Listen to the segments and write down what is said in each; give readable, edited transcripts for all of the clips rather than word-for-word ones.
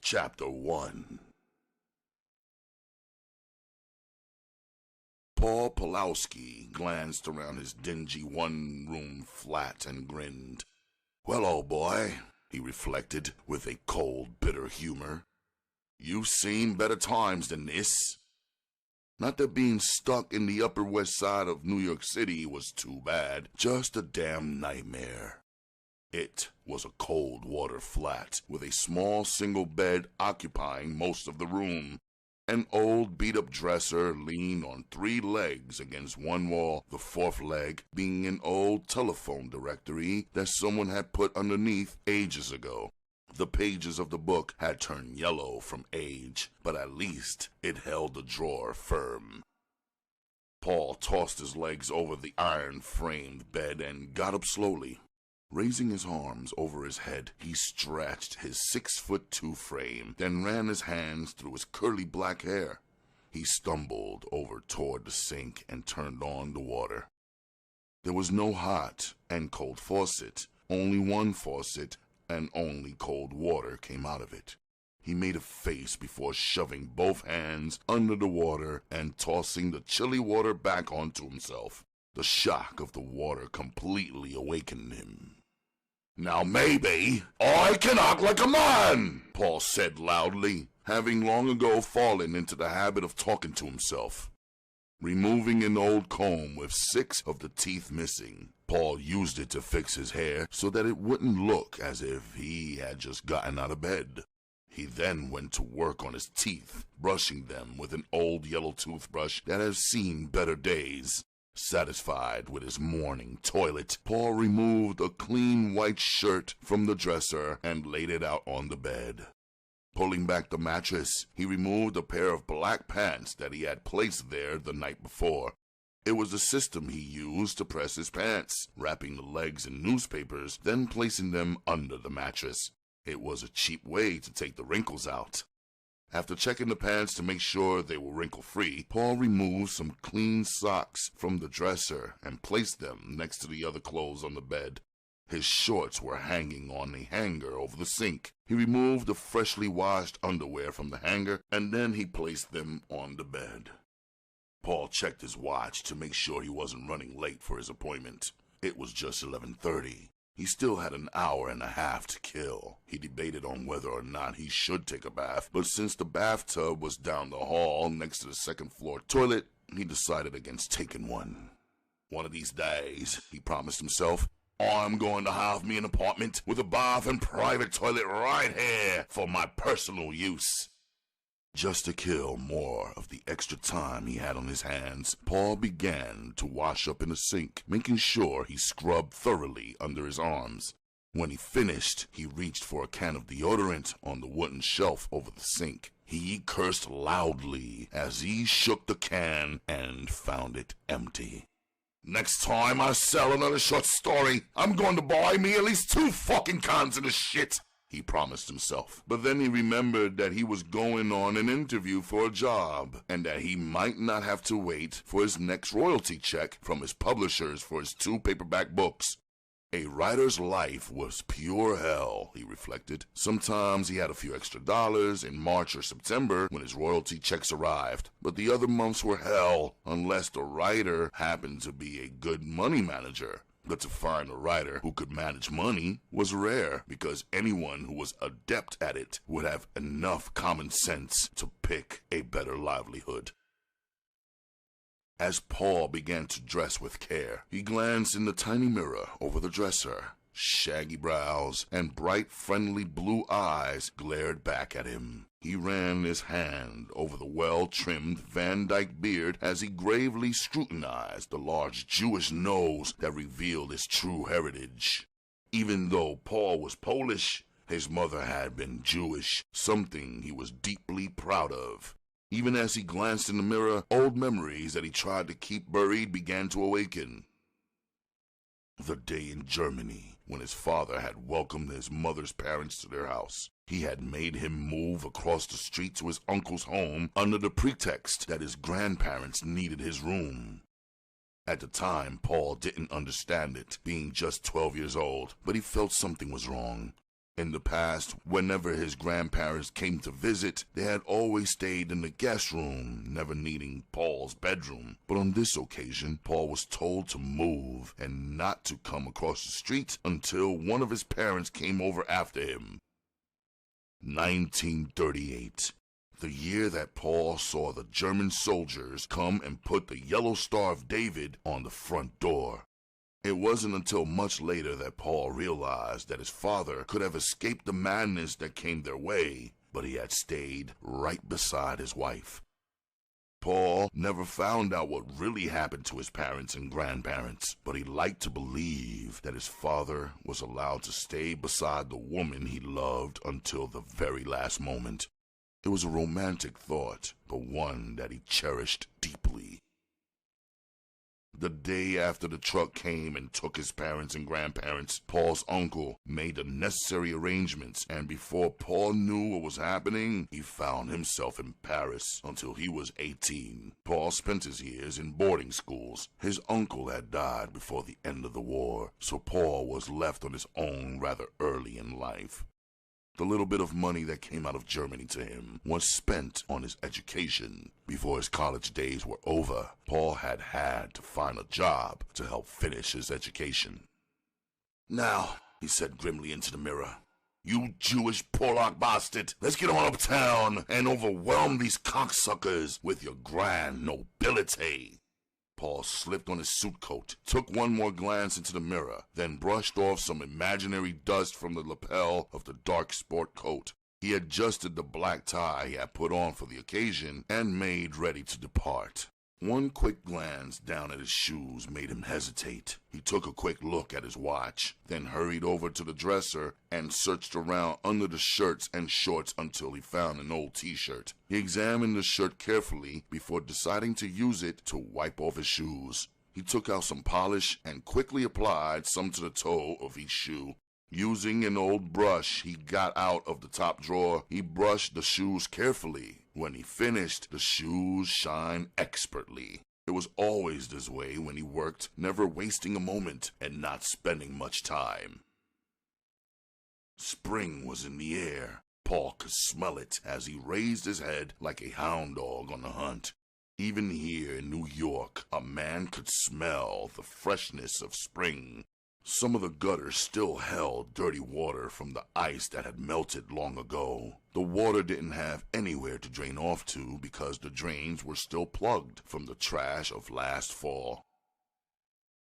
Chapter 1. Paul Pulowski glanced around his dingy one-room flat and grinned. "Well, old boy," he reflected with a cold, bitter humor, "you've seen better times than this. Not that being stuck in the Upper West Side of New York City was too bad, just a damn nightmare." It was a cold water flat with a small single bed occupying most of the room. An old beat-up dresser leaned on 3 legs against one wall, the 4th leg being an old telephone directory that someone had put underneath ages ago. The pages of the book had turned yellow from age, but at least it held the drawer firm. Paul tossed his legs over the iron-framed bed and got up slowly. Raising his arms over his head, he stretched his 6'2" frame, then ran his hands through his curly black hair. He stumbled over toward the sink and turned on the water. There was no hot and cold faucet, only one faucet, and only cold water came out of it. He made a face before shoving both hands under the water and tossing the chilly water back onto himself. The shock of the water completely awakened him. "Now maybe I can act like a man," Paul said loudly, having long ago fallen into the habit of talking to himself. Removing an old comb with 6 of the teeth missing, Paul used it to fix his hair so that it wouldn't look as if he had just gotten out of bed. He then went to work on his teeth, brushing them with an old yellow toothbrush that had seen better days. Satisfied with his morning toilet, Paul removed a clean white shirt from the dresser and laid it out on the bed. Pulling back the mattress, he removed a pair of black pants that he had placed there the night before. It was the system he used to press his pants, wrapping the legs in newspapers, then placing them under the mattress. It was a cheap way to take the wrinkles out. After checking the pants to make sure they were wrinkle-free, Paul removed some clean socks from the dresser and placed them next to the other clothes on the bed. His shorts were hanging on a hanger over the sink. He removed the freshly washed underwear from the hanger, and then he placed them on the bed. Paul checked his watch to make sure he wasn't running late for his appointment. It was just 11:30. He still had an hour and a half to kill. He debated on whether or not he should take a bath, but since the bathtub was down the hall next to the second-floor toilet, he decided against taking one. One of these days, he promised himself, I'm going to have me an apartment with a bath and private toilet right here for my personal use. Just to kill more of the extra time he had on his hands, Paul began to wash up in the sink, making sure he scrubbed thoroughly under his arms. When he finished, he reached for a can of deodorant on the wooden shelf over the sink. He cursed loudly as he shook the can and found it empty. "Next time I sell another short story, I'm going to buy me at least 2 fucking cans of this shit," he promised himself. But then he remembered that he was going on an interview for a job, and that he might not have to wait for his next royalty check from his publishers for his 2 paperback books. A writer's life was pure hell, he reflected. Sometimes he had a few extra dollars in March or September when his royalty checks arrived, but the other months were hell unless the writer happened to be a good money manager. But to find a writer who could manage money was rare, because anyone who was adept at it would have enough common sense to pick a better livelihood. As Paul began to dress with care, he glanced in the tiny mirror over the dresser. Shaggy brows and bright, friendly blue eyes glared back at him. He ran his hand over the well-trimmed Van Dyke beard as he gravely scrutinized the large Jewish nose that revealed his true heritage. Even though Paul was Polish, his mother had been Jewish, something he was deeply proud of. Even as he glanced in the mirror, old memories that he tried to keep buried began to awaken. The day in Germany, when his father had welcomed his mother's parents to their house. He had made him move across the street to his uncle's home under the pretext that his grandparents needed his room. At the time, Paul didn't understand it, being just 12 years old, but he felt something was wrong. In the past, whenever his grandparents came to visit, they had always stayed in the guest room, never needing Paul's bedroom. But on this occasion, Paul was told to move and not to come across the street until one of his parents came over after him. 1938. The year that Paul saw the German soldiers come and put the yellow Star of David on the front door. It wasn't until much later that Paul realized that his father could have escaped the madness that came their way, but he had stayed right beside his wife. Paul never found out what really happened to his parents and grandparents, but he liked to believe that his father was allowed to stay beside the woman he loved until the very last moment. It was a romantic thought, but one that he cherished deeply. The day after the truck came and took his parents and grandparents, Paul's uncle made the necessary arrangements, and before Paul knew what was happening, he found himself in Paris until he was 18. Paul spent his years in boarding schools. His uncle had died before the end of the war, so Paul was left on his own rather early in life. The little bit of money that came out of Germany to him was spent on his education. Before his college days were over, Paul had to find a job to help finish his education. "Now," he said grimly into the mirror, "you Jewish Polak bastard, let's get on uptown and overwhelm these cocksuckers with your grand nobility." Paul slipped on his suit coat, took one more glance into the mirror, then brushed off some imaginary dust from the lapel of the dark sport coat. He adjusted the black tie he had put on for the occasion and made ready to depart. One quick glance down at his shoes made him hesitate. He took a quick look at his watch, then hurried over to the dresser and searched around under the shirts and shorts until he found an old t-shirt. He examined the shirt carefully before deciding to use it to wipe off his shoes. He took out some polish and quickly applied some to the toe of each shoe. Using an old brush he got out of the top drawer, he brushed the shoes carefully. When he finished, the shoes shined expertly. It was always this way when he worked, never wasting a moment and not spending much time. Spring was in the air. Paul could smell it as he raised his head like a hound dog on the hunt. Even here in New York, a man could smell the freshness of spring. Some of the gutters still held dirty water from the ice that had melted long ago. The water didn't have anywhere to drain off to because the drains were still plugged from the trash of last fall.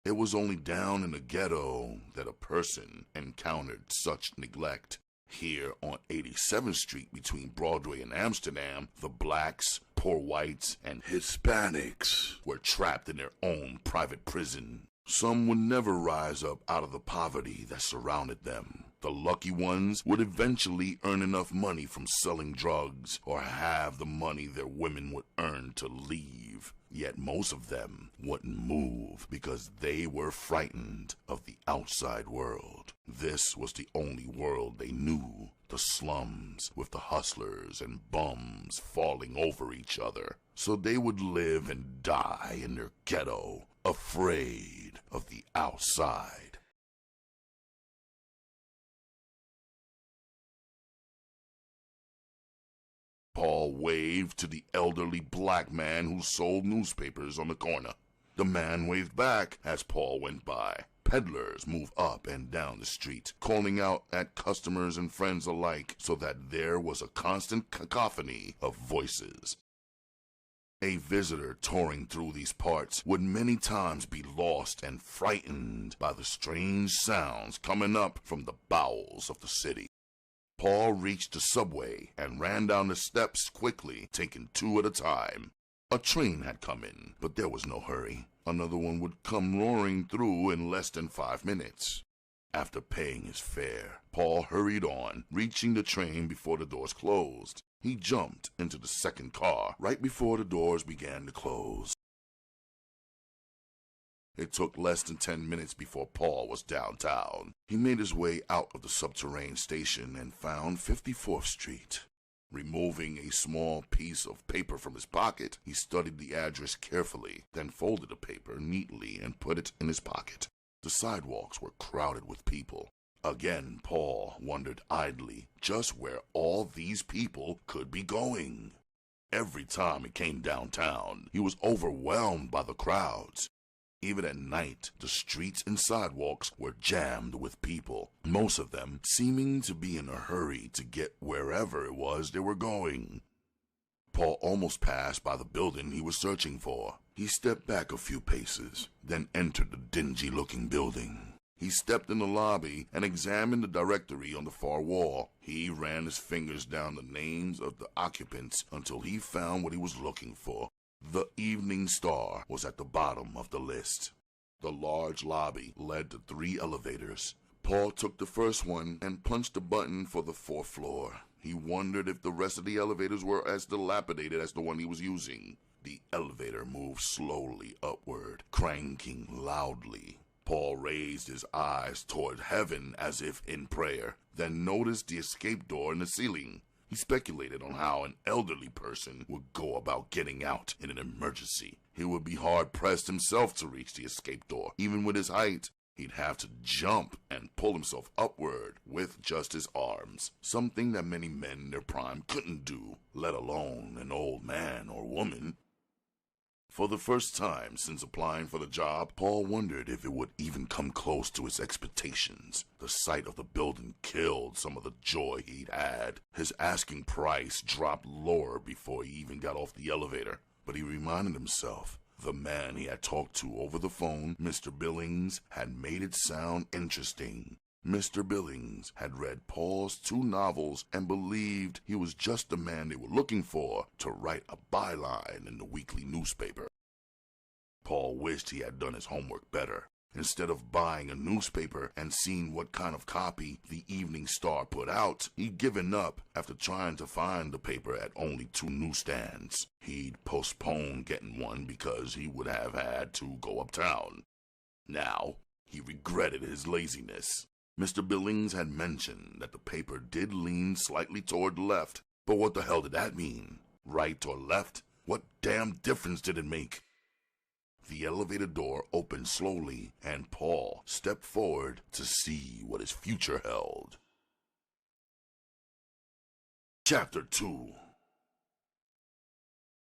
It was only down in the ghetto that a person encountered such neglect. Here on 87th Street between Broadway and Amsterdam, the blacks, poor whites, and Hispanics were trapped in their own private prison. Some would never rise up out of the poverty that surrounded them. The lucky ones would eventually earn enough money from selling drugs or have the money their women would earn to leave. Yet most of them wouldn't move because they were frightened of the outside world. This was the only world they knew, the slums with the hustlers and bums falling over each other. So they would live and die in their ghetto, afraid of the outside. Paul waved to the elderly black man who sold newspapers on the corner. The man waved back as Paul went by. Peddlers moved up and down the street, calling out at customers and friends alike so that there was a constant cacophony of voices. A visitor touring through these parts would many times be lost and frightened by the strange sounds coming up from the bowels of the city. Paul reached the subway and ran down the steps quickly, taking two at a time. A train had come in, but there was no hurry. Another one would come roaring through in less than 5 minutes. After paying his fare, Paul hurried on, reaching the train before the doors closed. He jumped into the second car right before the doors began to close. It took less than 10 minutes before Paul was downtown. He made his way out of the subterranean station and found 54th Street. Removing a small piece of paper from his pocket, he studied the address carefully, then folded the paper neatly and put it in his pocket. The sidewalks were crowded with people. Again, Paul wondered idly just where all these people could be going. Every time he came downtown, he was overwhelmed by the crowds. Even at night, the streets and sidewalks were jammed with people, most of them seeming to be in a hurry to get wherever it was they were going. Paul almost passed by the building he was searching for. He stepped back a few paces, then entered the dingy-looking building. He stepped in the lobby and examined the directory on the far wall. He ran his fingers down the names of the occupants until he found what he was looking for. The Evening Star was at the bottom of the list. The large lobby led to 3 elevators. Paul took the first one and punched a button for the 4th floor. He wondered if the rest of the elevators were as dilapidated as the one he was using. The elevator moved slowly upward, cranking loudly. Paul raised his eyes toward heaven as if in prayer, then noticed the escape door in the ceiling. He speculated on how an elderly person would go about getting out in an emergency. He would be hard-pressed himself to reach the escape door. Even with his height, he'd have to jump and pull himself upward with just his arms, something that many men in their prime couldn't do, let alone an old man or woman. For the first time since applying for the job, Paul wondered if it would even come close to his expectations. The sight of the building killed some of the joy he'd had. His asking price dropped lower before he even got off the elevator. But he reminded himself, the man he had talked to over the phone, Mr. Billings, had made it sound interesting. Mr. Billings had read Paul's 2 novels and believed he was just the man they were looking for to write a byline in the weekly newspaper. Paul wished he had done his homework better. Instead of buying a newspaper and seeing what kind of copy the Evening Star put out, he'd given up after trying to find the paper at only 2 newsstands. He'd postponed getting one because he would have had to go uptown. Now, he regretted his laziness. Mr. Billings had mentioned that the paper did lean slightly toward the left, but what the hell did that mean? Right or left? What damn difference did it make? The elevator door opened slowly, and Paul stepped forward to see what his future held. Chapter 2.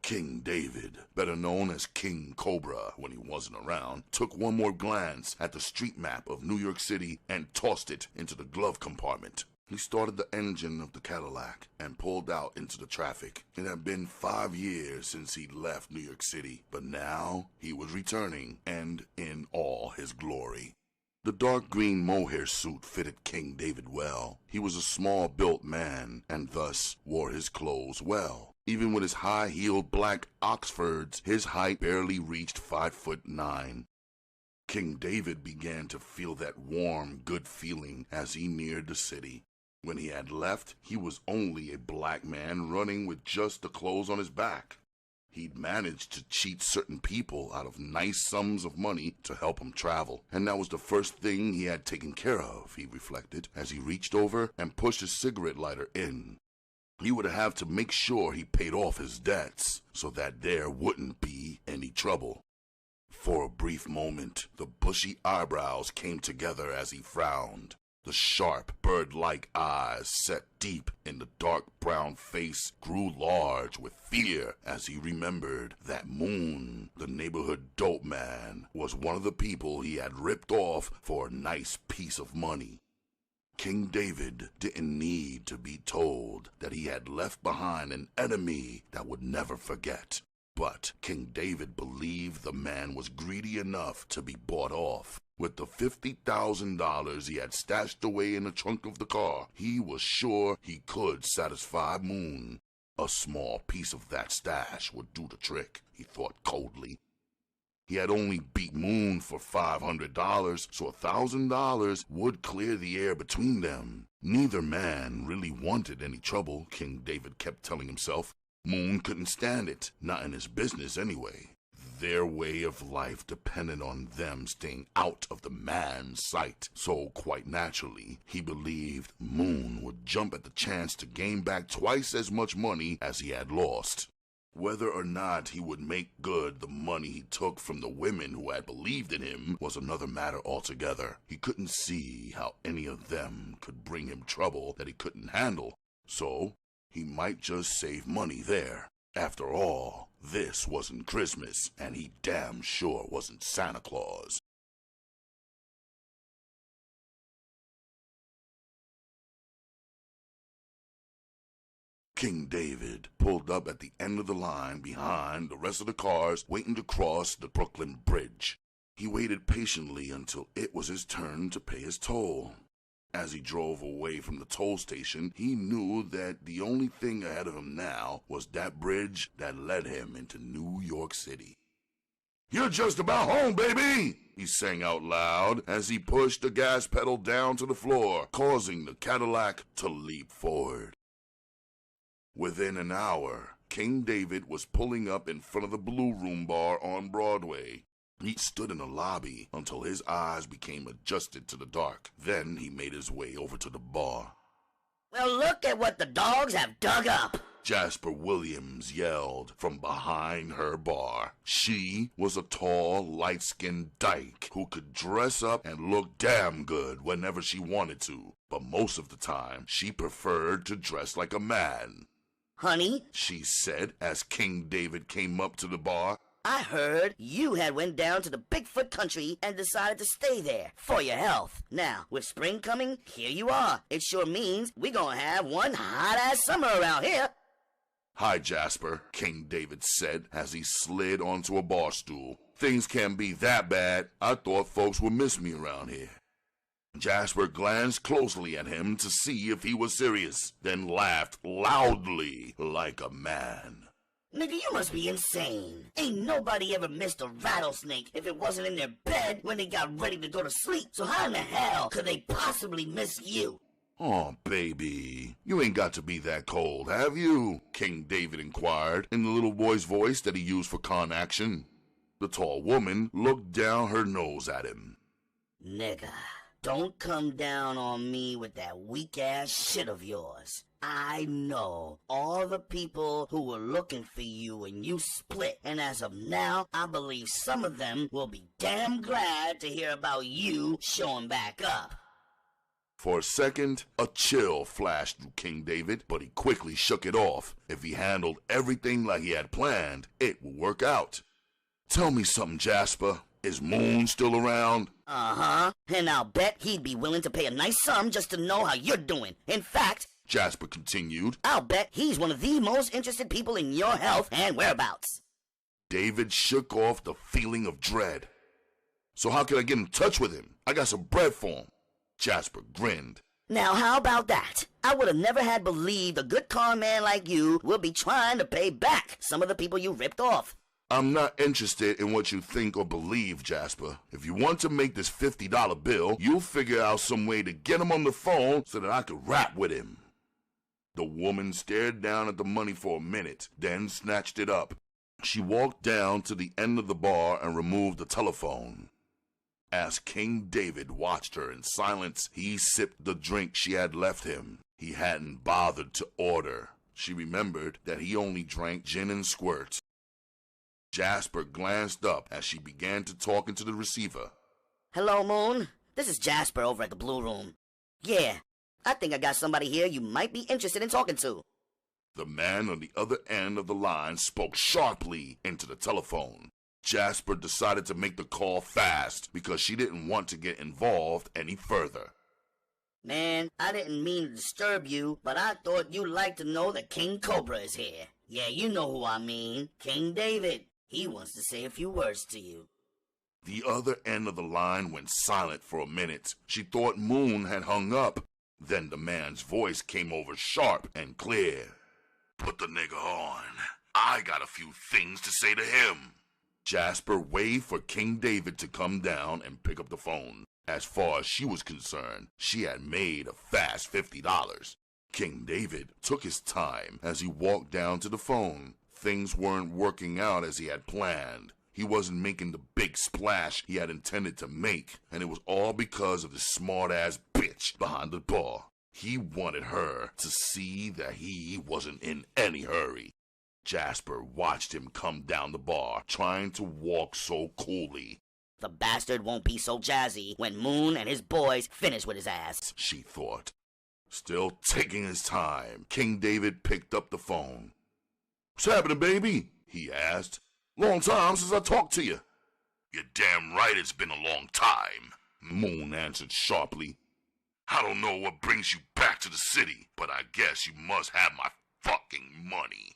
King David, better known as King Cobra when he wasn't around, took one more glance at the street map of New York City and tossed it into the glove compartment. He started the engine of the Cadillac and pulled out into the traffic. It had been 5 years since he'd left New York City, but now he was returning, and in all his glory. The dark green mohair suit fitted King David well. He was a small-built man, and thus wore his clothes well. Even with his high-heeled black Oxfords, his height barely reached 5'9". King David began to feel that warm, good feeling as he neared the city. When he had left, he was only a black man running with just the clothes on his back. He'd managed to cheat certain people out of nice sums of money to help him travel, and that was the first thing he had taken care of, he reflected, as he reached over and pushed his cigarette lighter in. He would have to make sure he paid off his debts so that there wouldn't be any trouble. For a brief moment, the bushy eyebrows came together as he frowned. The sharp, bird-like eyes set deep in the dark brown face grew large with fear as he remembered that Moon, the neighborhood dope man, was one of the people he had ripped off for a nice piece of money. King David didn't need to be told that he had left behind an enemy that would never forget. But King David believed the man was greedy enough to be bought off. With the $50,000 he had stashed away in the trunk of the car, he was sure he could satisfy Moon. A small piece of that stash would do the trick, he thought coldly. He had only beat Moon for $500, so $1,000 would clear the air between them. Neither man really wanted any trouble, King David kept telling himself. Moon couldn't stand it, not in his business anyway. Their way of life depended on them staying out of the man's sight, so quite naturally, he believed Moon would jump at the chance to gain back twice as much money as he had lost. Whether or not he would make good the money he took from the women who had believed in him was another matter altogether. He couldn't see how any of them could bring him trouble that he couldn't handle, so he might just save money there. After all, this wasn't Christmas, and he damn sure wasn't Santa Claus. King David pulled up at the end of the line behind the rest of the cars waiting to cross the Brooklyn Bridge. He waited patiently until it was his turn to pay his toll. As he drove away from the toll station, he knew that the only thing ahead of him now was that bridge that led him into New York City. "You're just about home, baby!" he sang out loud as he pushed the gas pedal down to the floor, causing the Cadillac to leap forward. Within an hour, King David was pulling up in front of the Blue Room bar on Broadway. He stood in the lobby until his eyes became adjusted to the dark. Then he made his way over to the bar. "Well, look at what the dogs have dug up!" Jasper Williams yelled from behind her bar. She was a tall, light-skinned dyke who could dress up and look damn good whenever she wanted to, but most of the time she preferred to dress like a man. "Honey," she said as King David came up to the bar, "I heard you had went down to the Bigfoot country and decided to stay there for your health. Now, with spring coming, here you are. It sure means we gonna have one hot-ass summer around here." "Hi, Jasper," King David said as he slid onto a bar stool. "Things can't be that bad. I thought folks would miss me around here." Jasper glanced closely at him to see if he was serious, then laughed loudly like a man. "Nigga, you must be insane. Ain't nobody ever missed a rattlesnake if it wasn't in their bed when they got ready to go to sleep. So how in the hell could they possibly miss you?" "Oh, baby, you ain't got to be that cold, have you?" King David inquired in the little boy's voice that he used for con action. The tall woman looked down her nose at him. "Nigga, don't come down on me with that weak-ass shit of yours. I know all the people who were looking for you when you split, and as of now, I believe some of them will be damn glad to hear about you showing back up." For a second, a chill flashed through King David, but he quickly shook it off. If he handled everything like he had planned, it would work out. "Tell me something, Jasper. Is Moon still around?" "Uh-huh, and I'll bet he'd be willing to pay a nice sum just to know how you're doing. In fact," Jasper continued, "I'll bet he's one of the most interested people in your health and whereabouts." David shook off the feeling of dread. "So how can I get in touch with him? I got some bread for him." Jasper grinned. "Now how about that? I would have never had believed a good con man like you would be trying to pay back some of the people you ripped off." "I'm not interested in what you think or believe, Jasper. If you want to make this $50 bill, you'll figure out some way to get him on the phone so that I could rap with him." The woman stared down at the money for a minute, then snatched it up. She walked down to the end of the bar and removed the telephone. As King David watched her in silence, he sipped the drink she had left him. He hadn't bothered to order. She remembered that he only drank gin and squirt. Jasper glanced up as she began to talk into the receiver. "Hello, Moon. This is Jasper over at the Blue Room. Yeah, I think I got somebody here you might be interested in talking to." The man on the other end of the line spoke sharply into the telephone. Jasper decided to make the call fast because she didn't want to get involved any further. "Man, I didn't mean to disturb you, but I thought you'd like to know that King Cobra is here. Yeah, you know who I mean. King David. He wants to say a few words to you." The other end of the line went silent for a minute. She thought Moon had hung up. Then the man's voice came over sharp and clear. "Put the nigga on. I got a few things to say to him." Jasper waved for King David to come down and pick up the phone. As far as she was concerned, she had made a fast $50. King David took his time as he walked down to the phone. Things weren't working out as he had planned. He wasn't making the big splash he had intended to make, and it was all because of the smart-ass bitch behind the bar. He wanted her to see that he wasn't in any hurry. Jasper watched him come down the bar, trying to walk so coolly. The bastard won't be so jazzy when Moon and his boys finish with his ass, she thought. Still taking his time, King David picked up the phone. What's happening, baby? He asked. Long time since I talked to you. You're damn right it's been a long time, Moon answered sharply. I don't know what brings you back to the city, but I guess you must have my fucking money.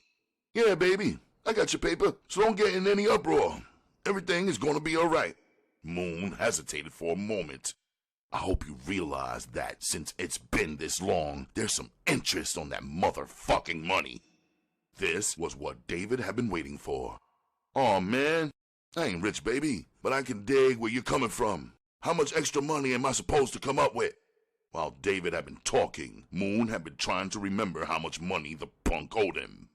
Yeah, baby, I got your paper, so don't get in any uproar. Everything is gonna be alright. Moon hesitated for a moment. I hope you realize that since it's been this long, there's some interest on that motherfucking money. This was what David had been waiting for. Aw, man, I ain't rich, baby, but I can dig where you're coming from. How much extra money am I supposed to come up with? While David had been talking, Moon had been trying to remember how much money the punk owed him.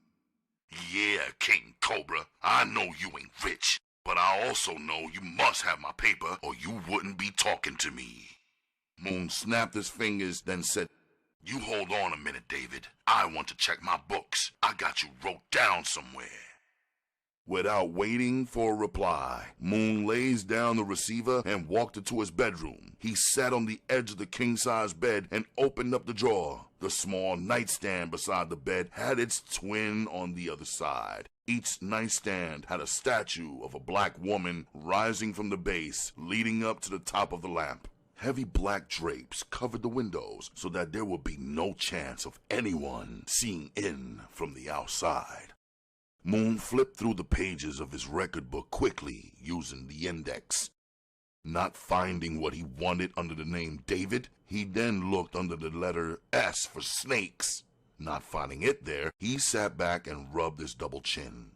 Yeah, King Cobra, I know you ain't rich, but I also know you must have my paper or you wouldn't be talking to me. Moon snapped his fingers, then said, You hold on a minute, David. I want to check my books. I got you wrote down somewhere. Without waiting for a reply, Moon lays down the receiver and walked into his bedroom. He sat on the edge of the king-size bed and opened up the drawer. The small nightstand beside the bed had its twin on the other side. Each nightstand had a statue of a black woman rising from the base, leading up to the top of the lamp. Heavy black drapes covered the windows so that there would be no chance of anyone seeing in from the outside. Moon flipped through the pages of his record book quickly, using the index. Not finding what he wanted under the name David, he then looked under the letter S for snakes. Not finding it there, he sat back and rubbed his double chin.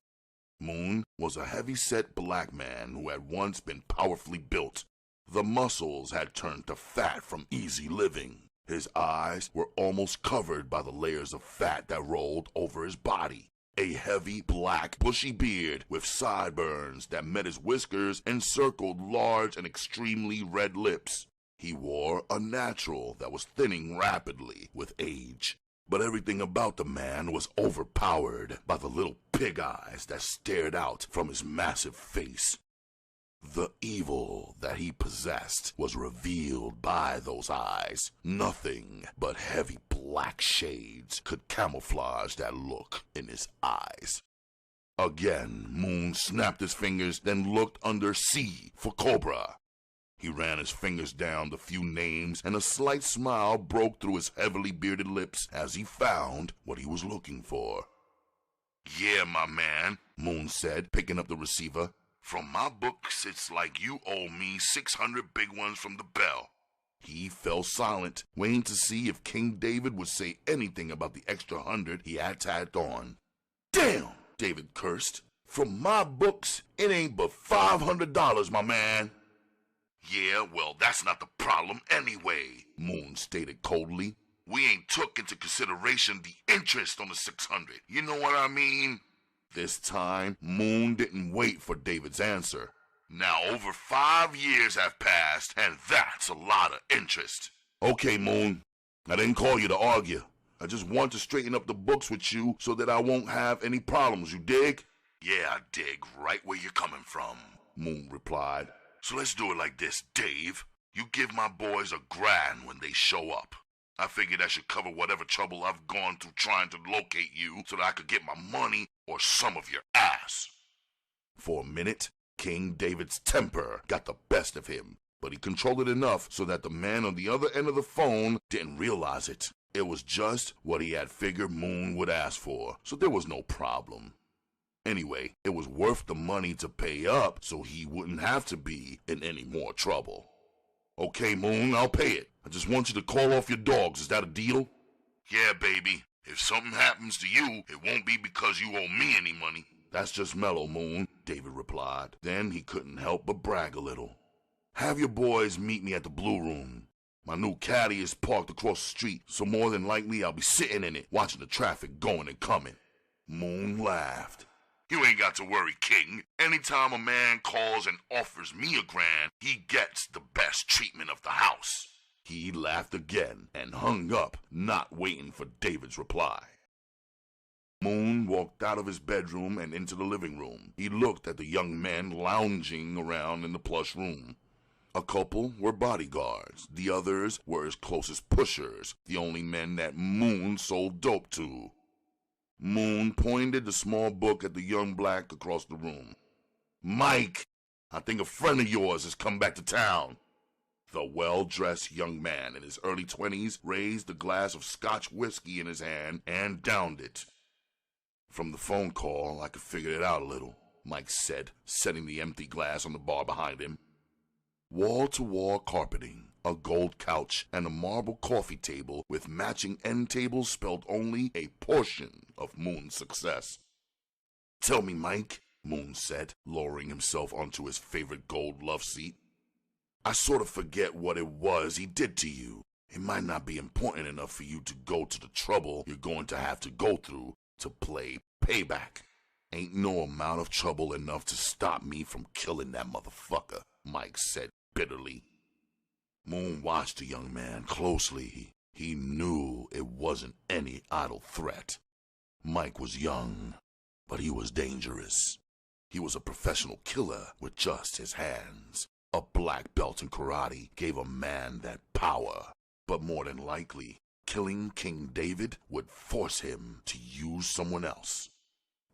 Moon was a heavy-set black man who had once been powerfully built. The muscles had turned to fat from easy living. His eyes were almost covered by the layers of fat that rolled over his body. A heavy, black, bushy beard with sideburns that met his whiskers encircled large and extremely red lips. He wore a natural that was thinning rapidly with age. But everything about the man was overpowered by the little pig eyes that stared out from his massive face. The evil that he possessed was revealed by those eyes. Nothing but heavy black shades could camouflage that look in his eyes. Again, Moon snapped his fingers, then looked under C for Cobra. He ran his fingers down the few names, and a slight smile broke through his heavily bearded lips as he found what he was looking for. Yeah, my man, Moon said, picking up the receiver. From my books, it's like you owe me 600 big ones from the bell. He fell silent, waiting to see if King David would say anything about the extra 100 he had tacked on. Damn, David cursed. From my books, it ain't but $500, my man. Yeah, well, that's not the problem anyway, Moon stated coldly. We ain't took into consideration the interest on the 600. You know what I mean? This time, Moon didn't wait for David's answer. Now over 5 years have passed, and that's a lot of interest. Okay, Moon. I didn't call you to argue. I just want to straighten up the books with you so that I won't have any problems, you dig? Yeah, I dig right where you're coming from, Moon replied. So let's do it like this, Dave. You give my boys $1,000 when they show up. I figured that should cover whatever trouble I've gone through trying to locate you so that I could get my money or some of your ass. For a minute, King David's temper got the best of him, but he controlled it enough so that the man on the other end of the phone didn't realize it. It was just what he had figured Moon would ask for, so there was no problem. Anyway, it was worth the money to pay up so he wouldn't have to be in any more trouble. Okay, Moon, I'll pay it. I just want you to call off your dogs. Is that a deal? Yeah, baby. If something happens to you, it won't be because you owe me any money. That's just mellow, Moon, David replied. Then he couldn't help but brag a little. Have your boys meet me at the Blue Room. My new caddy is parked across the street, so more than likely I'll be sitting in it, watching the traffic going and coming. Moon laughed. You ain't got to worry, King. Anytime a man calls and offers me $1,000, he gets the best treatment of the house. He laughed again and hung up, not waiting for David's reply. Moon walked out of his bedroom and into the living room. He looked at the young men lounging around in the plush room. A couple were bodyguards. The others were his closest pushers, the only men that Moon sold dope to. Moon pointed the small book at the young black across the room. "Mike, I think a friend of yours has come back to town." The well-dressed young man in his early 20s raised a glass of Scotch whiskey in his hand and downed it. "From the phone call, I could figure it out a little," Mike said, setting the empty glass on the bar behind him. Wall-to-wall carpeting, a gold couch, and a marble coffee table with matching end tables spelled only a portion of Moon's success. "Tell me, Mike," Moon said, lowering himself onto his favorite gold love seat. "I sort of forget what it was he did to you. It might not be important enough for you to go to the trouble you're going to have to go through to play payback. Ain't no amount of trouble enough to stop me from killing that motherfucker," Mike said bitterly. Moon watched the young man closely. He knew it wasn't any idle threat. Mike was young, but he was dangerous. He was a professional killer with just his hands. A black belt in karate gave a man that power, but more than likely, killing King David would force him to use someone else.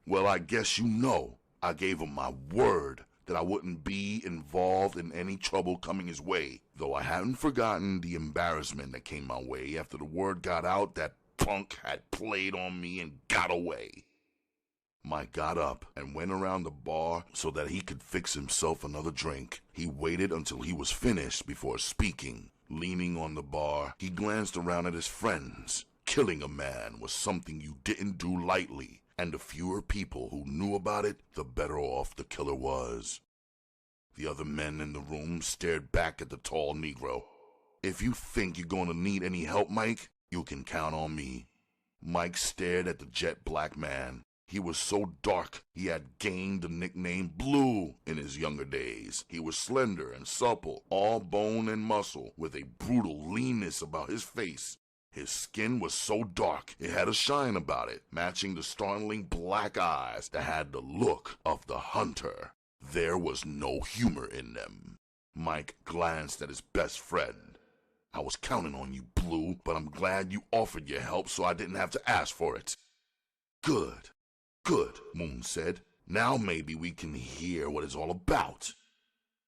Well, I guess you know, I gave him my word that I wouldn't be involved in any trouble coming his way, though I hadn't forgotten the embarrassment that came my way after the word got out that punk had played on me and got away. Mike got up and went around the bar so that he could fix himself another drink. He waited until he was finished before speaking. Leaning on the bar, he glanced around at his friends. Killing a man was something you didn't do lightly, and the fewer people who knew about it, the better off the killer was. The other men in the room stared back at the tall Negro. "If you think you're going to need any help, Mike, you can count on me." Mike stared at the jet black man. He was so dark he had gained the nickname Blue in his younger days. He was slender and supple, all bone and muscle, with a brutal leanness about his face. His skin was so dark it had a shine about it, matching the startling black eyes that had the look of the hunter. There was no humor in them. Mike glanced at his best friend. "I was counting on you, Blue, but I'm glad you offered your help so I didn't have to ask for it." "Good. Good," Moon said. "Now maybe we can hear what it's all about."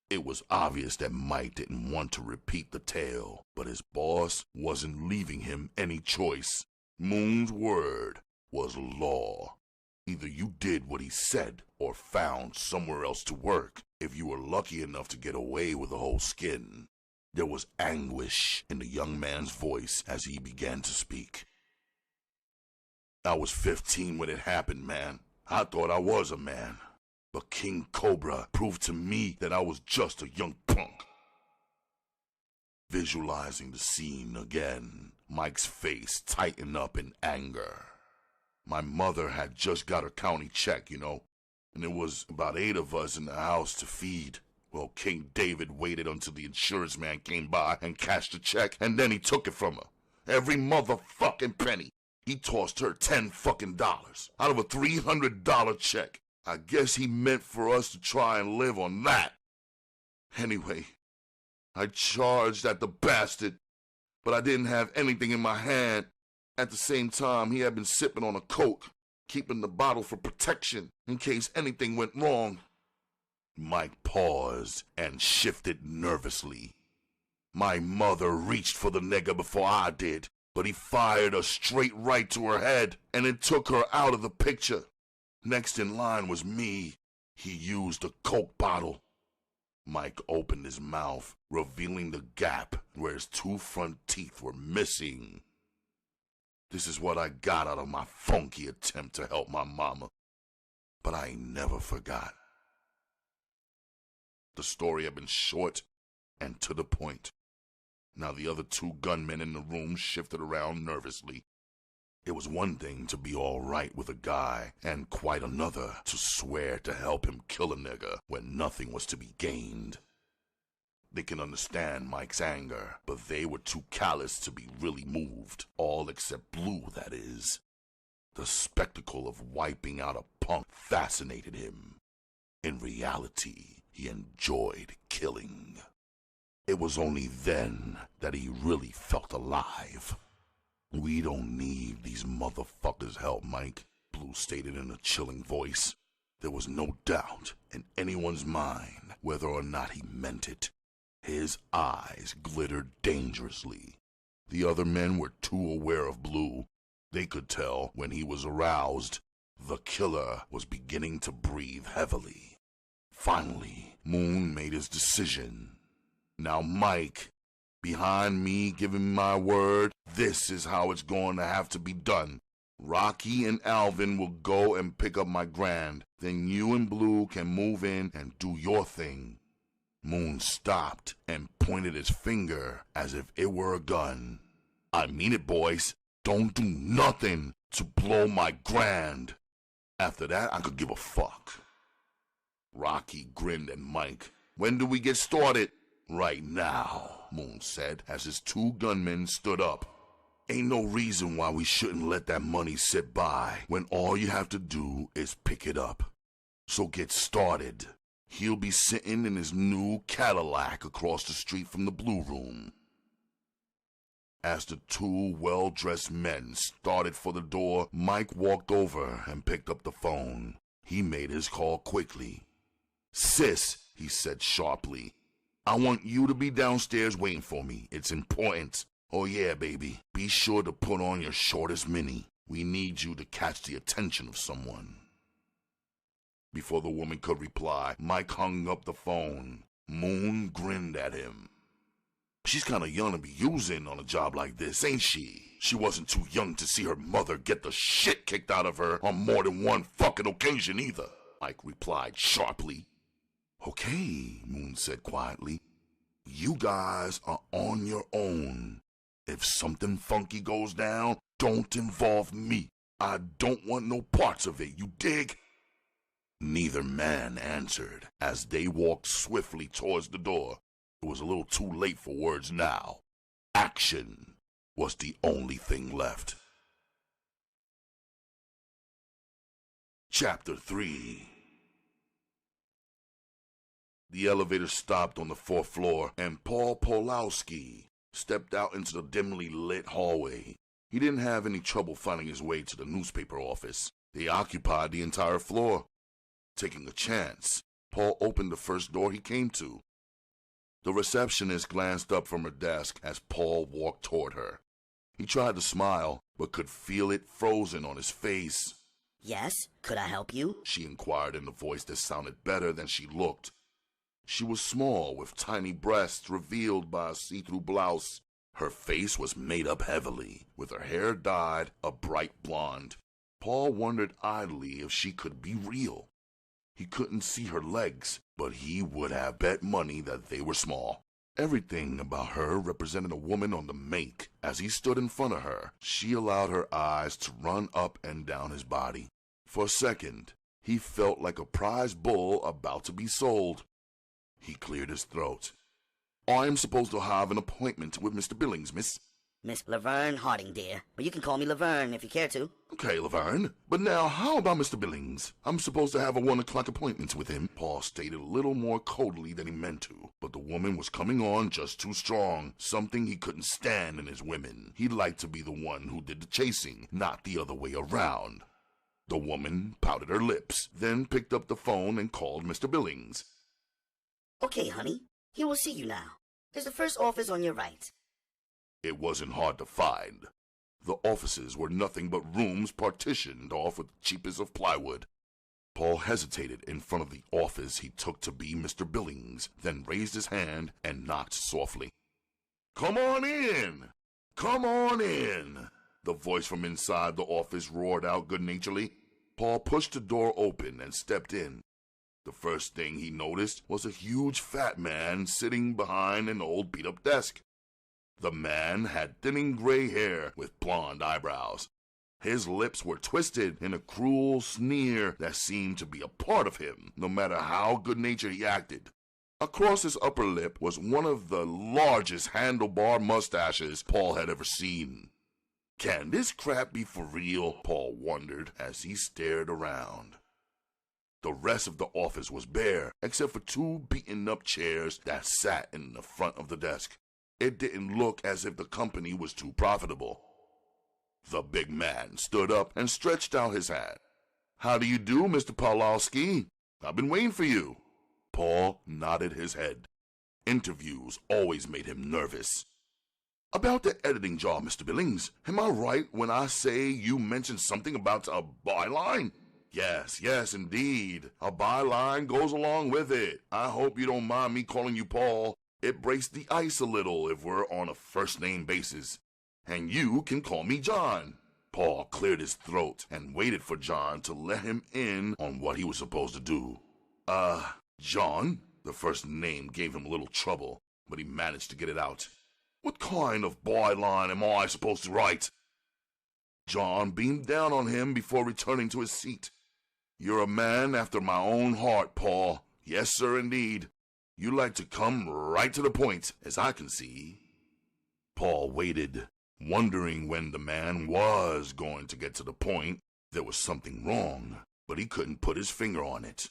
It was obvious that Mike didn't want to repeat the tale, but his boss wasn't leaving him any choice. Moon's word was law. Either you did what he said or found somewhere else to work if you were lucky enough to get away with a whole skin. There was anguish in the young man's voice as he began to speak. "I was 15 when it happened, man. I thought I was a man. But King Cobra proved to me that I was just a young punk." Visualizing the scene again, Mike's face tightened up in anger. "My mother had just got her county check, and there was about 8 of us in the house to feed. Well, King David waited until the insurance man came by and cashed the check, and then he took it from her. Every motherfucking penny. He tossed her $10 out of a $300 check. I guess he meant for us to try and live on that. Anyway, I charged at the bastard, but I didn't have anything in my hand. At the same time, he had been sipping on a Coke, keeping the bottle for protection in case anything went wrong." Mike paused and shifted nervously. "My mother reached for the nigger before I did, but he fired a straight right to her head, and it took her out of the picture. Next in line was me. He used a Coke bottle." Mike opened his mouth, revealing the gap where his 2 front teeth were missing. "This is what I got out of my funky attempt to help my mama. But I ain't never forgot." The story had been short and to the point. Now the other 2 gunmen in the room shifted around nervously. It was one thing to be all right with a guy, and quite another to swear to help him kill a nigger when nothing was to be gained. They can understand Mike's anger, but they were too callous to be really moved. All except Blue, that is. The spectacle of wiping out a punk fascinated him. In reality, he enjoyed killing. It was only then that he really felt alive. "We don't need these motherfuckers' help, Mike," Blue stated in a chilling voice. There was no doubt in anyone's mind whether or not he meant it. His eyes glittered dangerously. The other men were too aware of Blue. They could tell when he was aroused. The killer was beginning to breathe heavily. Finally, Moon made his decision. "Now, Mike, behind me giving my word, this is how it's going to have to be done. Rocky and Alvin will go and pick up my grand. Then you and Blue can move in and do your thing." Moon stopped and pointed his finger as if it were a gun. "I mean it, boys. Don't do nothing to blow my grand. After that, I could give a fuck." Rocky grinned at Mike. "When do we get started?" "Right now," Moon said as his two gunmen stood up. "Ain't no reason why we shouldn't let that money sit by when all you have to do is pick it up. So get started." He'll be sitting in his new Cadillac across the street from the Blue Room. As the two well-dressed men started for the door, Mike walked over and picked up the phone. He made his call quickly. "Sis," he said sharply, "I want you to be downstairs waiting for me. It's important. Oh yeah, baby. Be sure to put on your shortest mini. We need you to catch the attention of someone." Before the woman could reply, Mike hung up the phone. Moon grinned at him. "She's kind of young to be using on a job like this, ain't she? She wasn't too young to see her mother get the shit kicked out of her on more than one fucking occasion either," Mike replied sharply. "Okay," Moon said quietly. "You guys are on your own. If something funky goes down, don't involve me. I don't want no parts of it, you dig?" Neither man answered as they walked swiftly towards the door. It was a little too late for words now. Action was the only thing left. Chapter 3. The elevator stopped on the 4th floor, and Paul Pawlowski stepped out into the dimly lit hallway. He didn't have any trouble finding his way to the newspaper office. They occupied the entire floor. Taking a chance, Paul opened the first door he came to. The receptionist glanced up from her desk as Paul walked toward her. He tried to smile, but could feel it frozen on his face. "Yes, could I help you?" she inquired in a voice that sounded better than she looked. She was small, with tiny breasts revealed by a see-through blouse. Her face was made up heavily, with her hair dyed a bright blonde. Paul wondered idly if she could be real. He couldn't see her legs, but he would have bet money that they were small. Everything about her represented a woman on the make. As he stood in front of her, she allowed her eyes to run up and down his body. For a second, he felt like a prize bull about to be sold. He cleared his throat. "I am supposed to have an appointment with Mr. Billings, Miss." "Miss Laverne Harding, dear. But you can call me Laverne if you care to." "Okay, Laverne. But now, how about Mr. Billings? I'm supposed to have a 1 o'clock appointment with him." Paul stated a little more coldly than he meant to, but the woman was coming on just too strong, something he couldn't stand in his women. He liked to be the one who did the chasing, not the other way around. The woman pouted her lips, then picked up the phone and called Mr. Billings. "Okay, honey. He will see you now. There's the first office on your right." It wasn't hard to find. The offices were nothing but rooms partitioned off with the cheapest of plywood. Paul hesitated in front of the office he took to be Mr. Billings, then raised his hand and knocked softly. "Come on in! Come on in!" The voice from inside the office roared out good-naturedly. Paul pushed the door open and stepped in. The first thing he noticed was a huge fat man sitting behind an old beat-up desk. The man had thinning gray hair with blonde eyebrows. His lips were twisted in a cruel sneer that seemed to be a part of him, no matter how good-natured he acted. Across his upper lip was one of the largest handlebar mustaches Paul had ever seen. Can this crap be for real? Paul wondered as he stared around. The rest of the office was bare, except for 2 beaten-up chairs that sat in the front of the desk. It didn't look as if the company was too profitable. The big man stood up and stretched out his hand. "How do you do, Mr. Pawlowski? I've been waiting for you." Paul nodded his head. Interviews always made him nervous. "About the editing job, Mr. Billings, am I right when I say you mentioned something about a byline?" Yes, indeed. A byline goes along with it. I hope you don't mind me calling you Paul. It breaks the ice a little if we're on a first-name basis. And you can call me John." Paul cleared his throat and waited for John to let him in on what he was supposed to do. John? The first name gave him a little trouble, but he managed to get it out. "What kind of byline am I supposed to write?" John beamed down on him before returning to his seat. "You're a man after my own heart, Paul. Yes, sir, indeed. You like to come right to the point, as I can see." Paul waited, wondering when the man was going to get to the point. There was something wrong, but he couldn't put his finger on it.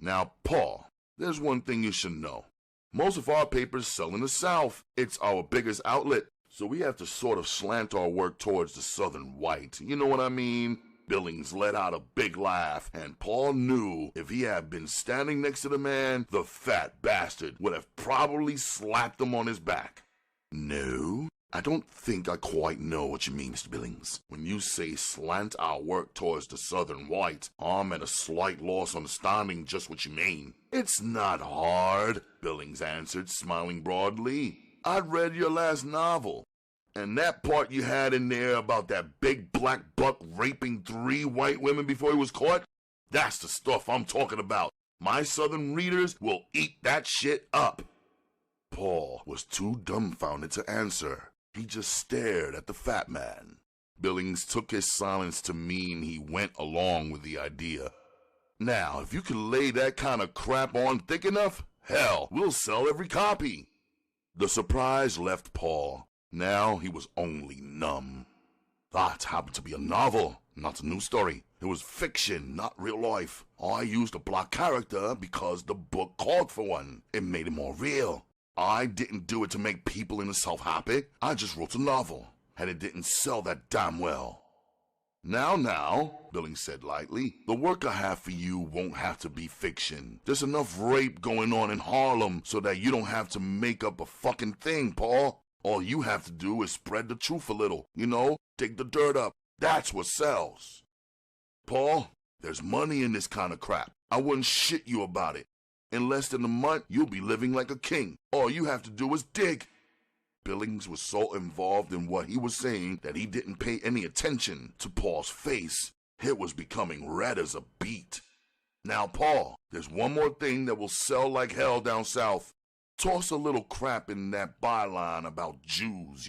"Now, Paul, there's one thing you should know. Most of our papers sell in the South. It's our biggest outlet, so we have to sort of slant our work towards the Southern white. You know what I mean?" Billings let out a big laugh, and Paul knew if he had been standing next to the man, the fat bastard would have probably slapped him on his back. "No, I don't think I quite know what you mean, Mr. Billings. When you say slant our work towards the Southern white, I'm at a slight loss understanding just what you mean." "It's not hard," Billings answered, smiling broadly. "I'd read your last novel. And that part you had in there about that big black buck raping 3 white women before he was caught, that's the stuff I'm talking about. My Southern readers will eat that shit up." Paul was too dumbfounded to answer. He just stared at the fat man. Billings took his silence to mean he went along with the idea. "Now, if you can lay that kind of crap on thick enough, hell, we'll sell every copy." The surprise left Paul. Now he was only numb. "That happened to be a novel, not a news story. It was fiction, not real life. I used a black character because the book called for one. It made it more real. I didn't do it to make people in the South happy. I just wrote a novel, and it didn't sell that damn well." Now, Billings said lightly, "the work I have for you won't have to be fiction. There's enough rape going on in Harlem so that you don't have to make up a fucking thing, Paul. All you have to do is spread the truth a little, dig the dirt up. That's what sells. Paul, there's money in this kind of crap. I wouldn't shit you about it. In less than a month, you'll be living like a king. All you have to do is dig." Billings was so involved in what he was saying that he didn't pay any attention to Paul's face. It was becoming red as a beet. "Now, Paul, there's one more thing that will sell like hell down south. Toss a little crap in that byline about Jews,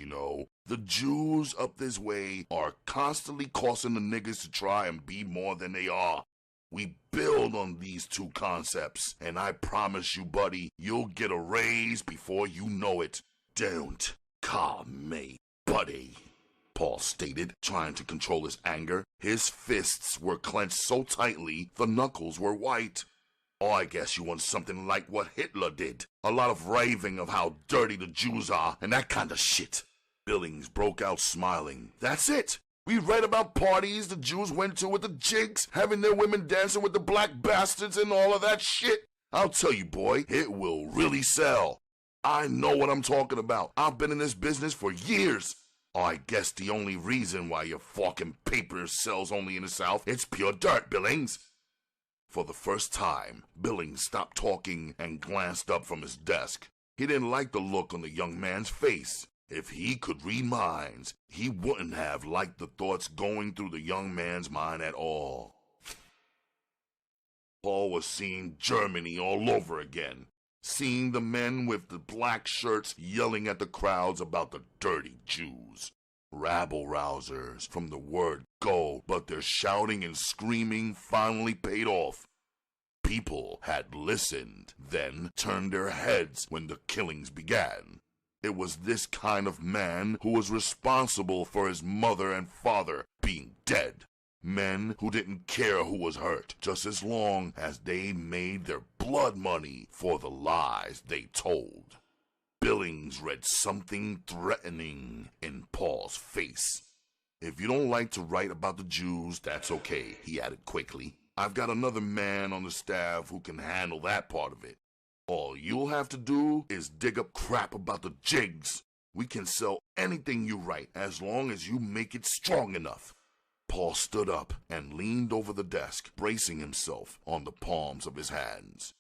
The Jews up this way are constantly causing the niggas to try and be more than they are. We build on these 2 concepts, and I promise you, buddy, you'll get a raise before you know it." "Don't call me buddy," Paul stated, trying to control his anger. His fists were clenched so tightly the knuckles were white. "Oh, I guess you want something like what Hitler did. A lot of raving of how dirty the Jews are and that kind of shit." Billings broke out smiling. "That's it. We read about parties the Jews went to with the jigs, having their women dancing with the black bastards and all of that shit. I'll tell you, boy, it will really sell. I know what I'm talking about. I've been in this business for years. I guess the only reason why your fucking paper sells only in the South, it's pure dirt, Billings." For the first time, Billings stopped talking and glanced up from his desk. He didn't like the look on the young man's face. If he could read minds, he wouldn't have liked the thoughts going through the young man's mind at all. Paul was seeing Germany all over again, seeing the men with the black shirts yelling at the crowds about the dirty Jews. Rabble-rousers from the word go, but their shouting and screaming finally paid off. People had listened, then turned their heads when the killings began. It was this kind of man who was responsible for his mother and father being dead. Men who didn't care who was hurt, just as long as they made their blood money for the lies they told. Billings read something threatening in Paul's face. "If you don't like to write about the Jews, that's okay," he added quickly. "I've got another man on the staff who can handle that part of it. All you'll have to do is dig up crap about the jigs. We can sell anything you write as long as you make it strong enough." Paul stood up and leaned over the desk, bracing himself on the palms of his hands.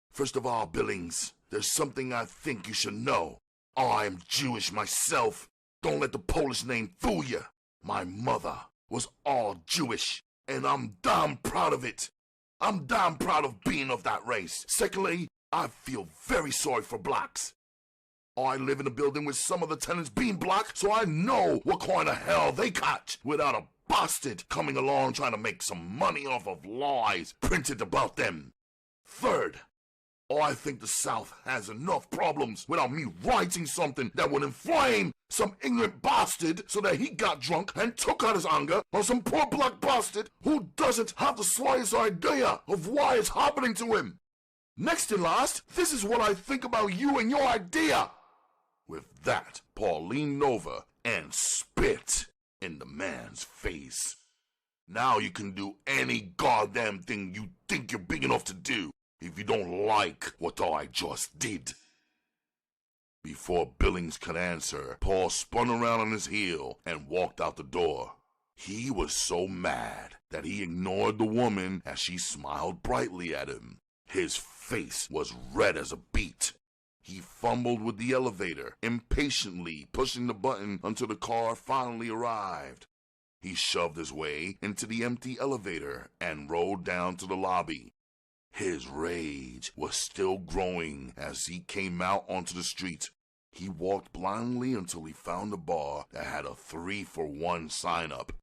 "First of all, Billings, there's something I think you should know. I'm Jewish myself. Don't let the Polish name fool you. My mother was all Jewish, and I'm damn proud of it. I'm damn proud of being of that race. Secondly, I feel very sorry for blacks. I live in a building with some of the tenants being black, so I know what kind of hell they catch without a bastard coming along trying to make some money off of lies printed about them. Third, I think the South has enough problems without me writing something that would inflame some ignorant bastard so that he got drunk and took out his anger on some poor black bastard who doesn't have the slightest idea of why it's happening to him. Next and last, this is what I think about you and your idea." With that, Paul leaned over and spit in the man's face. "Now you can do any goddamn thing you think you're big enough to do if you don't like what I just did." Before Billings could answer, Paul spun around on his heel and walked out the door. He was so mad that he ignored the woman as she smiled brightly at him. His face was red as a beet. He fumbled with the elevator, impatiently pushing the button until the car finally arrived. He shoved his way into the empty elevator and rode down to the lobby. His rage was still growing as he came out onto the street. He walked blindly until he found a bar that had a 3-for-1 sign-up.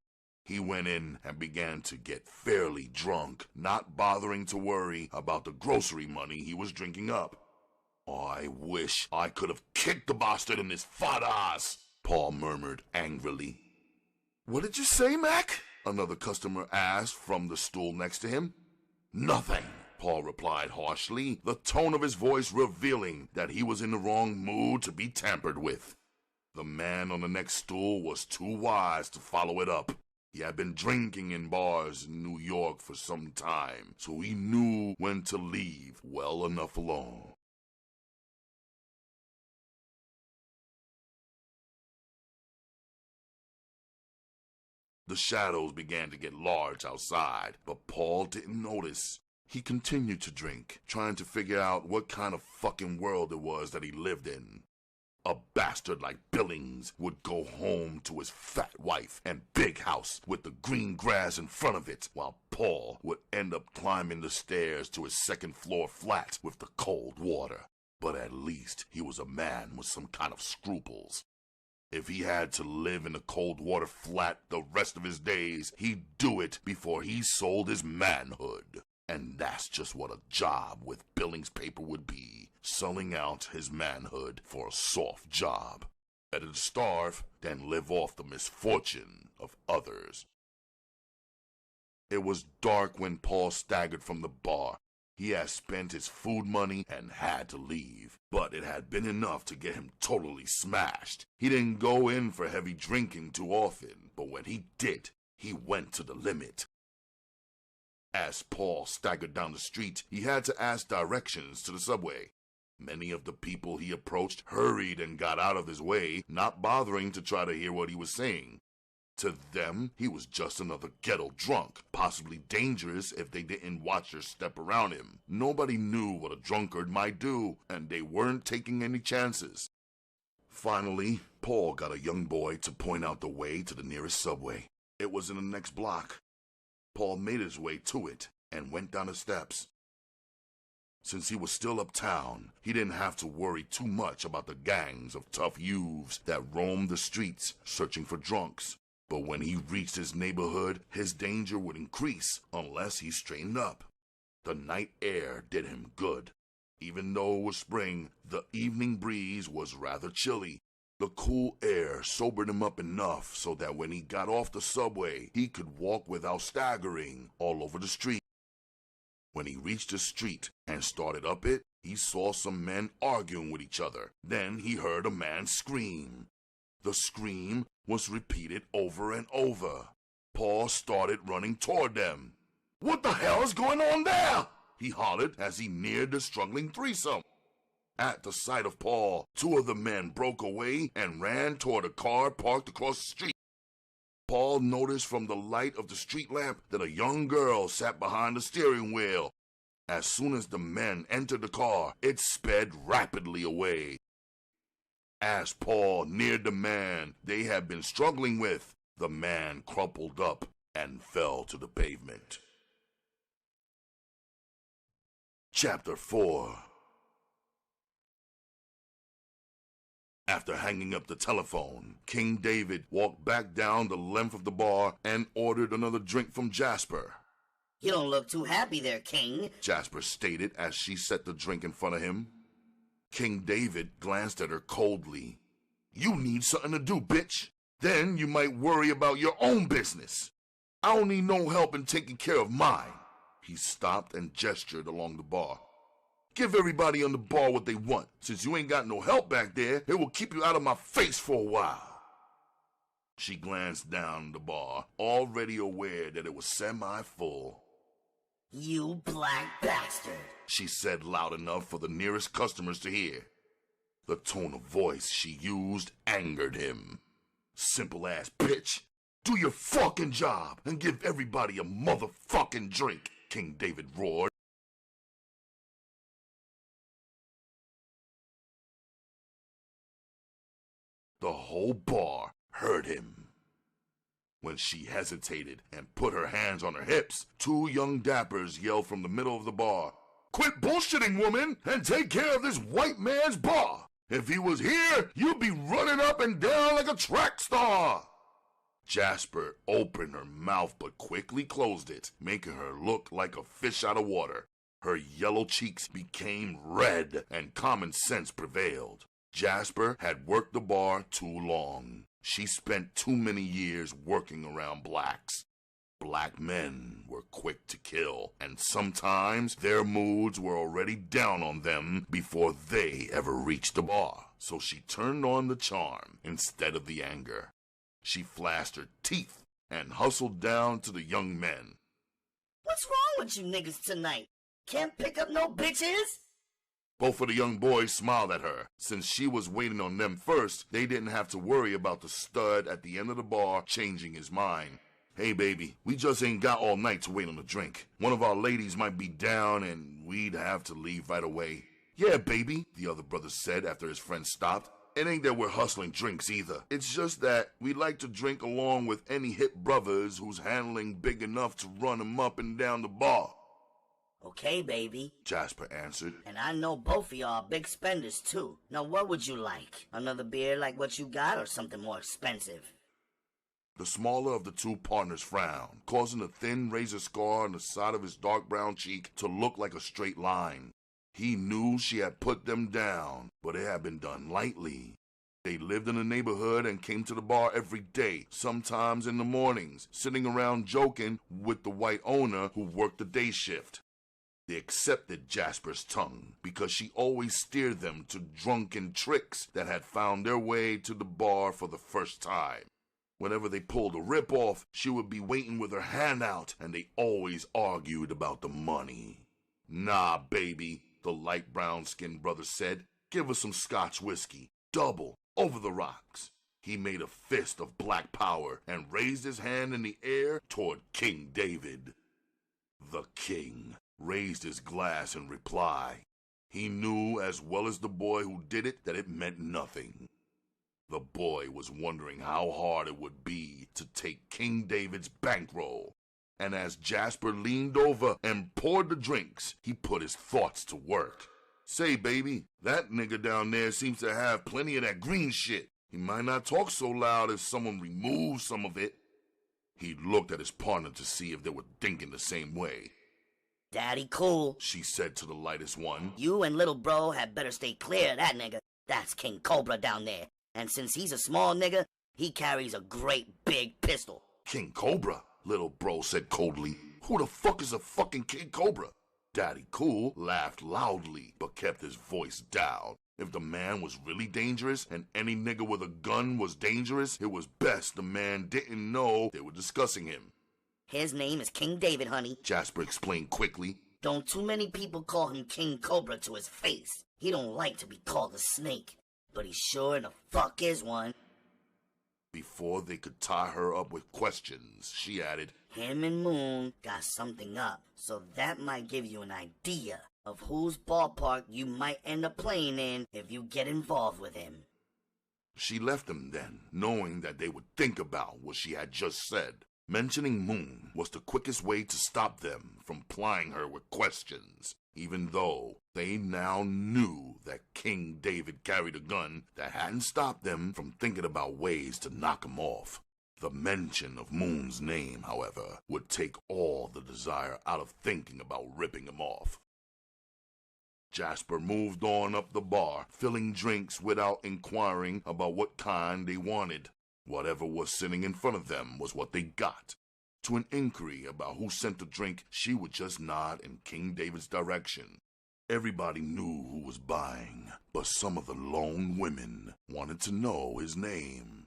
He went in and began to get fairly drunk, not bothering to worry about the grocery money he was drinking up. "I wish I could have kicked the bastard in his fat ass," Paul murmured angrily. "What did you say, Mac?" another customer asked from the stool next to him. "Nothing," Paul replied harshly, the tone of his voice revealing that he was in the wrong mood to be tampered with. The man on the next stool was too wise to follow it up. He had been drinking in bars in New York for some time, so he knew when to leave well enough alone. The shadows began to get large outside, but Paul didn't notice. He continued to drink, trying to figure out what kind of fucking world it was that he lived in. A bastard like Billings would go home to his fat wife and big house with the green grass in front of it, while Paul would end up climbing the stairs to his second-floor flat with the cold water. But at least he was a man with some kind of scruples. If he had to live in a cold water flat the rest of his days, he'd do it before he sold his manhood. And that's just what a job with Billings paper would be, selling out his manhood for a soft job. Better to starve than live off the misfortune of others. It was dark when Paul staggered from the bar. He had spent his food money and had to leave, but it had been enough to get him totally smashed. He didn't go in for heavy drinking too often, but when he did, he went to the limit. As Paul staggered down the street, he had to ask directions to the subway. Many of the people he approached hurried and got out of his way, not bothering to try to hear what he was saying. To them, he was just another ghetto drunk, possibly dangerous if they didn't watch their step around him. Nobody knew what a drunkard might do, and they weren't taking any chances. Finally, Paul got a young boy to point out the way to the nearest subway. It was in the next block. Paul made his way to it and went down the steps. Since he was still uptown, he didn't have to worry too much about the gangs of tough youths that roamed the streets searching for drunks. But when he reached his neighborhood, his danger would increase unless he straightened up. The night air did him good. Even though it was spring, the evening breeze was rather chilly. The cool air sobered him up enough so that when he got off the subway, he could walk without staggering all over the street. When he reached the street and started up it, he saw some men arguing with each other. Then he heard a man scream. The scream was repeated over and over. Paul started running toward them. "What the hell is going on there?" he hollered as he neared the struggling threesome. At the sight of Paul, two of the men broke away and ran toward a car parked across the street. Paul noticed from the light of the street lamp that a young girl sat behind the steering wheel. As soon as the men entered the car, it sped rapidly away. As Paul neared the man they had been struggling with, the man crumpled up and fell to the pavement. Chapter 4. After hanging up the telephone, King David walked back down the length of the bar and ordered another drink from Jasper. "You don't look too happy there, King," Jasper stated as she set the drink in front of him. King David glanced at her coldly. "You need something to do, bitch. Then you might worry about your own business. I don't need no help in taking care of mine." He stopped and gestured along the bar. "Give everybody on the bar what they want. Since you ain't got no help back there, it will keep you out of my face for a while." She glanced down the bar, already aware that it was semi-full. "You black bastard," she said loud enough for the nearest customers to hear. The tone of voice she used angered him. "Simple ass bitch. Do your fucking job and give everybody a motherfucking drink," King David roared. The whole bar heard him. When she hesitated and put her hands on her hips, two young dappers yelled from the middle of the bar, "Quit bullshitting, woman, and take care of this white man's bar. If he was here, you'd be running up and down like a track star." Jasper opened her mouth but quickly closed it, making her look like a fish out of water. Her yellow cheeks became red and common sense prevailed. Jasper had worked the bar too long. She spent too many years working around blacks. Black men were quick to kill, and sometimes their moods were already down on them before they ever reached the bar. So she turned on the charm instead of the anger. She flashed her teeth and hustled down to the young men. "What's wrong with you niggas tonight? Can't pick up no bitches?" Both of the young boys smiled at her. Since she was waiting on them first, they didn't have to worry about the stud at the end of the bar changing his mind. "Hey, baby, we just ain't got all night to wait on a drink. One of our ladies might be down and we'd have to leave right away." "Yeah, baby," the other brother said after his friend stopped. "It ain't that we're hustling drinks either. It's just that we like to drink along with any hip brothers who's handling big enough to run 'em up and down the bar." "Okay, baby," Jasper answered. "And I know both of y'all are big spenders, too. Now what would you like? Another beer like what you got or something more expensive?" The smaller of the two partners frowned, causing a thin razor scar on the side of his dark brown cheek to look like a straight line. He knew she had put them down, but it had been done lightly. They lived in the neighborhood and came to the bar every day, sometimes in the mornings, sitting around joking with the white owner who worked the day shift. They accepted Jasper's tongue because she always steered them to drunken tricks that had found their way to the bar for the first time. Whenever they pulled a rip-off, she would be waiting with her hand out, and they always argued about the money. "Nah, baby," the light brown-skinned brother said. "Give us some Scotch whiskey, double, over the rocks." He made a fist of black power and raised his hand in the air toward King David. The king raised his glass in reply. He knew as well as the boy who did it that it meant nothing. The boy was wondering how hard it would be to take King David's bankroll, and as Jasper leaned over and poured the drinks, he put his thoughts to work. "Say, baby, that nigga down there seems to have plenty of that green shit. He might not talk so loud if someone removes some of it." He looked at his partner to see if they were thinking the same way. Daddy cool, she said to the lightest one. You and little bro had better stay clear of that nigga. That's King Cobra down there. And since he's a small nigga, he carries a great big pistol. King Cobra? Little bro said coldly. Who the fuck is a fucking King Cobra? Daddy Cool laughed loudly, but kept his voice down. If the man was really dangerous, and any nigga with a gun was dangerous, it was best the man didn't know they were discussing him. His name is King David, honey, Jasper explained quickly. Don't too many people call him King Cobra to his face. He don't like to be called a snake, but he sure the fuck is one. Before they could tie her up with questions, she added, Him and Moon got something up, so that might give you an idea of whose ballpark you might end up playing in if you get involved with him. She left them then, knowing that they would think about what she had just said. Mentioning Moon was the quickest way to stop them from plying her with questions, even though they now knew that King David carried a gun that hadn't stopped them from thinking about ways to knock him off. The mention of Moon's name, however, would take all the desire out of thinking about ripping him off. Jasper moved on up the bar, filling drinks without inquiring about what kind they wanted. Whatever was sitting in front of them was what they got. To an inquiry about who sent the drink, she would just nod in King David's direction. Everybody knew who was buying, but some of the lone women wanted to know his name.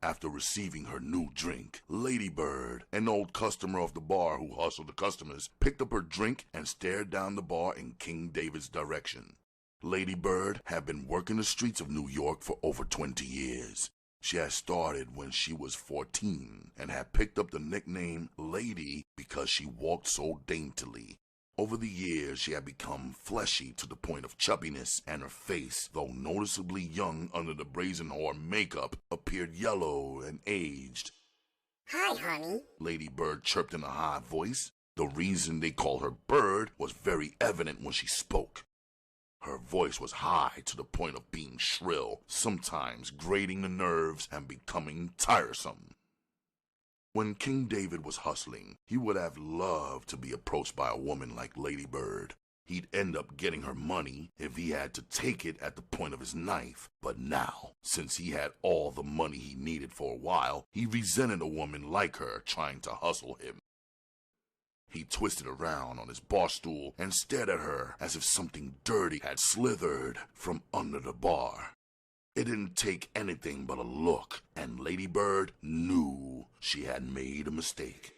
After receiving her new drink, Lady Bird, an old customer of the bar who hustled the customers, picked up her drink and stared down the bar in King David's direction. Lady Bird had been working the streets of New York for over 20 years. She had started when she was 14 and had picked up the nickname Lady because she walked so daintily. Over the years, she had become fleshy to the point of chubbiness, and her face, though noticeably young under the brazen whore makeup, appeared yellow and aged. Hi, honey, Lady Bird chirped in a high voice. The reason they called her Bird was very evident when she spoke. Her voice was high to the point of being shrill, sometimes grating the nerves and becoming tiresome. When King David was hustling, he would have loved to be approached by a woman like Lady Bird. He'd end up getting her money if he had to take it at the point of his knife. But now, since he had all the money he needed for a while, he resented a woman like her trying to hustle him. He twisted around on his bar stool and stared at her as if something dirty had slithered from under the bar. It didn't take anything but a look, and Lady Bird knew she had made a mistake.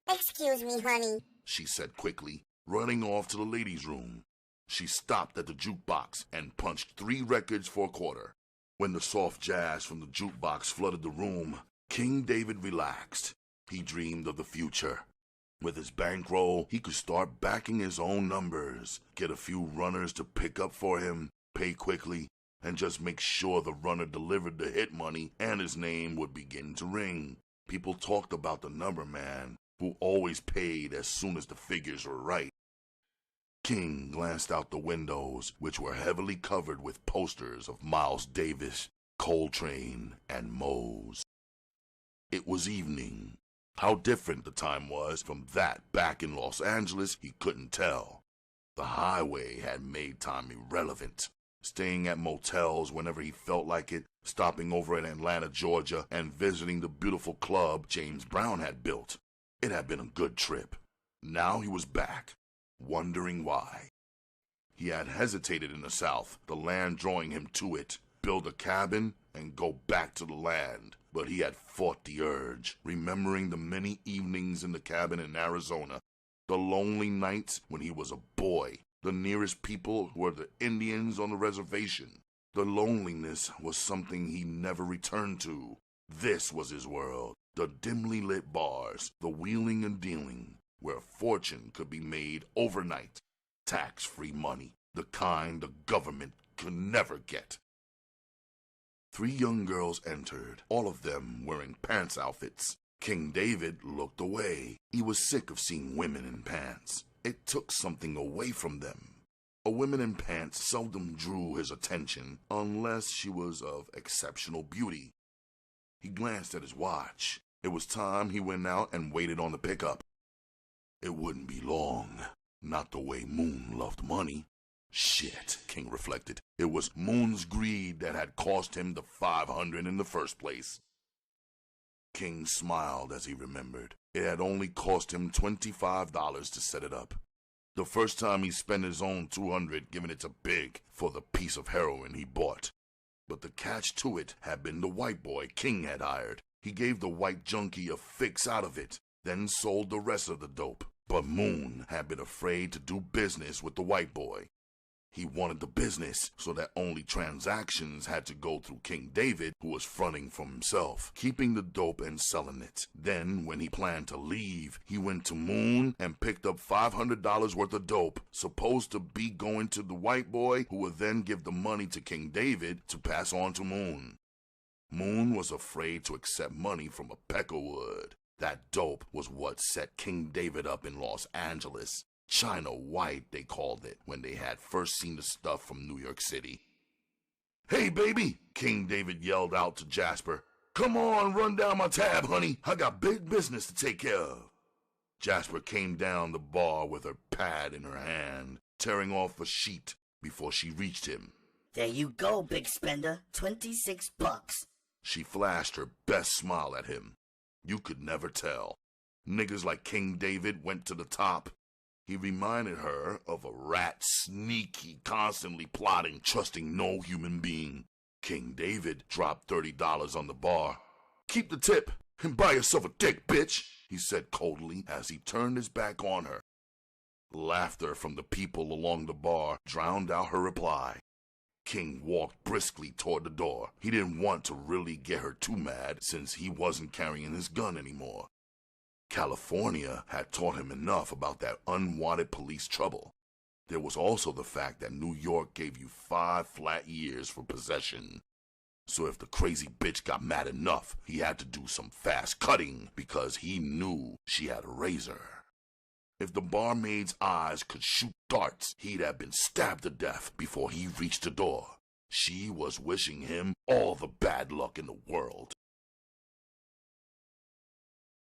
Excuse me, honey, She said quickly, running off to the ladies' room. She stopped at the jukebox and punched 3 records for a quarter. When the soft jazz from the jukebox flooded the room, King David relaxed. He dreamed of the future. With his bankroll, he could start backing his own numbers, get a few runners to pick up for him, pay quickly, and just make sure the runner delivered the hit money and his name would begin to ring. People talked about the number man, who always paid as soon as the figures were right. King glanced out the windows, which were heavily covered with posters of Miles Davis, Coltrane, and Mose. It was evening. How different the time was from that back in Los Angeles, he couldn't tell. The highway had made time irrelevant. Staying at motels whenever he felt like it, stopping over in Atlanta, Georgia, and visiting the beautiful club James Brown had built. It had been a good trip. Now he was back, wondering why. He had hesitated in the South, the land drawing him to it, build a cabin and go back to the land. But he had fought the urge, remembering the many evenings in the cabin in Arizona, the lonely nights when he was a boy. The nearest people were the Indians on the reservation. The loneliness was something he never returned to. This was his world, the dimly lit bars, the wheeling and dealing, where a fortune could be made overnight. Tax-free money, the kind the government could never get. 3 young girls entered, all of them wearing pants outfits. King David looked away. He was sick of seeing women in pants. It took something away from them. A woman in pants seldom drew his attention unless she was of exceptional beauty. He glanced at his watch. It was time he went out and waited on the pickup. It wouldn't be long. Not the way Moon loved money. Shit, King reflected. It was Moon's greed that had cost him the 500 in the first place. King smiled as he remembered. It had only cost him $25 to set it up. The first time he spent his own 200 giving it to Big for the piece of heroin he bought. But the catch to it had been the white boy King had hired. He gave the white junkie a fix out of it, then sold the rest of the dope. But Moon had been afraid to do business with the white boy. He wanted the business so that only transactions had to go through King David, who was fronting for himself, keeping the dope and selling it. Then, when he planned to leave, he went to Moon and picked up $500 worth of dope, supposed to be going to the white boy, who would then give the money to King David to pass on to Moon. Moon was afraid to accept money from a peckerwood. That dope was what set King David up in Los Angeles. China White, they called it, when they had first seen the stuff from New York City. "Hey, baby," King David yelled out to Jasper. "Come on, run down my tab, honey. I got big business to take care of." Jasper came down the bar with her pad in her hand, tearing off a sheet before she reached him. "There you go, big spender. $26. She flashed her best smile at him. You could never tell. Niggas like King David went to the top. He reminded her of a rat, sneaky, constantly plotting, trusting no human being. King David dropped $30 on the bar. "Keep the tip and buy yourself a dick, bitch," he said coldly as he turned his back on her. Laughter from the people along the bar drowned out her reply. King walked briskly toward the door. He didn't want to really get her too mad since he wasn't carrying his gun anymore. California had taught him enough about that unwanted police trouble. There was also the fact that New York gave you 5 flat years for possession. So if the crazy bitch got mad enough, he had to do some fast cutting because he knew she had a razor. If the barmaid's eyes could shoot darts, he'd have been stabbed to death before he reached the door. She was wishing him all the bad luck in the world.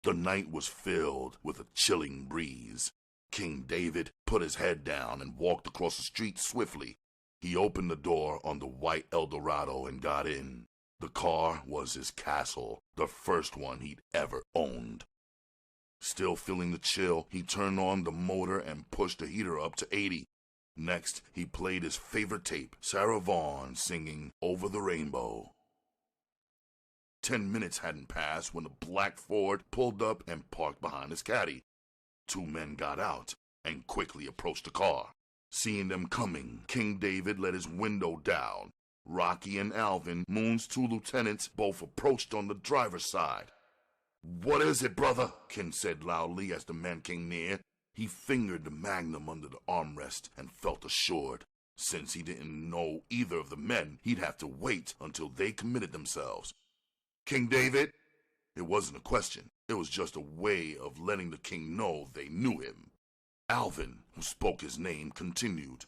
The night was filled with a chilling breeze. King David put his head down and walked across the street swiftly. He opened the door on the white Eldorado and got in. The car was his castle, the first one he'd ever owned. Still feeling the chill, he turned on the motor and pushed the heater up to 80. Next, he played his favorite tape, Sarah Vaughan singing "Over the Rainbow." 10 minutes hadn't passed when a black Ford pulled up and parked behind his caddy. 2 men got out and quickly approached the car. Seeing them coming, King David let his window down. Rocky and Alvin, Moon's 2 lieutenants, both approached on the driver's side. "What is it, brother?" King said loudly as the men came near. He fingered the magnum under the armrest and felt assured. Since he didn't know either of the men, he'd have to wait until they committed themselves. "King David?" It wasn't a question. It was just a way of letting the king know they knew him. Alvin, who spoke his name, continued.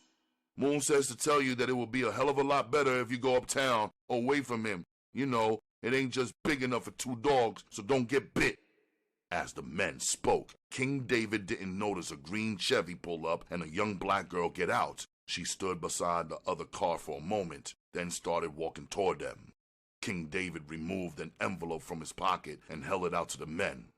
"Moon says to tell you that it will be a hell of a lot better if you go uptown, away from him. You know, it ain't just big enough for 2 dogs, so don't get bit." As the men spoke, King David didn't notice a green Chevy pull up and a young black girl get out. She stood beside the other car for a moment, then started walking toward them. King David removed an envelope from his pocket and held it out to the men.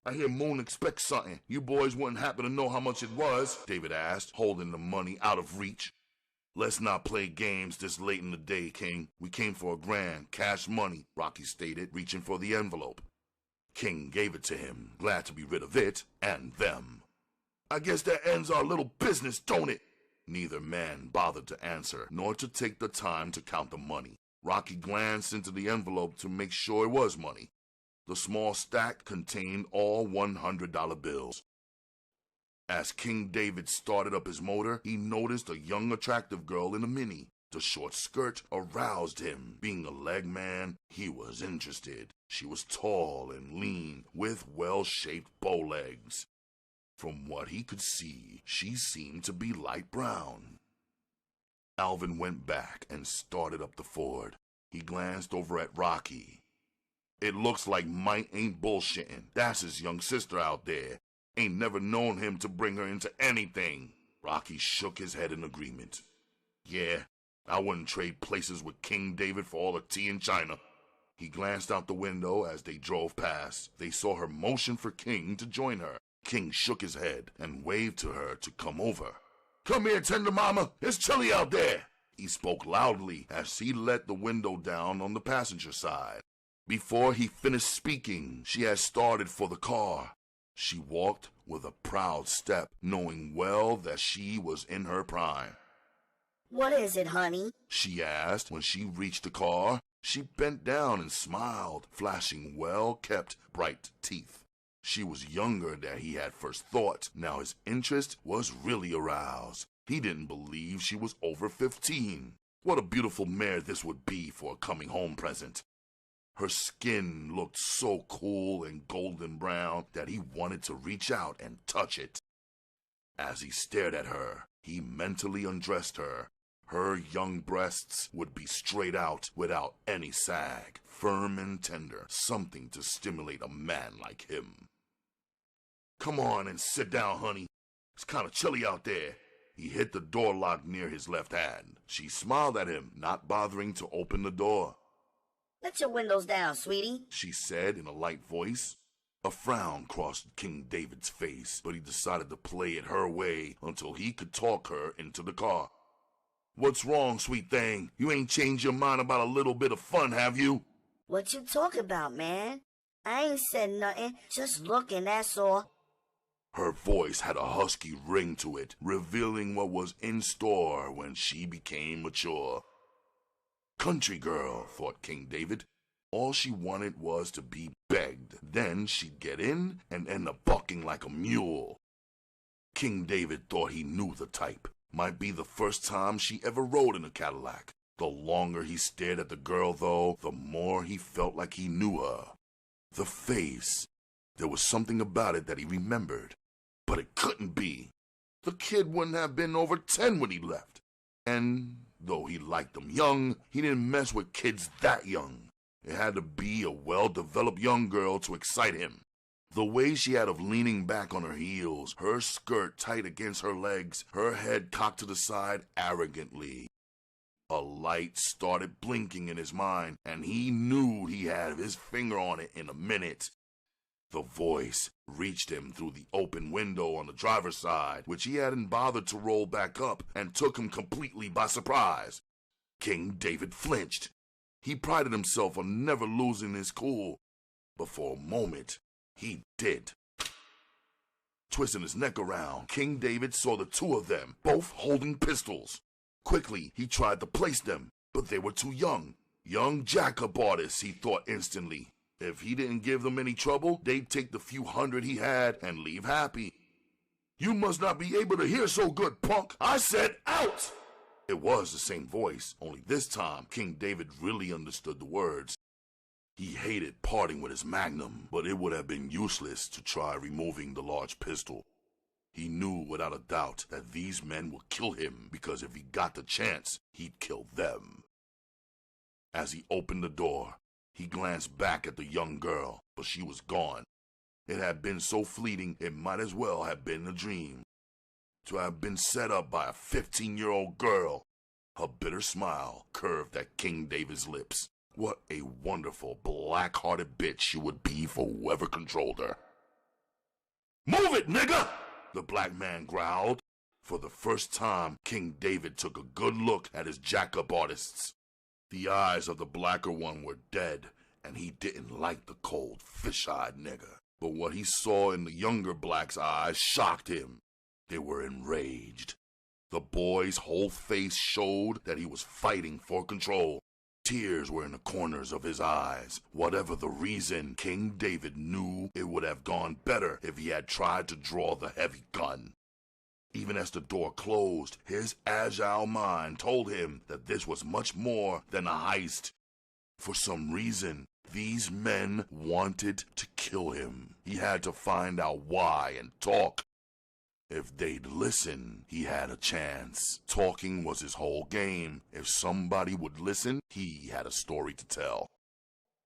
"I hear Moon expects something. You boys wouldn't happen to know how much it was?" David asked, holding the money out of reach. "Let's not play games this late in the day, King. We came for $1,000, cash money," Rocky stated, reaching for the envelope. King gave it to him, glad to be rid of it and them. "I guess that ends our little business, don't it?" Neither man bothered to answer, nor to take the time to count the money. Rocky glanced into the envelope to make sure it was money. The small stack contained all $100 bills. As King David started up his motor, he noticed a young, attractive girl in a Mini. The short skirt aroused him. Being a leg man, he was interested. She was tall and lean, with well-shaped bow legs. From what he could see, she seemed to be light brown. Alvin went back and started up the Ford. He glanced over at Rocky. "It looks like Mike ain't bullshitting. That's his young sister out there. Ain't never known him to bring her into anything. Rocky shook his head in agreement. Yeah, I wouldn't trade places with King David for all the tea in China. He glanced out the window as they drove past. They saw her motion for King to join her. King shook his head and waved to her to come over. Come here, tender mama. It's chilly out there. He spoke loudly as he let the window down on the passenger side. Before he finished speaking, she had started for the car. She walked with a proud step, knowing well that she was in her prime. What is it, honey? She asked when she reached the car. She bent down and smiled, flashing well-kept, bright teeth. She was younger than he had first thought. Now his interest was really aroused. He didn't believe she was over 15. What a beautiful mare this would be for a coming home present. Her skin looked so cool and golden brown that he wanted to reach out and touch it. As he stared at her, he mentally undressed her. Her young breasts would be straight out without any sag, firm and tender, something to stimulate a man like him. Come on and sit down, honey. It's kind of chilly out there. He hit the door lock near his left hand. She smiled at him, not bothering to open the door. Let your windows down, sweetie, she said in a light voice. A frown crossed King David's face, but he decided to play it her way until he could talk her into the car. What's wrong, sweet thing? You ain't changed your mind about a little bit of fun, have you? What you talking about, man? I ain't said nothing, just looking, that's all. Her voice had a husky ring to it, revealing what was in store when she became mature. Country girl, thought King David. All she wanted was to be begged. Then she'd get in and end up bucking like a mule. King David thought he knew the type. Might be the first time she ever rode in a Cadillac. The longer he stared at the girl, though, the more he felt like he knew her. The face. There was something about it that he remembered. But it couldn't be. The kid wouldn't have been over 10 when he left. And though he liked them young, he didn't mess with kids that young. It had to be a well-developed young girl to excite him. The way she had of leaning back on her heels, her skirt tight against her legs, her head cocked to the side arrogantly. A light started blinking in his mind, and he knew he had his finger on it in a minute. The voice reached him through the open window on the driver's side, which he hadn't bothered to roll back up, and took him completely by surprise. King David flinched. He prided himself on never losing his cool, but for a moment, he did. Twisting his neck around, King David saw the two of them, both holding pistols. Quickly, he tried to place them, but they were too young. Young jack-up artists, he thought instantly. If he didn't give them any trouble, they'd take the few hundred he had and leave happy. You must not be able to hear so good, punk. I said out! It was the same voice, only this time King David really understood the words. He hated parting with his magnum, but it would have been useless to try removing the large pistol. He knew without a doubt that these men would kill him because if he got the chance, he'd kill them. As he opened the door, he glanced back at the young girl, but she was gone. It had been so fleeting, it might as well have been a dream. To have been set up by a 15-year-old girl. Her bitter smile curved at King David's lips. What a wonderful, black-hearted bitch she would be for whoever controlled her. Move it, nigga! The black man growled. For the first time, King David took a good look at his jack-up artists. The eyes of the blacker one were dead, and he didn't like the cold, fish-eyed nigger. But what he saw in the younger black's eyes shocked him. They were enraged. The boy's whole face showed that he was fighting for control. Tears were in the corners of his eyes. Whatever the reason, King David knew it would have gone better if he had tried to draw the heavy gun. Even as the door closed, his agile mind told him that this was much more than a heist. For some reason, these men wanted to kill him. He had to find out why and talk. If they'd listen, he had a chance. Talking was his whole game. If somebody would listen, he had a story to tell.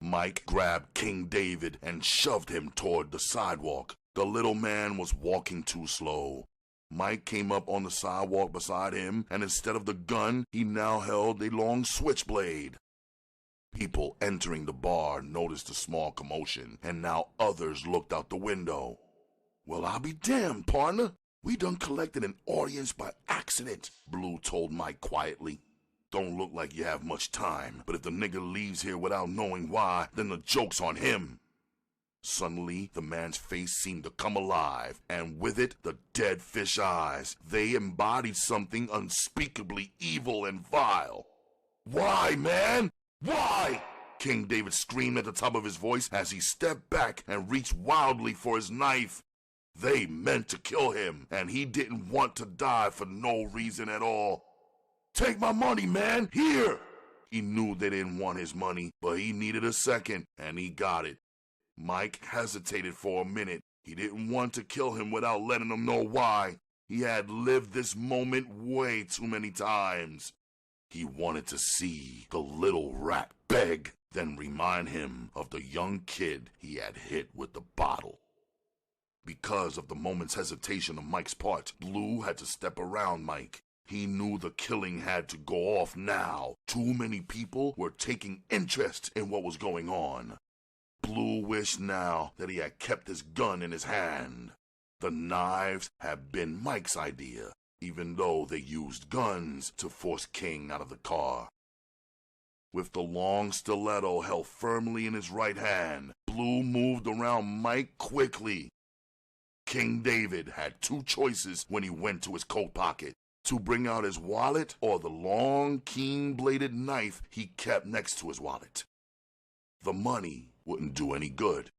Mike grabbed King David and shoved him toward the sidewalk. The little man was walking too slow. Mike came up on the sidewalk beside him, and instead of the gun, he now held a long switchblade. People entering the bar noticed a small commotion, and now others looked out the window. "Well, I'll be damned, partner. We done collected an audience by accident," Blue told Mike quietly. "Don't look like you have much time, but if the nigga leaves here without knowing why, then the joke's on him." Suddenly, the man's face seemed to come alive, and with it, the dead fish eyes. They embodied something unspeakably evil and vile. "Why, man? Why?" King David screamed at the top of his voice as he stepped back and reached wildly for his knife. They meant to kill him, and he didn't want to die for no reason at all. "Take my money, man! Here!" He knew they didn't want his money, but he needed a second, and he got it. Mike hesitated for a minute. He didn't want to kill him without letting him know why. He had lived this moment way too many times. He wanted to see the little rat beg, then remind him of the young kid he had hit with the bottle. Because of the moment's hesitation on Mike's part, Blue had to step around Mike. He knew the killing had to go off now. Too many people were taking interest in what was going on. Blue wished now that he had kept his gun in his hand. The knives had been Mike's idea, even though they used guns to force King out of the car. With the long stiletto held firmly in his right hand, Blue moved around Mike quickly. King David had two choices when he went to his coat pocket: to bring out his wallet or the long, keen-bladed knife he kept next to his wallet. The money wouldn't do any good.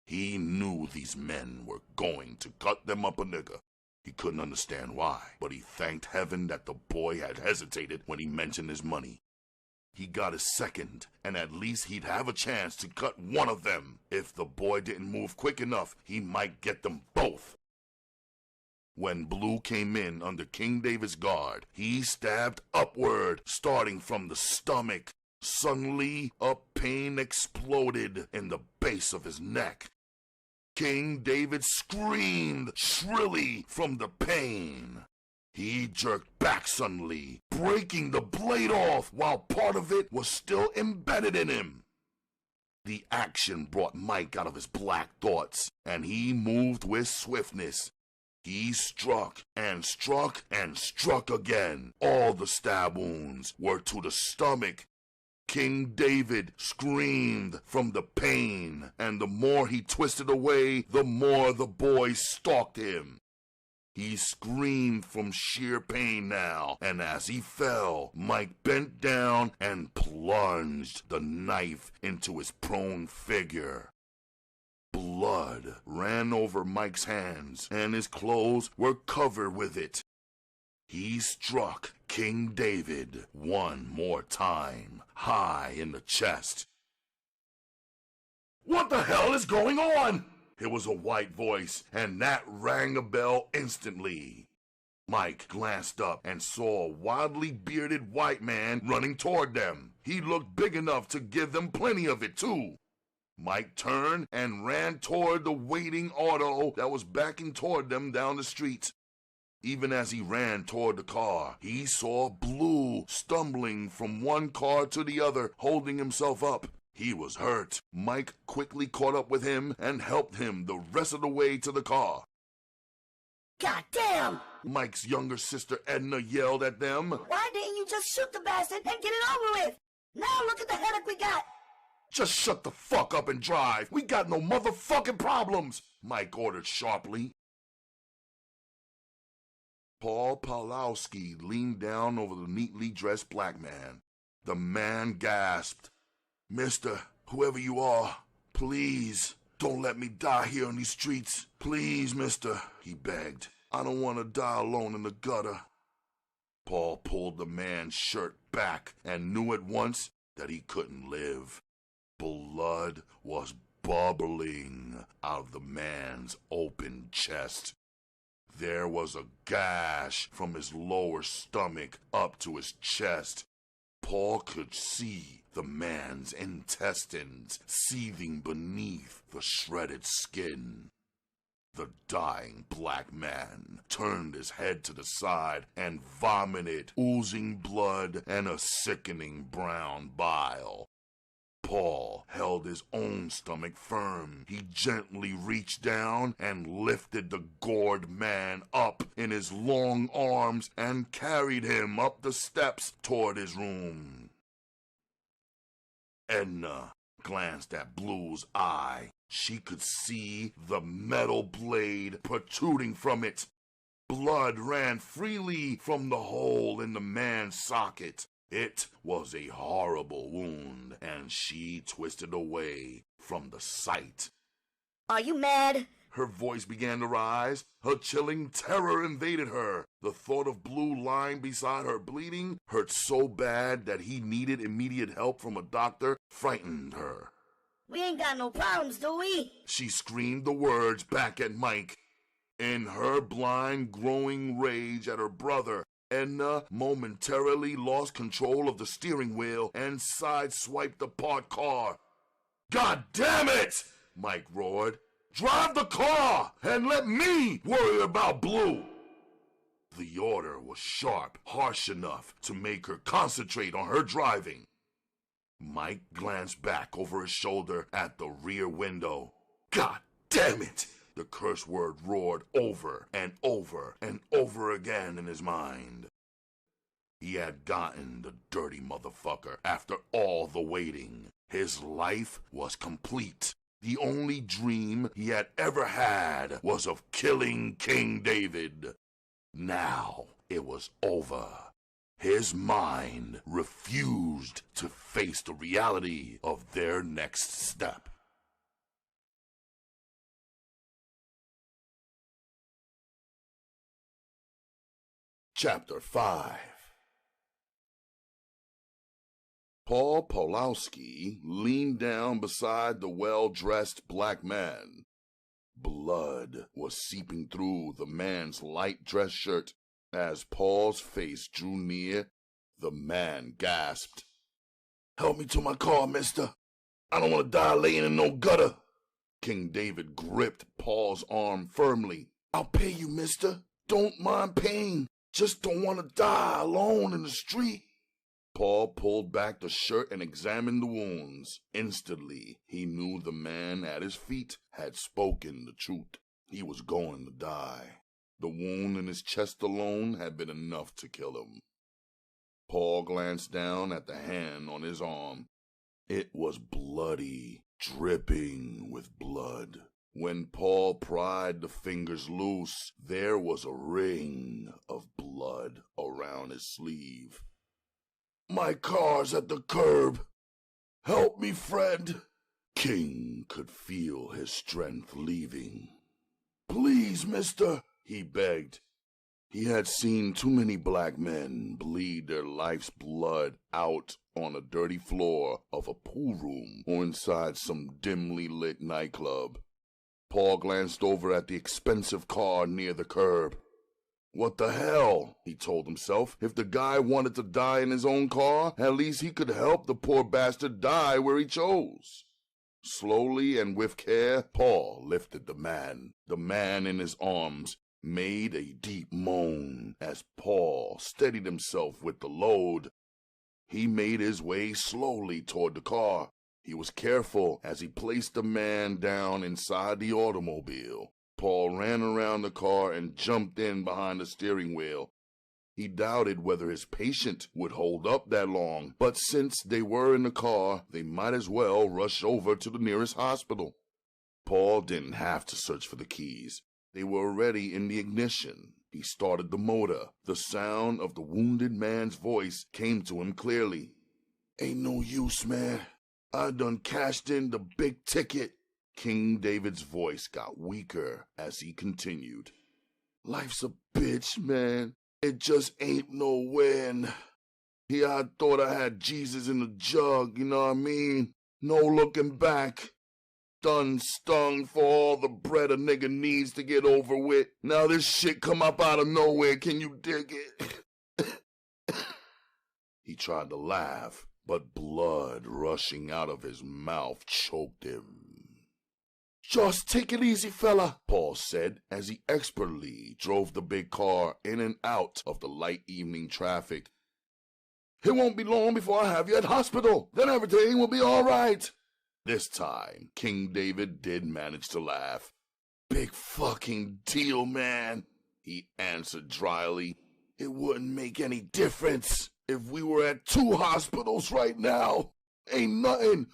He knew these men were going to cut them up a nigger. He couldn't understand why, but he thanked heaven that the boy had hesitated when he mentioned his money. He got his second, and at least he'd have a chance to cut one of them. If the boy didn't move quick enough, he might get them both. When Blue came in under King David's guard, he stabbed upward, starting from the stomach. Suddenly, a pain exploded in the base of his neck. King David screamed shrilly from the pain. He jerked back suddenly, breaking the blade off while part of it was still embedded in him. The action brought Mike out of his black thoughts, and he moved with swiftness. He struck and struck and struck again. All the stab wounds were to the stomach. King David screamed from the pain, and the more he twisted away, the more the boy stalked him. He screamed from sheer pain now, and as he fell, Mike bent down and plunged the knife into his prone figure. Blood ran over Mike's hands, and his clothes were covered with it. He struck King David one more time, high in the chest. "What the hell is going on?" It was a white voice, and that rang a bell instantly. Mike glanced up and saw a wildly bearded white man running toward them. He looked big enough to give them plenty of it, too. Mike turned and ran toward the waiting auto that was backing toward them down the street. Even as he ran toward the car, he saw Blue stumbling from one car to the other, holding himself up. He was hurt. Mike quickly caught up with him and helped him the rest of the way to the car. "Goddamn!" Mike's younger sister Edna yelled at them. "Why didn't you just shoot the bastard and get it over with? Now look at the headache we got!" "Just shut the fuck up and drive. We got no motherfucking problems," Mike ordered sharply. Paul Pawlowski leaned down over the neatly dressed black man. The man gasped. "Mister, whoever you are, please, don't let me die here on these streets. Please, mister," he begged. "I don't want to die alone in the gutter." Paul pulled the man's shirt back and knew at once that he couldn't live. Blood was bubbling out of the man's open chest. There was a gash from his lower stomach up to his chest. Paul could see the man's intestines seething beneath the shredded skin. The dying black man turned his head to the side and vomited oozing blood and a sickening brown bile. Paul held his own stomach firm. He gently reached down and lifted the gored man up in his long arms and carried him up the steps toward his room. Edna glanced at Blue's eye. She could see the metal blade protruding from it. Blood ran freely from the hole in the man's socket. It was a horrible wound, and she twisted away from the sight. Are you mad? Her voice began to rise. A chilling terror invaded her. The thought of Blue lying beside her bleeding hurt so bad that he needed immediate help from a doctor frightened her. We ain't got no problems, do we? She screamed the words back at Mike. In her blind, growing rage at her brother, Edna momentarily lost control of the steering wheel and sideswiped the parked car. "God damn it!" Mike roared. "Drive the car and let me worry about Blue." The order was sharp, harsh enough to make her concentrate on her driving. Mike glanced back over his shoulder at the rear window. "God damn it!" The curse word roared over and over and over again in his mind. He had gotten the dirty motherfucker after all the waiting. His life was complete. The only dream he had ever had was of killing King David. Now it was over. His mind refused to face the reality of their next step. Chapter 5. Paul Pawlowski leaned down beside the well-dressed black man. Blood was seeping through the man's light dress shirt. As Paul's face drew near, the man gasped. "Help me to my car, mister. I don't want to die laying in no gutter." King David gripped Paul's arm firmly. "I'll pay you, mister. Don't mind pain. Just don't want to die alone in the street." Paul pulled back the shirt and examined the wounds. Instantly, he knew the man at his feet had spoken the truth. He was going to die. The wound in his chest alone had been enough to kill him. Paul glanced down at the hand on his arm. It was bloody, dripping with blood. When Paul pried the fingers loose, there was a ring of blood around his sleeve. "My car's at the curb. Help me, friend." King could feel his strength leaving. "Please, mister," he begged. He had seen too many black men bleed their life's blood out on a dirty floor of a pool room or inside some dimly lit nightclub. Paul glanced over at the expensive car near the curb. What the hell, he told himself. If the guy wanted to die in his own car, at least he could help the poor bastard die where he chose. Slowly and with care, Paul lifted the man. The man in his arms made a deep moan as Paul steadied himself with the load. He made his way slowly toward the car. He was careful as he placed the man down inside the automobile. Paul ran around the car and jumped in behind the steering wheel. He doubted whether his patient would hold up that long, but since they were in the car, they might as well rush over to the nearest hospital. Paul didn't have to search for the keys. They were already in the ignition. He started the motor. The sound of the wounded man's voice came to him clearly. "Ain't no use, man. I done cashed in the big ticket." King David's voice got weaker as he continued. "Life's a bitch, man. It just ain't no win. Here I thought I had Jesus in the jug, you know what I mean? No looking back. Done stung for all the bread a nigga needs to get over with. Now this shit come up out of nowhere, can you dig it?" He tried to laugh, but blood rushing out of his mouth choked him. Just take it easy, fella, Paul said as he expertly drove the big car in and out of the light evening traffic. It won't be long before I have you at hospital. Then everything will be all right. This time, King David did manage to laugh. Big fucking deal, man, he answered dryly. It wouldn't make any difference if we were at 2 hospitals right now. Ain't nothing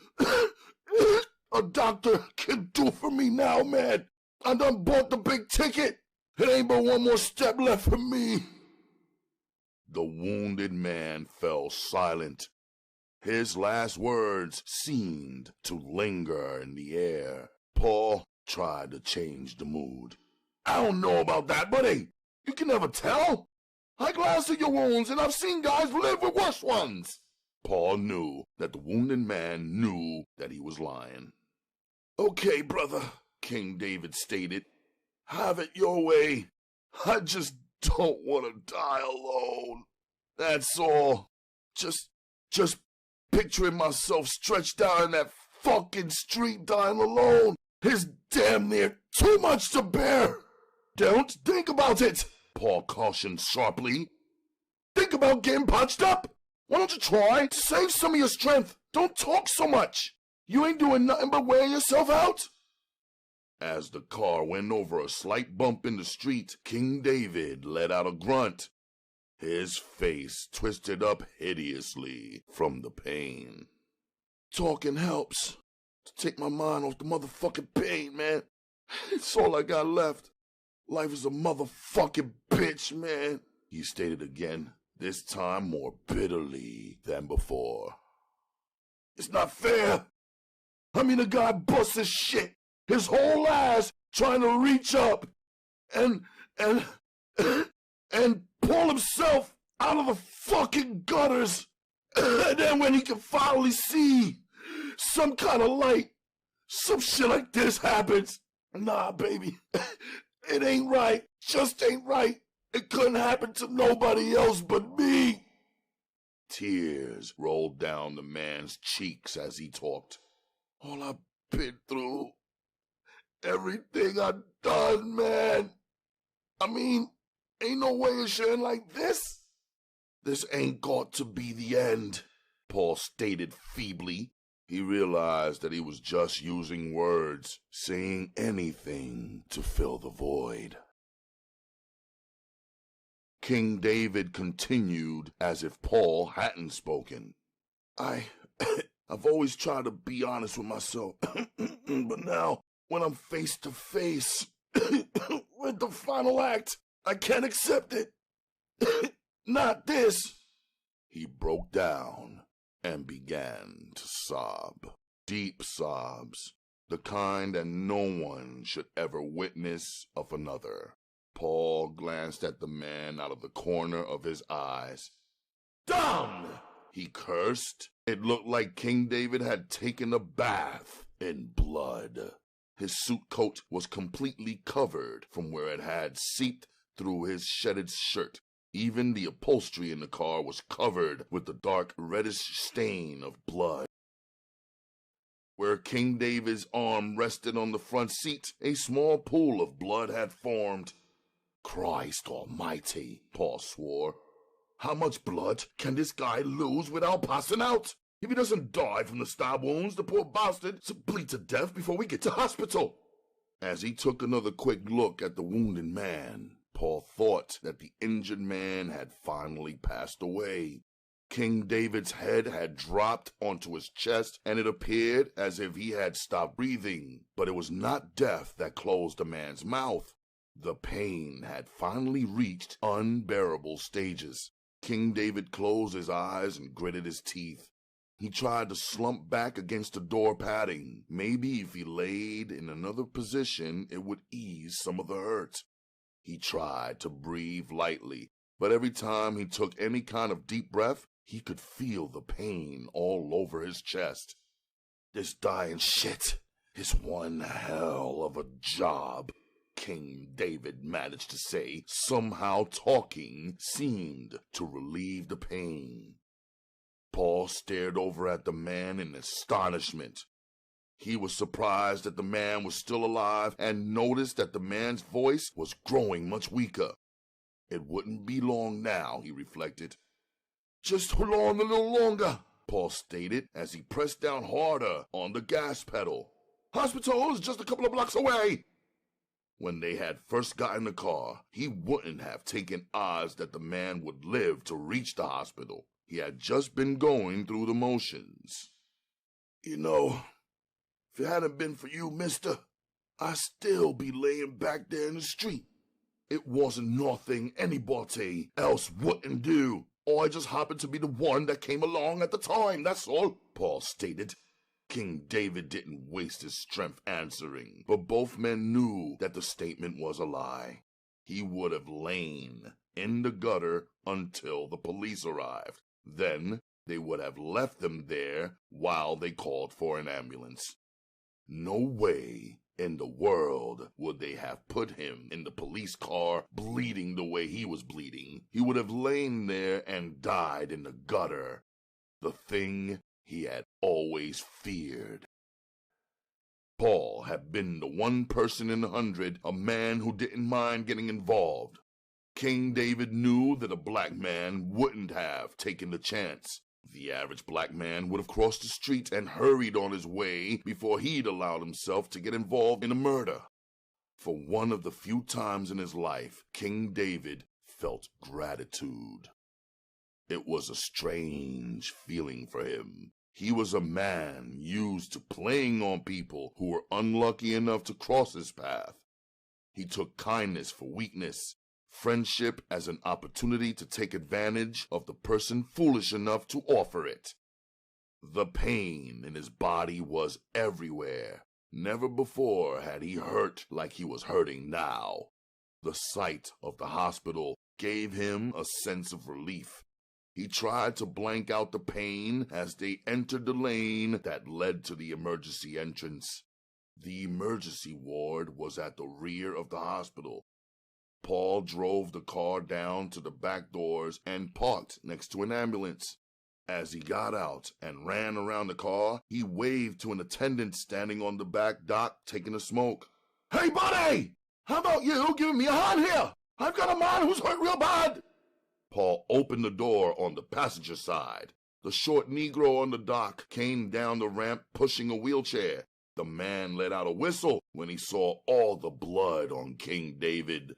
a doctor can do for me now, man. I done bought the big ticket. It ain't but one more step left for me. The wounded man fell silent. His last words seemed to linger in the air. Paul tried to change the mood. I don't know about that, buddy. You can never tell. I glanced at your wounds, and I've seen guys live with worse ones. Paul knew that the wounded man knew that he was lying. Okay, brother, King David stated. Have it your way. I just don't want to die alone. That's all. Just picturing myself stretched out in that fucking street dying alone is damn near too much to bear. Don't think about it, Paul cautioned sharply. Think about getting patched up. Why don't you try to save some of your strength? Don't talk so much. You ain't doing nothing but wearing yourself out. As the car went over a slight bump in the street, King David let out a grunt. His face twisted up hideously from the pain. Talking helps to take my mind off the motherfucking pain, man. It's all I got left. Life is a motherfucking bitch, man, he stated again, this time more bitterly than before. It's not fair. I mean, a guy busts his shit, his whole ass, trying to reach up and pull himself out of the fucking gutters. And then when he can finally see some kind of light, some shit like this happens. Nah, baby, it ain't right. Just ain't right. It couldn't happen to nobody else but me. Tears rolled down the man's cheeks as he talked. All I've been through, everything I've done, man. I mean, ain't no way it's shitting like this. This ain't got to be the end, Paul stated feebly. He realized that he was just using words, saying anything to fill the void. King David continued as if Paul hadn't spoken. I've always tried to be honest with myself, but now, when I'm face to face with the final act, I can't accept it. Not this. He broke down and began to sob. Deep sobs, the kind that no one should ever witness of another. Paul glanced at the man out of the corner of his eyes. Dumb! He cursed. It looked like King David had taken a bath in blood. His suit coat was completely covered from where it had seeped through his shedded shirt. Even the upholstery in the car was covered with the dark reddish stain of blood. Where King David's arm rested on the front seat, a small pool of blood had formed. Christ almighty, Paul swore. How much blood can this guy lose without passing out? If he doesn't die from the stab wounds, the poor bastard will bleed to death before we get to hospital. As he took another quick look at the wounded man, Paul thought that the injured man had finally passed away. King David's head had dropped onto his chest, and it appeared as if he had stopped breathing. But it was not death that closed the man's mouth. The pain had finally reached unbearable stages. King David closed his eyes and gritted his teeth. He tried to slump back against the door padding. Maybe if he laid in another position, it would ease some of the hurt. He tried to breathe lightly, but every time he took any kind of deep breath, he could feel the pain all over his chest. This dying shit is one hell of a job, King David managed to say. Somehow talking seemed to relieve the pain. Paul stared over at the man in astonishment. He was surprised that the man was still alive and noticed that the man's voice was growing much weaker. It wouldn't be long now, he reflected. Just hold on a little longer, Paul stated as he pressed down harder on the gas pedal. Hospital is just a couple of blocks away. When they had first got in the car, he wouldn't have taken odds that the man would live to reach the hospital. He had just been going through the motions. You know, if it hadn't been for you, mister, I'd still be laying back there in the street. It wasn't nothing anybody else wouldn't do. Or I just happened to be the one that came along at the time, that's all, Paul stated. King David didn't waste his strength answering, but both men knew that the statement was a lie. He would have lain in the gutter until the police arrived. Then they would have left him there while they called for an ambulance. No way in the world would they have put him in the police car bleeding the way he was bleeding. He would have lain there and died in the gutter. The thing he had always feared. Paul had been the one person in 100, a man who didn't mind getting involved. King David knew that a black man wouldn't have taken the chance. The average black man would have crossed the street and hurried on his way before he'd allowed himself to get involved in a murder. For one of the few times in his life, King David felt gratitude. It was a strange feeling for him. He was a man used to playing on people who were unlucky enough to cross his path. He took kindness for weakness, friendship as an opportunity to take advantage of the person foolish enough to offer it. The pain in his body was everywhere. Never before had he hurt like he was hurting now. The sight of the hospital gave him a sense of relief. He tried to blank out the pain as they entered the lane that led to the emergency entrance. The emergency ward was at the rear of the hospital. Paul drove the car down to the back doors and parked next to an ambulance. As he got out and ran around the car, he waved to an attendant standing on the back dock taking a smoke. Hey, buddy! How about you giving me a hand here? I've got a man who's hurt real bad. Paul opened the door on the passenger side. The short Negro on the dock came down the ramp pushing a wheelchair. The man let out a whistle when he saw all the blood on King David.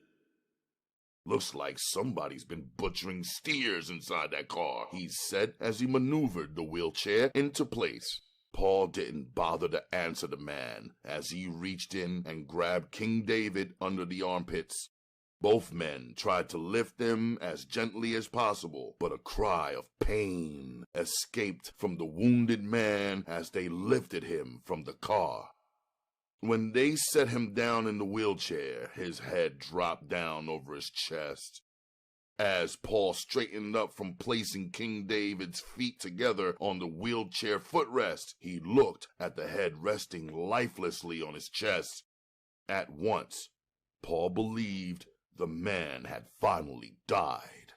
Looks like somebody's been butchering steers inside that car, he said as he maneuvered the wheelchair into place. Paul didn't bother to answer the man as he reached in and grabbed King David under the armpits. Both men tried to lift him as gently as possible, but a cry of pain escaped from the wounded man as they lifted him from the car. When they set him down in the wheelchair, his head dropped down over his chest. As Paul straightened up from placing King David's feet together on the wheelchair footrest, he looked at the head resting lifelessly on his chest. At once, Paul believed the man had finally died.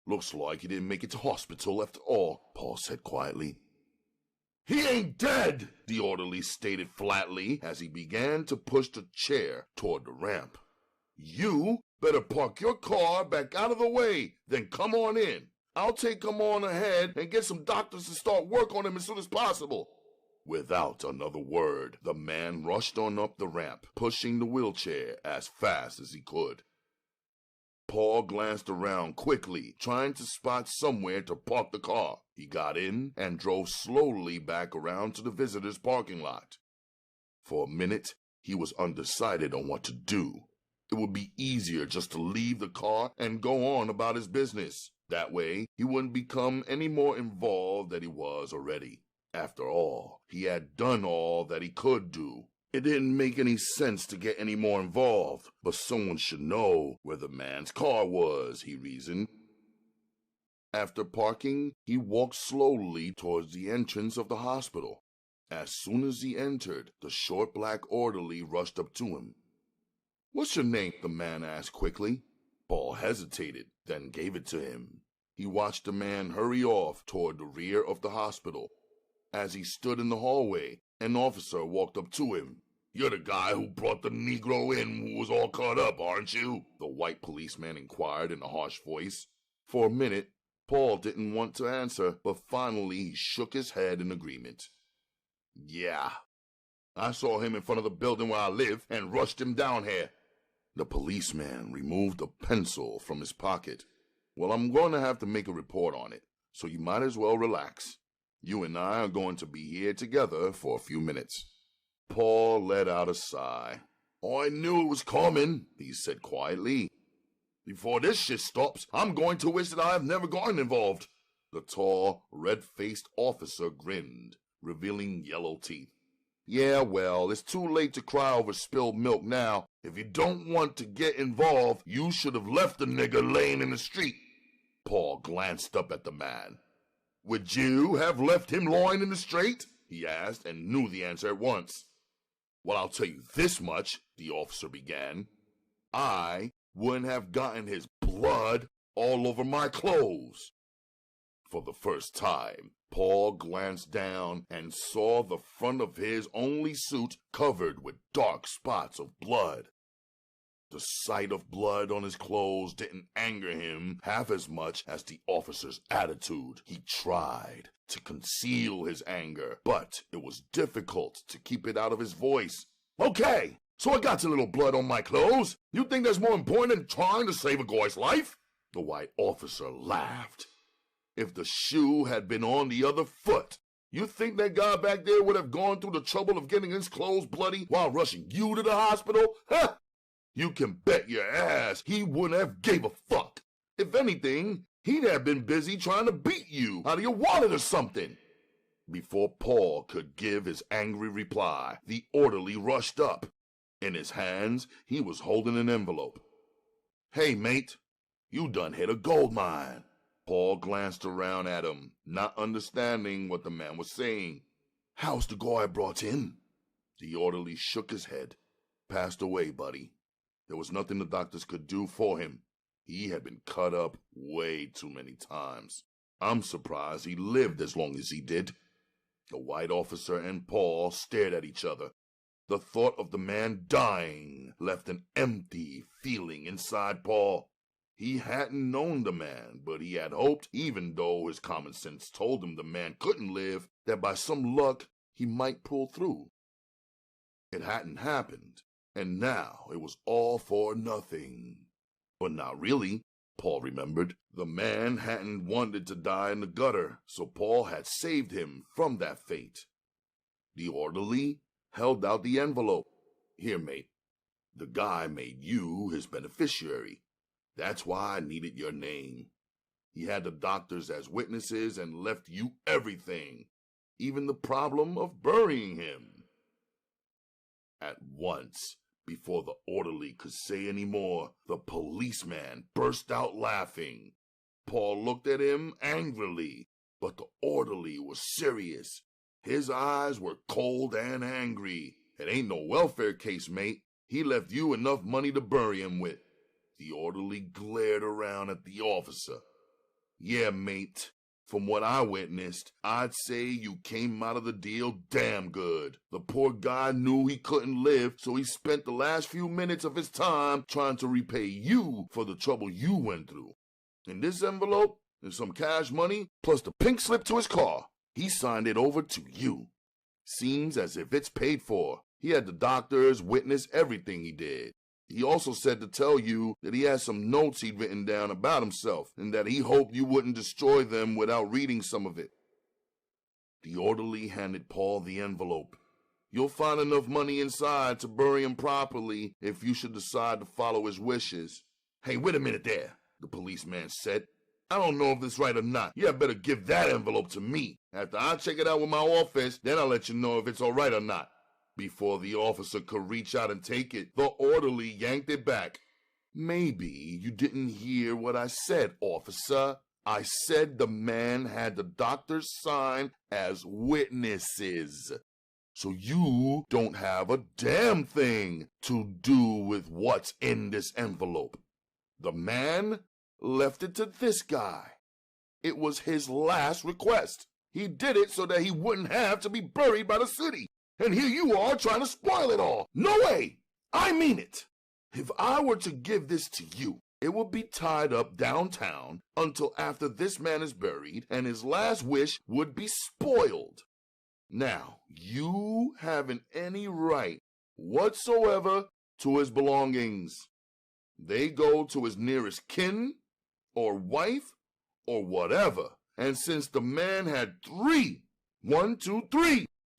Looks like he didn't make it to hospital after all, Paul said quietly. He ain't dead, the orderly stated flatly as he began to push the chair toward the ramp. You better park your car back out of the way, then come on in. I'll take him on ahead and get some doctors to start work on him as soon as possible. Without another word, the man rushed on up the ramp, pushing the wheelchair as fast as he could. Paul glanced around quickly, trying to spot somewhere to park the car. He got in and drove slowly back around to the visitors' parking lot. For a minute, he was undecided on what to do. It would be easier just to leave the car and go on about his business. That way, he wouldn't become any more involved than he was already. After all, he had done all that he could do. It didn't make any sense to get any more involved, but someone should know where the man's car was, he reasoned. After parking, he walked slowly towards the entrance of the hospital. As soon as he entered, the short black orderly rushed up to him. What's your name? The man asked quickly. Paul hesitated, then gave it to him. He watched the man hurry off toward the rear of the hospital. As he stood in the hallway, An officer walked up to him. "You're the guy who brought the Negro in who was all caught up, aren't you?" the white policeman inquired in a harsh voice. For a minute, Paul didn't want to answer, but finally he shook his head in agreement. "Yeah. I saw him in front of the building where I live and rushed him down here." The policeman removed a pencil from his pocket. "Well, I'm going to have to make a report on it, so you might as well relax. You and I are going to be here together for a few minutes." Paul let out a sigh. "Oh, I knew it was coming," he said quietly. "Before this shit stops, I'm going to wish that I have never gotten involved." The tall, red-faced officer grinned, revealing yellow teeth. "Yeah, well, it's too late to cry over spilled milk now. If you don't want to get involved, you should have left the nigger laying in the street." Paul glanced up at the man. "Would you have left him lying in the street?" he asked, and knew the answer at once. "Well, I'll tell you this much," the officer began. "I wouldn't have gotten his blood all over my clothes." For the first time, Paul glanced down and saw the front of his only suit covered with dark spots of blood. The sight of blood on his clothes didn't anger him half as much as the officer's attitude. He tried to conceal his anger, but it was difficult to keep it out of his voice. "Okay, so I got a little blood on my clothes. You think that's more important than trying to save a guy's life?" The white officer laughed. "If the shoe had been on the other foot, you think that guy back there would have gone through the trouble of getting his clothes bloody while rushing you to the hospital? Huh! You can bet your ass he wouldn't have gave a fuck. If anything, he'd have been busy trying to beat you out of your wallet or something." Before Paul could give his angry reply, the orderly rushed up. In his hands, he was holding an envelope. "Hey, mate, you done hit a gold mine." Paul glanced around at him, not understanding what the man was saying. "How's the guy brought in?" The orderly shook his head. "Passed away, buddy. There was nothing the doctors could do for him. He had been cut up way too many times. I'm surprised he lived as long as he did." The white officer and Paul stared at each other. The thought of the man dying left an empty feeling inside Paul. He hadn't known the man, but he had hoped, even though his common sense told him the man couldn't live, that by some luck he might pull through. It hadn't happened, and now it was all for nothing. But not really, Paul remembered. The man hadn't wanted to die in the gutter, so Paul had saved him from that fate. The orderly held out the envelope. "Here, mate. The guy made you his beneficiary. That's why I needed your name. He had the doctors as witnesses and left you everything, even the problem of burying him." At once, before the orderly could say any more, the policeman burst out laughing. Paul looked at him angrily, but the orderly was serious. His eyes were cold and angry. "It ain't no welfare case, mate. He left you enough money to bury him with." The orderly glared around at the officer. "Yeah, mate. From what I witnessed, I'd say you came out of the deal damn good. The poor guy knew he couldn't live, so he spent the last few minutes of his time trying to repay you for the trouble you went through. In this envelope is some cash money, plus the pink slip to his car. He signed it over to you. Seems as if it's paid for. He had the doctors witness everything he did. He also said to tell you that he had some notes he'd written down about himself, and that he hoped you wouldn't destroy them without reading some of it." The orderly handed Paul the envelope. "You'll find enough money inside to bury him properly if you should decide to follow his wishes." "Hey, wait a minute there," the policeman said. "I don't know if it's right or not. You had better give that envelope to me. After I check it out with my office, then I'll let you know if it's all right or not." Before the officer could reach out and take it, the orderly yanked it back. "Maybe you didn't hear what I said, officer. I said the man had the doctors sign as witnesses. So you don't have a damn thing to do with what's in this envelope. The man left it to this guy. It was his last request. He did it so that he wouldn't have to be buried by the city. and here you are trying to spoil it all. No way! I mean it. If I were to give this to you, it would be tied up downtown until after this man is buried, and his last wish would be spoiled. Now, you haven't any right whatsoever to his belongings. They go to his nearest kin, or wife, or whatever. And since the man had three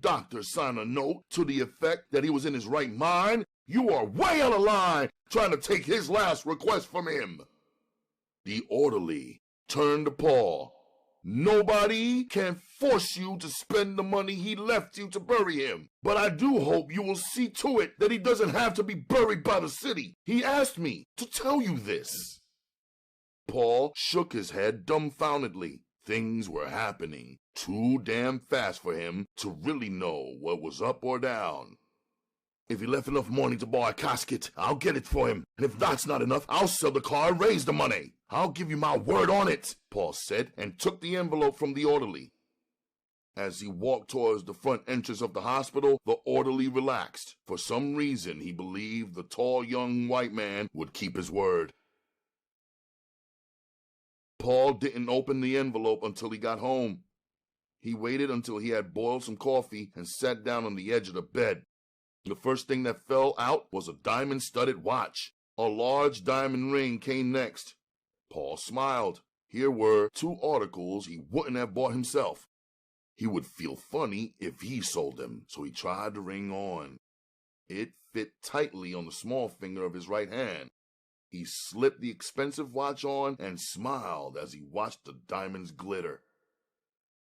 doctors sign a note to the effect that he was in his right mind, you are way out of line trying to take his last request from him. The orderly turned to Paul. Nobody can force you to spend the money he left you to bury him, but I do hope you will see to it that he doesn't have to be buried by the city. He asked me to tell you this. Paul shook his head dumbfoundedly. Things were happening too damn fast for him to really know what was up or down. If he left enough money to buy a casket, I'll get it for him. And if that's not enough, I'll sell the car and raise the money. I'll give you my word on it, Paul said, and took the envelope from the orderly. As he walked towards the front entrance of the hospital, the orderly relaxed. For some reason, he believed the tall young white man would keep his word. Paul didn't open the envelope until he got home. He waited until he had boiled some coffee and sat down on the edge of the bed. The first thing that fell out was a diamond-studded watch. A large diamond ring came next. Paul smiled. Here were 2 articles he wouldn't have bought himself. He would feel funny if he sold them, so he tried the ring on. It fit tightly on the small finger of his right hand. He slipped the expensive watch on and smiled as he watched the diamonds glitter.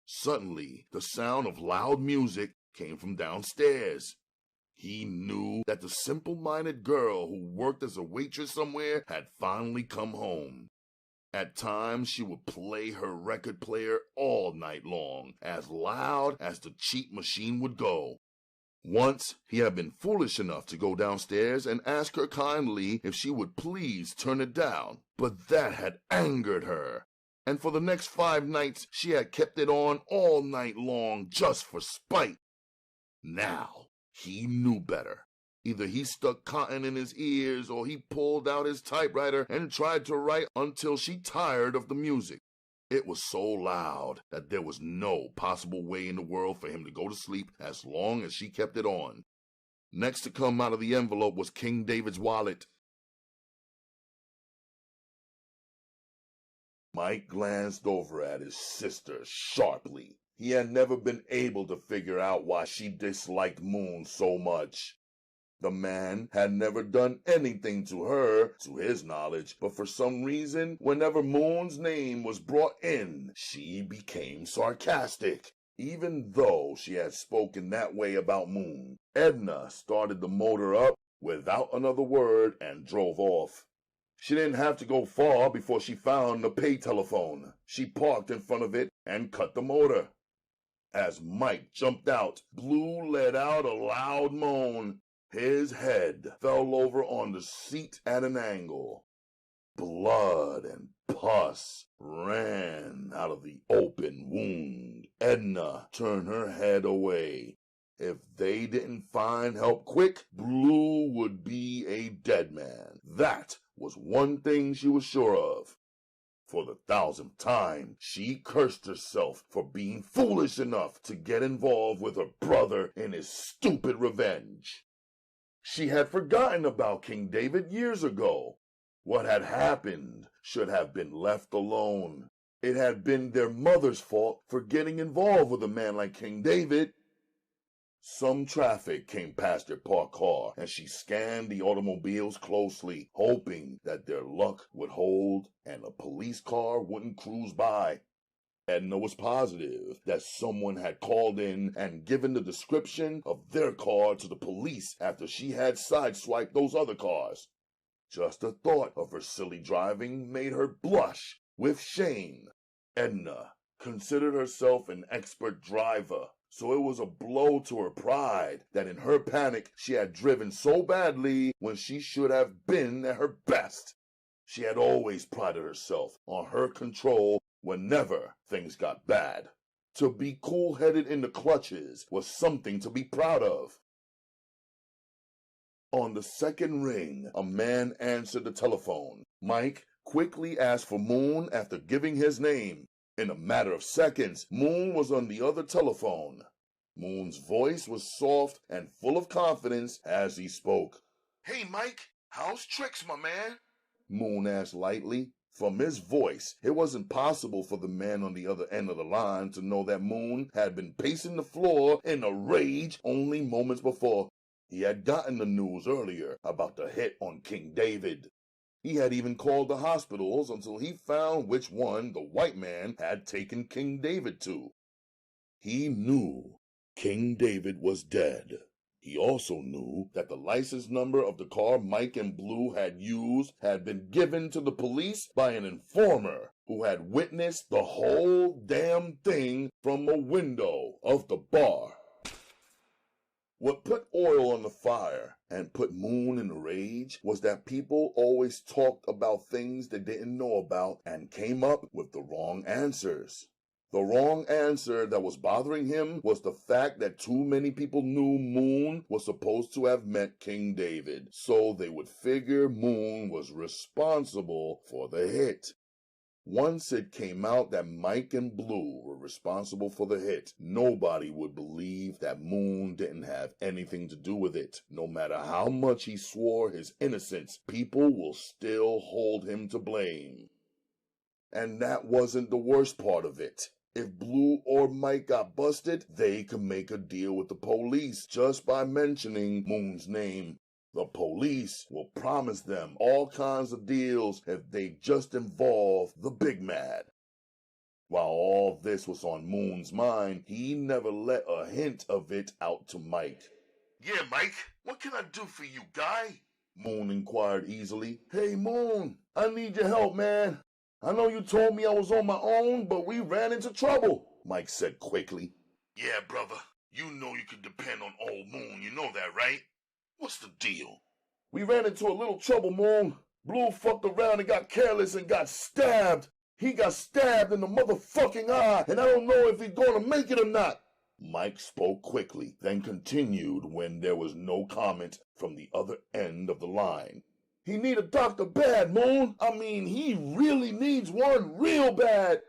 Suddenly, the sound of loud music came from downstairs. He knew that the simple-minded girl who worked as a waitress somewhere had finally come home. At times, she would play her record player all night long, as loud as the cheap machine would go. Once, he had been foolish enough to go downstairs and ask her kindly if she would please turn it down, but that had angered her. And for the next 5 nights, she had kept it on all night long just for spite. Now, he knew better. Either he stuck cotton in his ears or he pulled out his typewriter and tried to write until she tired of the music. It was so loud that there was no possible way in the world for him to go to sleep as long as she kept it on. Next to come out of the envelope was King David's wallet. Mike glanced over at his sister sharply. He had never been able to figure out why she disliked Moon so much. The man had never done anything to her, to his knowledge, but for some reason, whenever Moon's name was brought in, she became sarcastic. Even though she had spoken that way about Moon, Edna started the motor up without another word and drove off. She didn't have to go far before she found the pay telephone. She parked in front of it and cut the motor. As Mike jumped out, Blue let out a loud moan. His head fell over on the seat at an angle. Blood and pus ran out of the open wound. Edna turned her head away. If they didn't find help quick, Blue would be a dead man. That was one thing she was sure of. For the 1000th time, she cursed herself for being foolish enough to get involved with her brother in his stupid revenge. She had forgotten about King David years ago. What had happened should have been left alone. It had been their mother's fault for getting involved with a man like King David. Some traffic came past their parked car, and she scanned the automobiles closely, hoping that their luck would hold and a police car wouldn't cruise by. Edna was positive that someone had called in and given the description of their car to the police after she had sideswiped those other cars. Just the thought of her silly driving made her blush with shame. Edna considered herself an expert driver, so it was a blow to her pride that in her panic she had driven so badly when she should have been at her best. She had always prided herself on her control whenever things got bad. To be cool-headed in the clutches was something to be proud of. On the second ring, a man answered the telephone. Mike quickly asked for Moon after giving his name. In a matter of seconds, Moon was on the other telephone. Moon's voice was soft and full of confidence as he spoke. "Hey, Mike, how's tricks, my man?" Moon asked lightly. From his voice, it wasn't possible for the man on the other end of the line to know that Moon had been pacing the floor in a rage only moments before. He had gotten the news earlier about the hit on King David. He had even called the hospitals until he found which one the white man had taken King David to. He knew King David was dead. He also knew that the license number of the car Mike and Blue had used had been given to the police by an informer who had witnessed the whole damn thing from a window of the bar. What put oil on the fire and put Moon in a rage was that people always talked about things they didn't know about and came up with the wrong answers. The wrong answer that was bothering him was the fact that too many people knew Moon was supposed to have met King David, so they would figure Moon was responsible for the hit. Once it came out that Mike and Blue were responsible for the hit, nobody would believe that Moon didn't have anything to do with it. No matter how much he swore his innocence, people will still hold him to blame. And that wasn't the worst part of it. If Blue or Mike got busted, they could make a deal with the police just by mentioning Moon's name. The police will promise them all kinds of deals if they just involve the Big Mad. While all this was on Moon's mind, he never let a hint of it out to Mike. "Yeah, Mike, what can I do for you, guy?" Moon inquired easily. "Hey, Moon, I need your help, man. I know you told me I was on my own, but we ran into trouble," Mike said quickly. "Yeah, brother, you know you can depend on old Moon, you know that, right? What's the deal?" "We ran into a little trouble, Moon. Blue fucked around and got careless and got stabbed. He got stabbed in the motherfucking eye, and I don't know if he's gonna make it or not." Mike spoke quickly, then continued when there was no comment from the other end of the line. "He need a doctor bad, Moon. I mean, he really needs one real bad."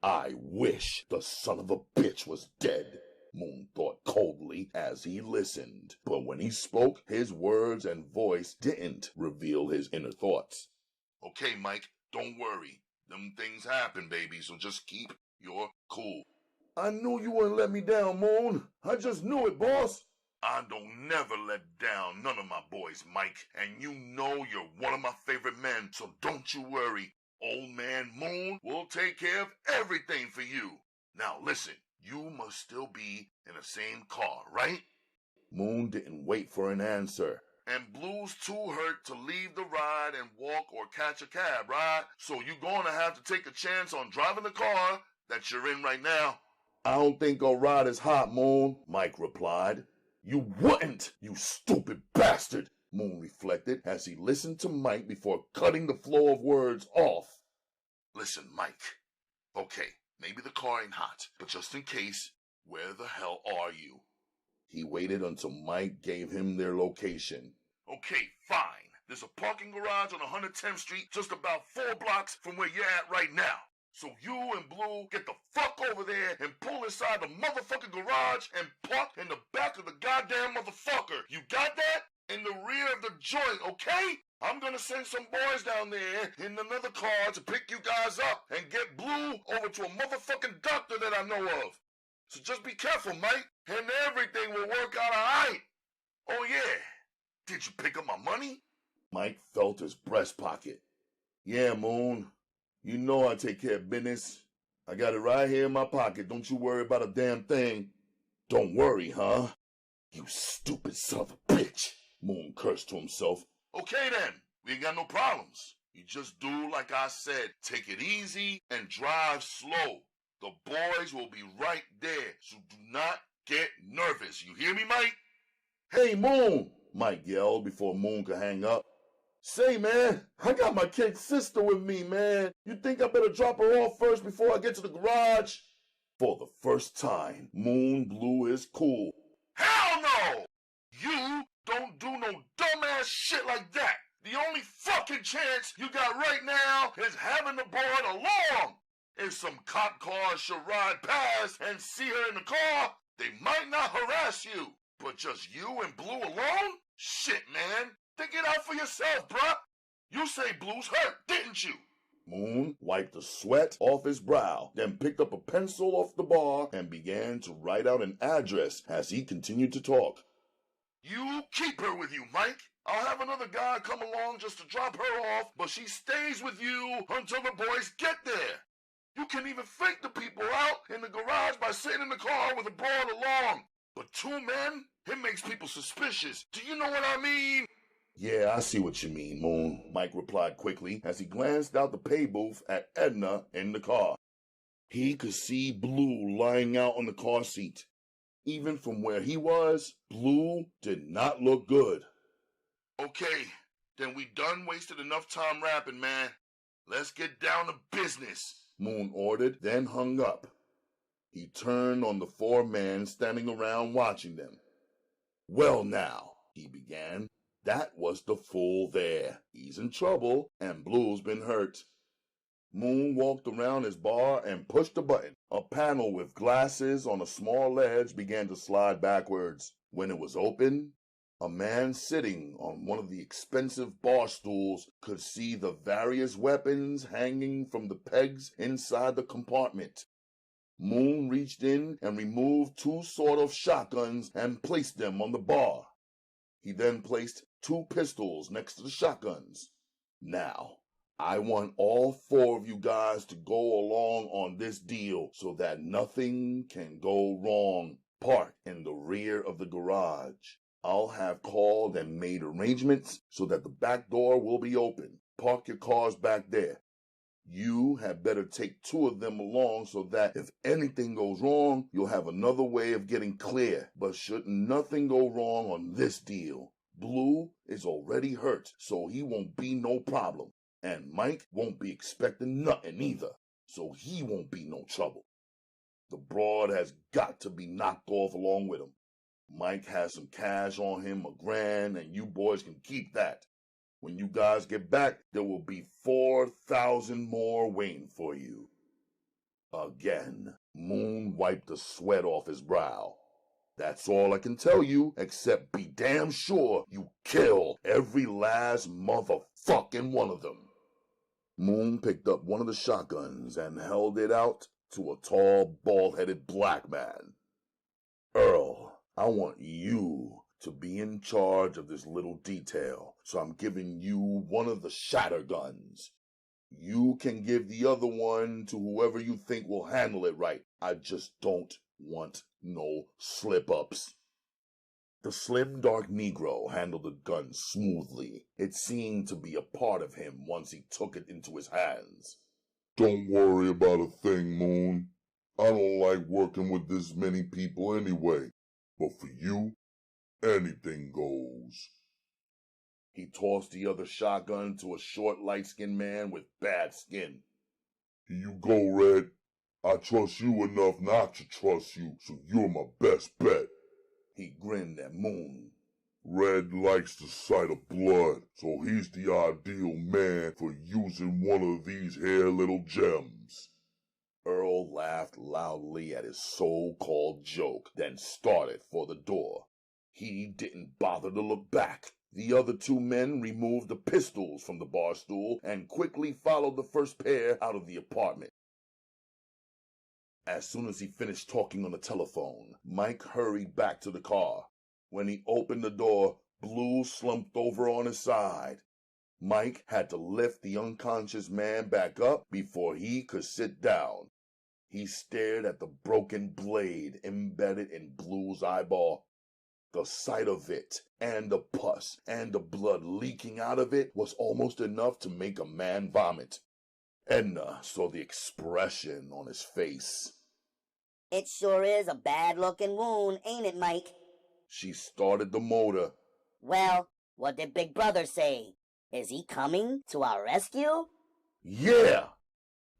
"I wish the son of a bitch was dead," Moon thought coldly as he listened. But when he spoke, his words and voice didn't reveal his inner thoughts. "Okay, Mike, don't worry. Them things happen, baby, so just keep your cool." "I knew you wouldn't let me down, Moon. I just knew it, boss." "I don't never let down none of my boys, Mike, and you know you're one of my favorite men, so don't you worry. Old man Moon will take care of everything for you. Now listen, you must still be in the same car, right?" Moon didn't wait for an answer. "And Blue's too hurt to leave the ride and walk or catch a cab, right? So you're gonna have to take a chance on driving the car that you're in right now." "I don't think a ride is hot, Moon," Mike replied. "You wouldn't, you stupid bastard," Moon reflected as he listened to Mike before cutting the flow of words off. "Listen, Mike. Okay, maybe the car ain't hot, but just in case, where the hell are you?" He waited until Mike gave him their location. "Okay, fine. There's a parking garage on 110th Street just about 4 blocks from where you're at right now. So you and Blue get the fuck over there and pull inside the motherfucking garage and park in the back of the goddamn motherfucker. You got that? In the rear of the joint, okay? I'm gonna send some boys down there in another car to pick you guys up and get Blue over to a motherfucking doctor that I know of. So just be careful, Mike, and everything will work out alright. Oh yeah, did you pick up my money?" Mike felt his breast pocket. "Yeah, Moon. You know I take care of business. I got it right here in my pocket. Don't you worry about a damn thing." "Don't worry, huh? You stupid son of a bitch," Moon cursed to himself. "Okay then, we ain't got no problems. You just do like I said. Take it easy and drive slow. The boys will be right there, so do not get nervous. You hear me, Mike?" "Hey, Moon," Mike yelled before Moon could hang up. "Say, man, I got my kid sister with me, man. You think I better drop her off first before I get to the garage?" For the first time, Moon blew his cool. Hell no! You don't do no dumbass shit like that. The only fucking chance you got right now is having the broad along. If some cop cars should ride past and see her in the car, they might not harass you. But just you and Blue alone? Shit, man. Think it out for yourself, bruh. You say Blue's hurt, didn't you? Moon wiped the sweat off his brow, then picked up a pencil off the bar and began to write out an address as he continued to talk. You keep her with you, Mike. I'll have another guy come along just to drop her off, but she stays with you until the boys get there. You can even fake the people out in the garage by sitting in the car with a broad along. But 2 men? It makes people suspicious. Do you know what I mean? Yeah, I see what you mean, Moon, Mike replied quickly as he glanced out the pay booth at Edna in the car. He could see Blue lying out on the car seat. Even from where he was, Blue did not look good. Okay, then we done wasted enough time rapping, man. Let's get down to business, Moon ordered, then hung up. He turned on the 4 men standing around watching them. Well now, he began, that was the fool there. He's in trouble, and Blue's been hurt. Moon walked around his bar and pushed a button. A panel with glasses on a small ledge began to slide backwards. When it was open, a man sitting on one of the expensive bar stools could see the various weapons hanging from the pegs inside the compartment. Moon reached in and removed 2 sawed-off shotguns and placed them on the bar. He then placed 2 pistols next to the shotguns. Now, I want all 4 of you guys to go along on this deal so that nothing can go wrong. Park in the rear of the garage. I'll have called and made arrangements so that the back door will be open. Park your cars back there. You had better take 2 of them along so that if anything goes wrong, you'll have another way of getting clear. But should nothing go wrong on this deal, Blue is already hurt, so he won't be no problem. And Mike won't be expecting nothing either, so he won't be no trouble. The broad has got to be knocked off along with him. Mike has some cash on him, $1,000, and you boys can keep that. When you guys get back, there will be 4,000 more waiting for you. Again, Moon wiped the sweat off his brow. That's all I can tell you, except be damn sure you kill every last motherfucking one of them. Moon picked up one of the shotguns and held it out to a tall, bald-headed black man. Earl, I want you to be in charge of this little detail, so I'm giving you one of the shatter guns. You can give the other one to whoever you think will handle it right. I just don't want no slip-ups. The slim, dark Negro handled the gun smoothly. It seemed to be a part of him once he took it into his hands. Don't worry about a thing, Moon. I don't like working with this many people anyway. But for you, anything goes. He tossed the other shotgun to a short, light-skinned man with bad skin. Here you go, Red. I trust you enough not to trust you, so you're my best bet. He grinned at Moon. Red likes the sight of blood, so he's the ideal man for using one of these here little gems. Earl laughed loudly at his so-called joke, then started for the door. He didn't bother to look back. The other 2 men removed the pistols from the bar stool and quickly followed the first pair out of the apartment. As soon as he finished talking on the telephone, Mike hurried back to the car. When he opened the door, Blue slumped over on his side. Mike had to lift the unconscious man back up before he could sit down. He stared at the broken blade embedded in Blue's eyeball. The sight of it, and the pus, and the blood leaking out of it was almost enough to make a man vomit. Edna saw the expression on his face. It sure is a bad-looking wound, ain't it, Mike? She started the motor. Well, what did Big Brother say? Is he coming to our rescue? Yeah!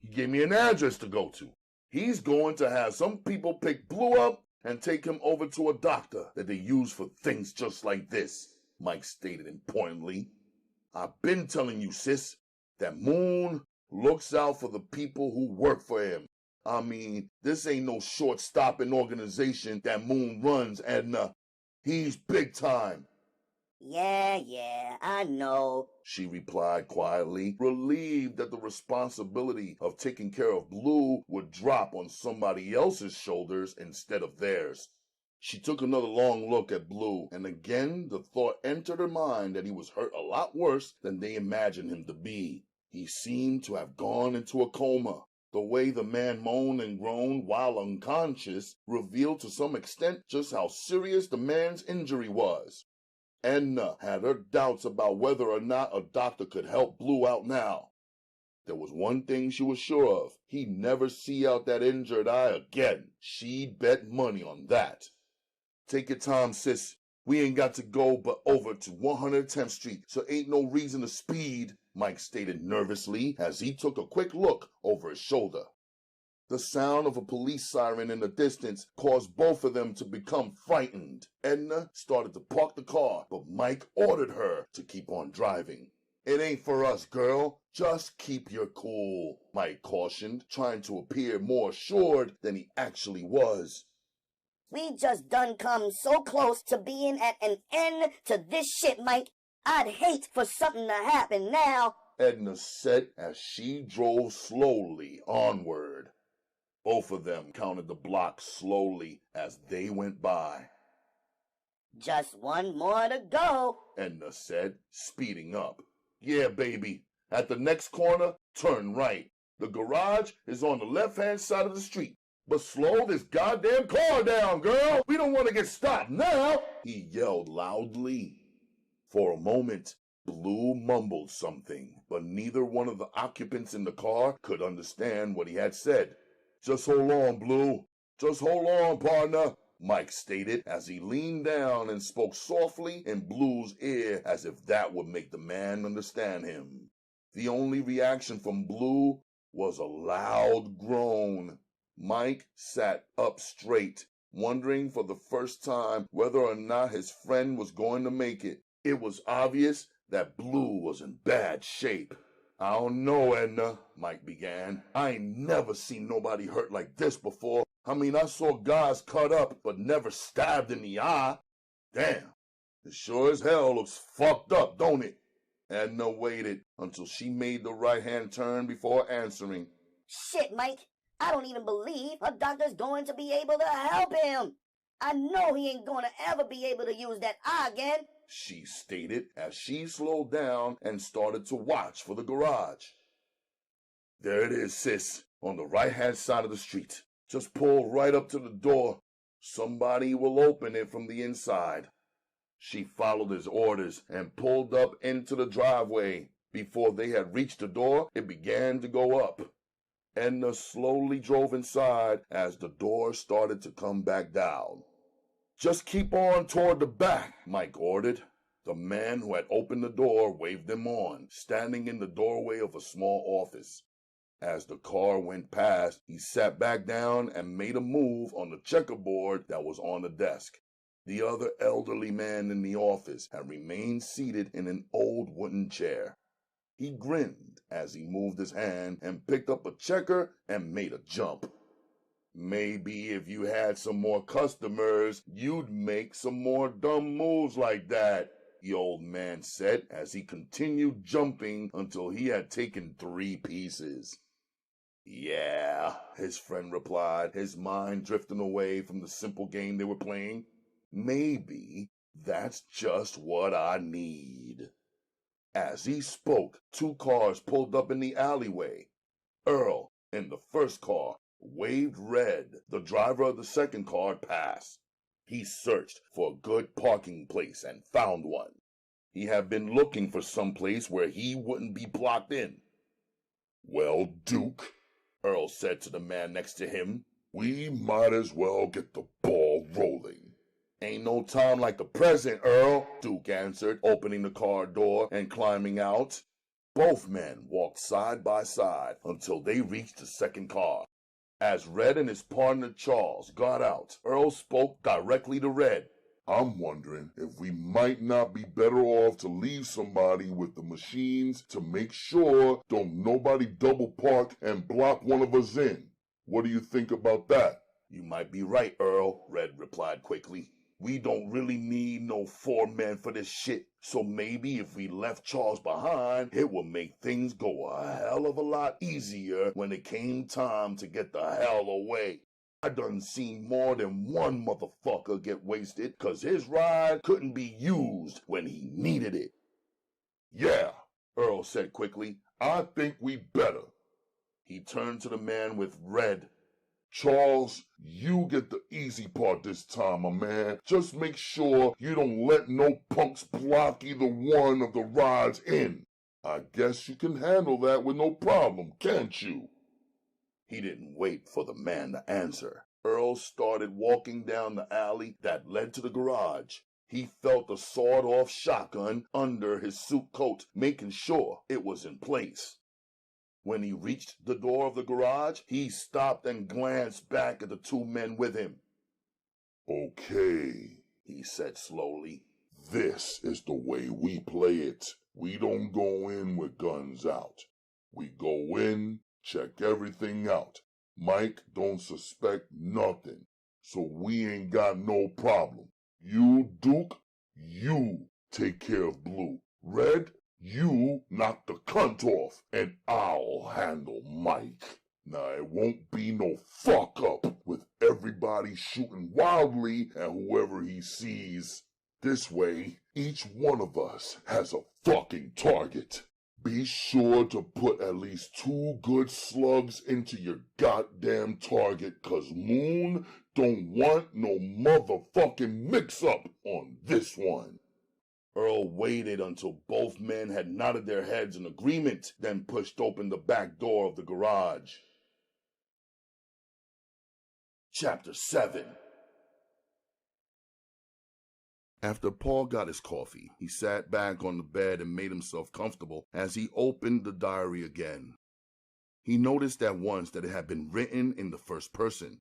He gave me an address to go to. He's going to have some people pick Blue up and take him over to a doctor that they use for things just like this, Mike stated importantly. I've been telling you, sis, that Moon looks out for the people who work for him. I mean, this ain't no short-stopping organization that Moon runs, Edna. He's big time. Yeah, I know, She replied quietly, relieved that the responsibility of taking care of Blue would drop on somebody else's shoulders instead of theirs. She took another long look at Blue, and again the thought entered her mind that he was hurt a lot worse than they imagined him to be. He seemed to have gone into a coma. The way the man moaned and groaned while unconscious revealed to some extent just how serious the man's injury was. Edna had her doubts about whether or not a doctor could help Blue out now. There was one thing she was sure of. He'd never see out that injured eye again. She'd bet money on that. Take your time, sis. We ain't got to go but over to 110th Street, so ain't no reason to speed, Mike stated nervously as he took a quick look over his shoulder. The sound of a police siren in the distance caused both of them to become frightened. Edna started to park the car, but Mike ordered her to keep on driving. It ain't for us, girl. Just keep your cool, Mike cautioned, trying to appear more assured than he actually was. We just done come so close to being at an end to this shit, Mike. I'd hate for something to happen now, Edna said as she drove slowly onward. Both of them counted the blocks slowly as they went by. Just one more to go, Edna said, speeding up. Yeah, baby. At the next corner, turn right. The garage is on the left-hand side of the street. But slow this goddamn car down, girl! We don't want to get stopped now! He yelled loudly. For a moment, Blue mumbled something, but neither one of the occupants in the car could understand what he had said. Just hold on, Blue. Just hold on, partner, Mike stated as he leaned down and spoke softly in Blue's ear as if that would make the man understand him. The only reaction from Blue was a loud groan. Mike sat up straight, wondering for the first time whether or not his friend was going to make it. It was obvious that Blue was in bad shape. I don't know, Edna, Mike began. I ain't never seen nobody hurt like this before. I mean, I saw guys cut up, but never stabbed in the eye. Damn, it sure as hell looks fucked up, don't it? Edna waited until she made the right-hand turn before answering. Shit, Mike. I don't even believe a doctor's going to be able to help him. I know he ain't going to ever be able to use that eye again, she stated as she slowed down and started to watch for the garage. There it is, sis, on the right-hand side of the street. Just pull right up to the door. Somebody will open it from the inside. She followed his orders and pulled up into the driveway. Before they had reached the door, it began to go up. Edna slowly drove inside as the door started to come back down. Just keep on toward the back, Mike ordered. The man who had opened the door waved them on, standing in the doorway of a small office. As the car went past, he sat back down and made a move on the checkerboard that was on the desk. The other elderly man in the office had remained seated in an old wooden chair. He grinned as he moved his hand and picked up a checker and made a jump. Maybe if you had some more customers, you'd make some more dumb moves like that, the old man said as he continued jumping until he had taken 3 pieces. Yeah, his friend replied, his mind drifting away from the simple game they were playing. Maybe that's just what I need. As he spoke, 2 cars pulled up in the alleyway. Earl, in the first car, waved red. The driver of the second car passed. He searched for a good parking place and found one. He had been looking for some place where he wouldn't be blocked in. Well, Duke, Earl said to the man next to him, we might as well get the ball rolling. Ain't no time like the present, Earl, Duke answered, opening the car door and climbing out. Both men walked side by side until they reached the second car. As Red and his partner Charles got out, Earl spoke directly to Red. I'm wondering if we might not be better off to leave somebody with the machines to make sure don't nobody double park and block one of us in. What do you think about that? You might be right, Earl, Red replied quickly. We don't really need no 4 men for this shit, so maybe if we left Charles behind, it would make things go a hell of a lot easier when it came time to get the hell away. I done seen more than one motherfucker get wasted 'cause his ride couldn't be used when he needed it. Yeah, Earl said quickly. I think we better. He turned to the man with Red. Charles, you get the easy part this time, my man. Just make sure you don't let no punks block either one of the rides in. I guess you can handle that with no problem, can't you? He didn't wait for the man to answer. Earl started walking down the alley that led to the garage. He felt the sawed-off shotgun under his suit coat, making sure it was in place. When he reached the door of the garage, he stopped and glanced back at the 2 men with him. Okay, he said slowly. This is the way we play it. We don't go in with guns out. We go in, check everything out. Mike don't suspect nothing, so we ain't got no problem. You, Duke, you take care of Blue. Red, you knock the cunt off, and I'll handle Mike. Now, it won't be no fuck up with everybody shooting wildly at whoever he sees. This way, each one of us has a fucking target. Be sure to put at least 2 good slugs into your goddamn target, 'cause Moon don't want no motherfucking mix-up on this one. Earl waited until both men had nodded their heads in agreement, then pushed open the back door of the garage. Chapter 7. After Paul got his coffee, he sat back on the bed and made himself comfortable as he opened the diary again. He noticed at once that it had been written in the first person,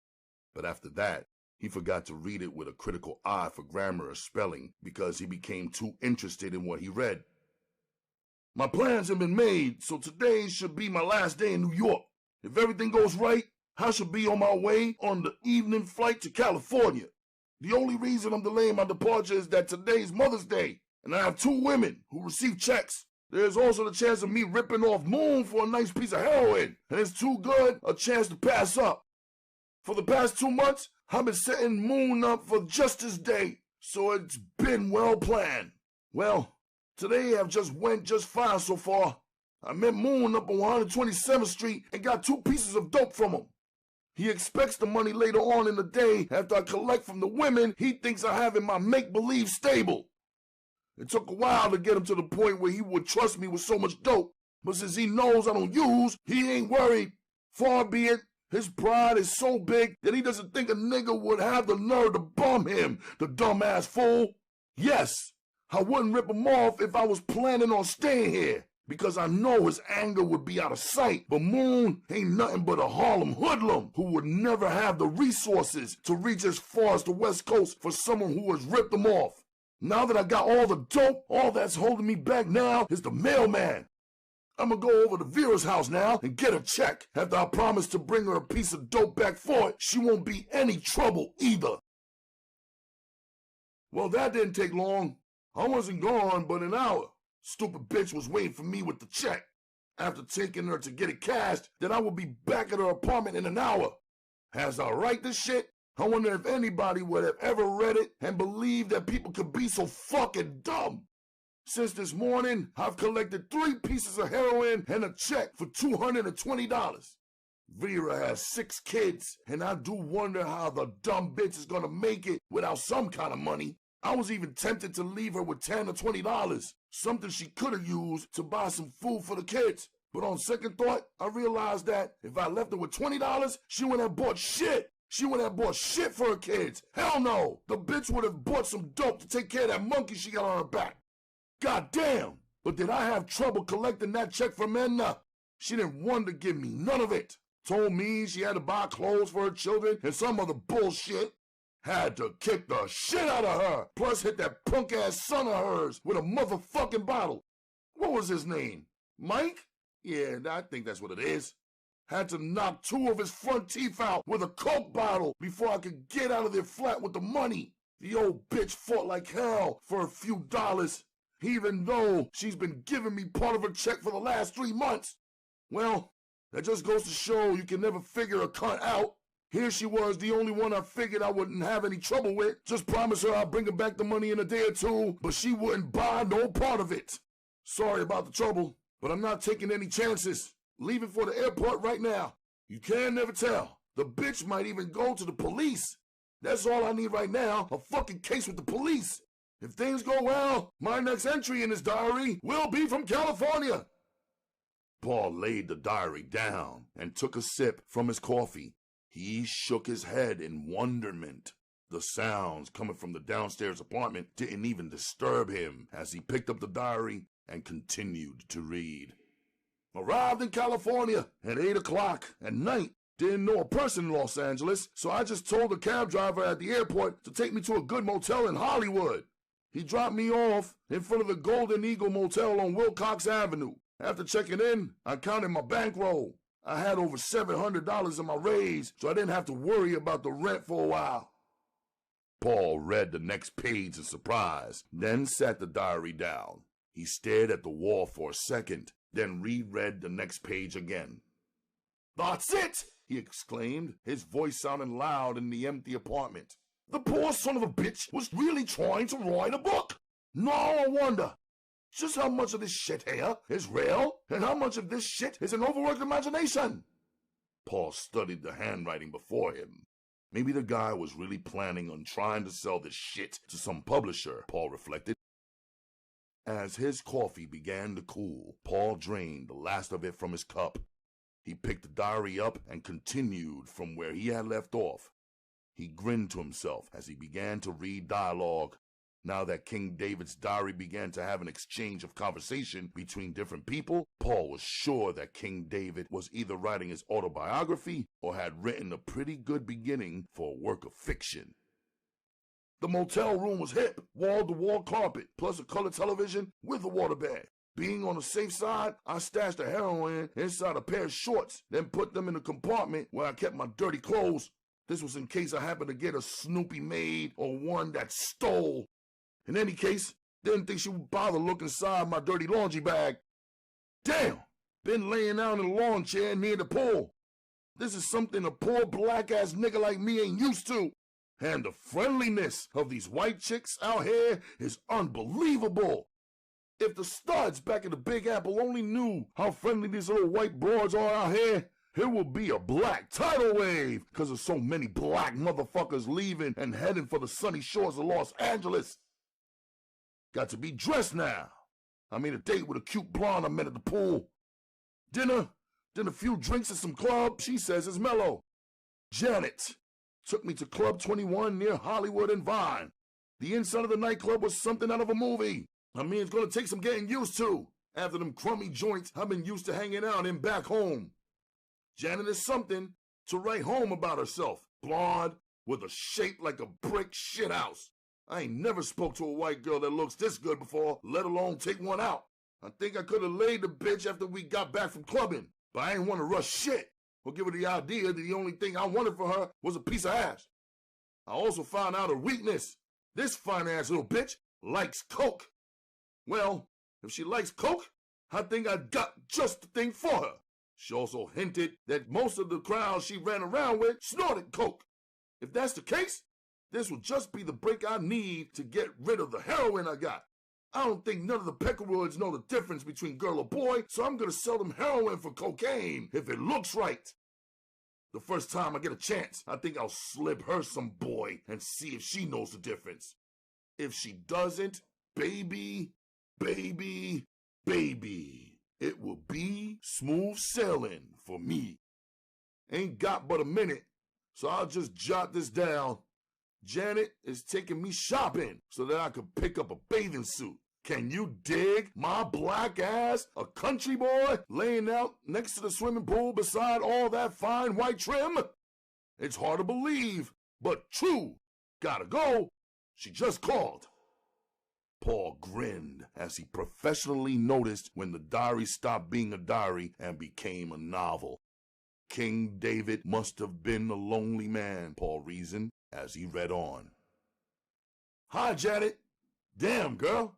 but after that, he forgot to read it with a critical eye for grammar or spelling because he became too interested in what he read. My plans have been made, so today should be my last day in New York. If everything goes right, I should be on my way on the evening flight to California. The only reason I'm delaying my departure is that today's Mother's Day, and I have 2 women who receive checks. There's also the chance of me ripping off Moon for a nice piece of heroin, and it's too good a chance to pass up. For the past 2 months, I've been setting Moon up for Justice Day, so it's been well planned. Well, today I've just went just fine so far. I met Moon up on 127th Street and got 2 pieces of dope from him. He expects the money later on in the day after I collect from the women he thinks I have in my make-believe stable. It took a while to get him to the point where he would trust me with so much dope, but since he knows I don't use, he ain't worried. Far be it, his pride is so big that he doesn't think a nigga would have the nerve to bum him, the dumbass fool. Yes, I wouldn't rip him off if I was planning on staying here, because I know his anger would be out of sight, but Moon ain't nothing but a Harlem hoodlum who would never have the resources to reach as far as the West Coast for someone who has ripped him off. Now that I got all the dope, all that's holding me back now is the mailman. I'm gonna go over to Vera's house now and get her check. After I promise to bring her a piece of dope back for it, she won't be any trouble either. Well, that didn't take long. I wasn't gone but an hour. Stupid bitch was waiting for me with the check. After taking her to get it cashed, then I would be back at her apartment in an hour. As I write this shit, I wonder if anybody would have ever read it and believed that people could be so fucking dumb. Since this morning, I've collected 3 pieces of heroin and a check for $220. Vera has 6 kids, and I do wonder how the dumb bitch is gonna make it without some kind of money. I was even tempted to leave her with $10 or $20, something she could have used to buy some food for the kids. But on second thought, I realized that if I left her with $20, she wouldn't have bought shit. She wouldn't have bought shit for her kids. Hell no. The bitch would have bought some dope to take care of that monkey she got on her back. God damn. But did I have trouble collecting that check from Edna? She didn't want to give me none of it. Told me she had to buy clothes for her children and some other bullshit. Had to kick the shit out of her, plus hit that punk-ass son of hers with a motherfucking bottle. What was his name? Mike? Yeah, I think that's what it is. Had to knock 2 of his front teeth out with a Coke bottle before I could get out of their flat with the money. The old bitch fought like hell for a few dollars, even though she's been giving me part of her check for the last 3 months. Well, that just goes to show you can never figure a cunt out. Here she was, the only one I figured I wouldn't have any trouble with. Just promised her I'll bring her back the money in a day or 2, but she wouldn't buy no part of it. Sorry about the trouble, but I'm not taking any chances. Leaving for the airport right now. You can never tell. The bitch might even go to the police. That's all I need right now, a fucking case with the police. If things go well, my next entry in this diary will be from California. Paul laid the diary down and took a sip from his coffee. He shook his head in wonderment. The sounds coming from the downstairs apartment didn't even disturb him as he picked up the diary and continued to read. Arrived in California at 8 o'clock at night. Didn't know a person in Los Angeles, so I just told the cab driver at the airport to take me to a good motel in Hollywood. He dropped me off in front of the Golden Eagle Motel on Wilcox Avenue. After checking in, I counted my bankroll. I had over $700 in my raise, so I didn't have to worry about the rent for a while. Paul read the next page in surprise, then sat the diary down. He stared at the wall for a second, then reread the next page again. That's it! He exclaimed, his voice sounding loud in the empty apartment. The poor son of a bitch was really trying to write a book. Now I wonder just how much of this shit here is real and how much of this shit is an overworked imagination. Paul studied the handwriting before him. Maybe the guy was really planning on trying to sell this shit to some publisher, Paul reflected. As his coffee began to cool, Paul drained the last of it from his cup. He picked the diary up and continued from where he had left off. He grinned to himself as he began to read dialogue. Now that King David's diary began to have an exchange of conversation between different people, Paul was sure that King David was either writing his autobiography or had written a pretty good beginning for a work of fiction. The motel room was hip, wall-to-wall carpet, plus a color television with a waterbed. Being on the safe side, I stashed the heroin inside a pair of shorts, then put them in a compartment where I kept my dirty clothes. This was in case I happened to get a Snoopy maid or one that stole. In any case, didn't think she would bother looking inside my dirty laundry bag. Damn! Been laying out in a lawn chair near the pool. This is something a poor black-ass nigga like me ain't used to. And the friendliness of these white chicks out here is unbelievable. If the studs back in the Big Apple only knew how friendly these little white broads are out here, it would be a black tidal wave because of so many black motherfuckers leaving and heading for the sunny shores of Los Angeles. Got to be dressed now. I made a date with a cute blonde I met at the pool. Dinner, then a few drinks at some club she says is mellow. Janet took me to Club 21 near Hollywood and Vine. The inside of the nightclub was something out of a movie. I mean, it's gonna take some getting used to after them crummy joints I've been used to hanging out in back home. Janet is something to write home about herself. Blonde, with a shape like a brick shithouse. I ain't never spoke to a white girl that looks this good before, let alone take one out. I think I could have laid the bitch after we got back from clubbing, but I ain't want to rush shit or give her the idea that the only thing I wanted for her was a piece of ass. I also found out her weakness. This fine-ass little bitch likes coke. Well, if she likes coke, I think I got just the thing for her. She also hinted that most of the crowd she ran around with snorted coke. If that's the case, this will just be the break I need to get rid of the heroin I got. I don't think none of the Peckerwoods know the difference between girl or boy, so I'm gonna sell them heroin for cocaine if it looks right. The first time I get a chance, I think I'll slip her some boy and see if she knows the difference. If she doesn't, baby, it will be smooth sailing for me. Ain't got but a minute, so I'll just jot this down. Janet is taking me shopping so that I could pick up a bathing suit. Can you dig my black ass, a country boy, laying out next to the swimming pool beside all that fine white trim? It's hard to believe, but true. Gotta go. She just called. Paul grinned as he professionally noticed when the diary stopped being a diary and became a novel. King David must have been a lonely man, Paul reasoned as he read on. Hi, Janet. Damn, girl.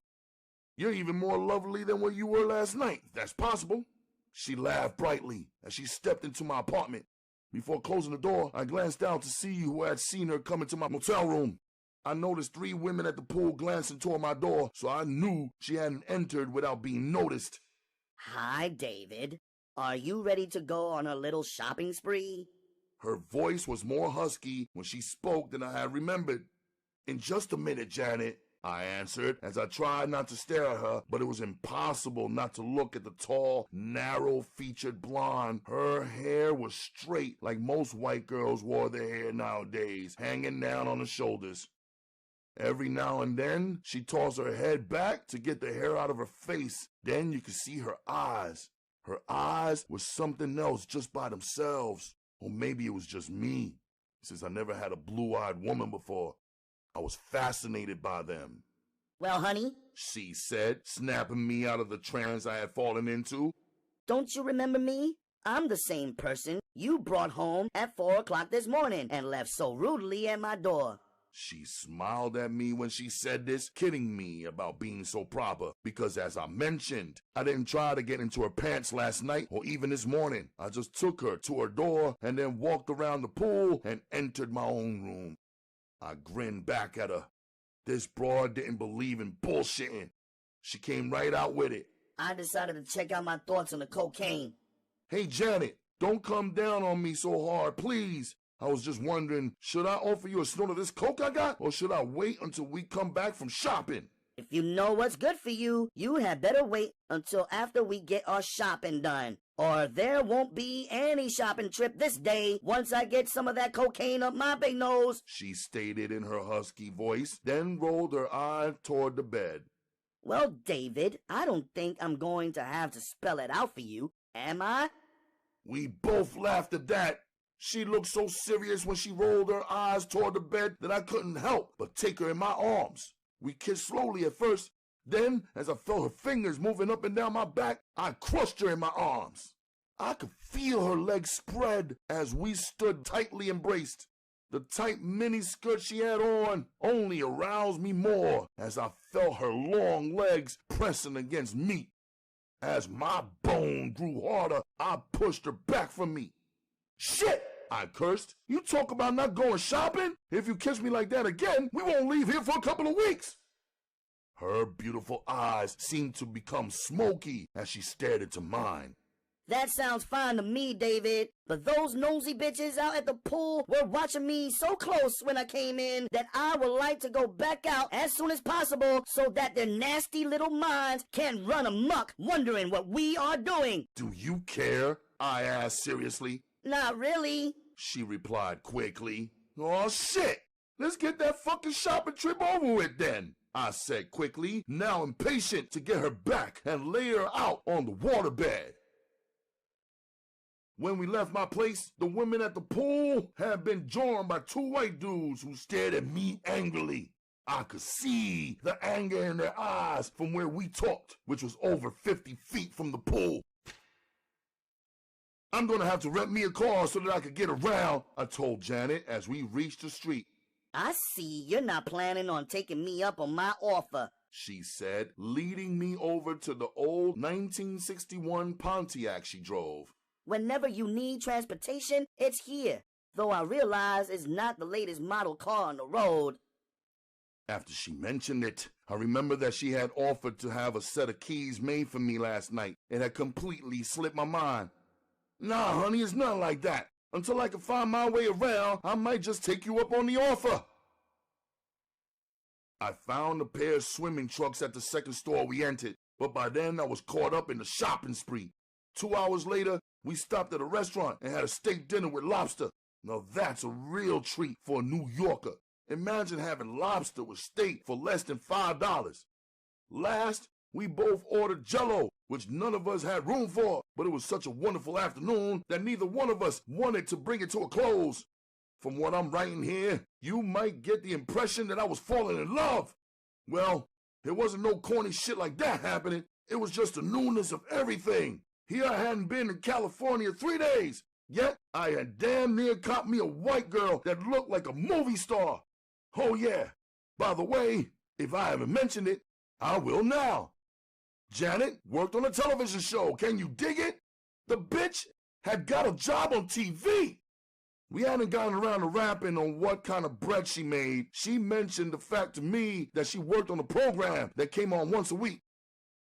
You're even more lovely than what you were last night, if that's possible. She laughed brightly as she stepped into my apartment. Before closing the door, I glanced down to see who had seen her come into my motel room. I noticed 3 women at the pool glancing toward my door, so I knew she hadn't entered without being noticed. Hi, David. Are you ready to go on a little shopping spree? Her voice was more husky when she spoke than I had remembered. In just a minute, Janet, I answered as I tried not to stare at her, but it was impossible not to look at the tall, narrow-featured blonde. Her hair was straight like most white girls wore their hair nowadays, hanging down on the shoulders. Every now and then, she tossed her head back to get the hair out of her face. Then you could see her eyes. Her eyes were something else just by themselves. Or maybe it was just me, since I never had a blue-eyed woman before. I was fascinated by them. Well, honey, she said, snapping me out of the trance I had fallen into. Don't you remember me? I'm the same person you brought home at 4 o'clock this morning and left so rudely at my door. She smiled at me when she said this, kidding me about being so proper, because as I mentioned, I didn't try to get into her pants last night or even this morning. I just took her to her door and then walked around the pool and entered my own room. I grinned back at her. This broad didn't believe in bullshitting. She came right out with it. I decided to check out my thoughts on the cocaine. Hey, Janet, don't come down on me so hard, please. I was just wondering, should I offer you a snort of this coke I got, or should I wait until we come back from shopping? If you know what's good for you, you had better wait until after we get our shopping done. Or there won't be any shopping trip this day once I get some of that cocaine up my big nose, she stated in her husky voice, then rolled her eye toward the bed. Well, David, I don't think I'm going to have to spell it out for you, am I? We both laughed at that. She looked so serious when she rolled her eyes toward the bed that I couldn't help but take her in my arms. We kissed slowly at first. Then, as I felt her fingers moving up and down my back, I crushed her in my arms. I could feel her legs spread as we stood tightly embraced. The tight mini skirt she had on only aroused me more as I felt her long legs pressing against me. As my bone grew harder, I pushed her back from me. Shit! I cursed. You talk about not going shopping? If you kiss me like that again, we won't leave here for a couple of weeks. Her beautiful eyes seemed to become smoky as she stared into mine. That sounds fine to me, David. But those nosy bitches out at the pool were watching me so close when I came in that I would like to go back out as soon as possible so that their nasty little minds can run amok wondering what we are doing. Do you care? I asked seriously. Not really, she replied quickly. Oh, shit! Let's get that fucking shopping trip over with then, I said quickly, now impatient to get her back and lay her out on the waterbed. When we left my place, the women at the pool had been joined by 2 white dudes who stared at me angrily. I could see the anger in their eyes from where we talked, which was over 50 feet from the pool. I'm going to have to rent me a car so that I could get around, I told Janet as we reached the street. I see you're not planning on taking me up on my offer, she said, leading me over to the old 1961 Pontiac she drove. Whenever you need transportation, it's here, though I realize it's not the latest model car on the road. After she mentioned it, I remember that she had offered to have a set of keys made for me last night. It had completely slipped my mind. Nah, honey, it's not like that. Until I can find my way around, I might just take you up on the offer. I found a pair of swimming trunks at the second store we entered, but by then I was caught up in the shopping spree. 2 hours later, we stopped at a restaurant and had a steak dinner with lobster. Now that's a real treat for a New Yorker. Imagine having lobster with steak for less than $5. Last, we both ordered Jell-O, which none of us had room for, but it was such a wonderful afternoon that neither one of us wanted to bring it to a close. From what I'm writing here, you might get the impression that I was falling in love. Well, there wasn't no corny shit like that happening. It was just the newness of everything. Here I hadn't been in California 3 days, yet I had damn near caught me a white girl that looked like a movie star. Oh yeah, by the way, if I haven't mentioned it, I will now. Janet worked on a television show, can you dig it? The bitch had got a job on TV. We hadn't gotten around to rapping on what kind of bread she made. She mentioned the fact to me that she worked on a program that came on once a week.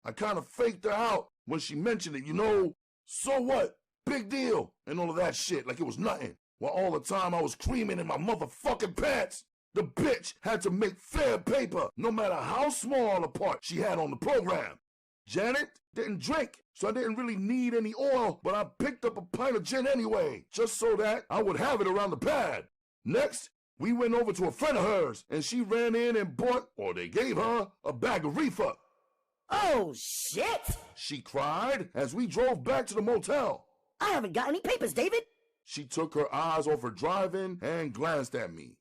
I kind of faked her out when she mentioned it, you know, so what, big deal, and all of that shit like it was nothing. While all the time I was creaming in my motherfucking pants. The bitch had to make fair paper, no matter how small a part she had on the program. Janet didn't drink, so I didn't really need any oil, but I picked up a pint of gin anyway, just so that I would have it around the pad. Next, we went over to a friend of hers, and she ran in and bought, or they gave her, a bag of reefer. Oh, shit! She cried as we drove back to the motel. I haven't got any papers, David. She took her eyes off her driving and glanced at me.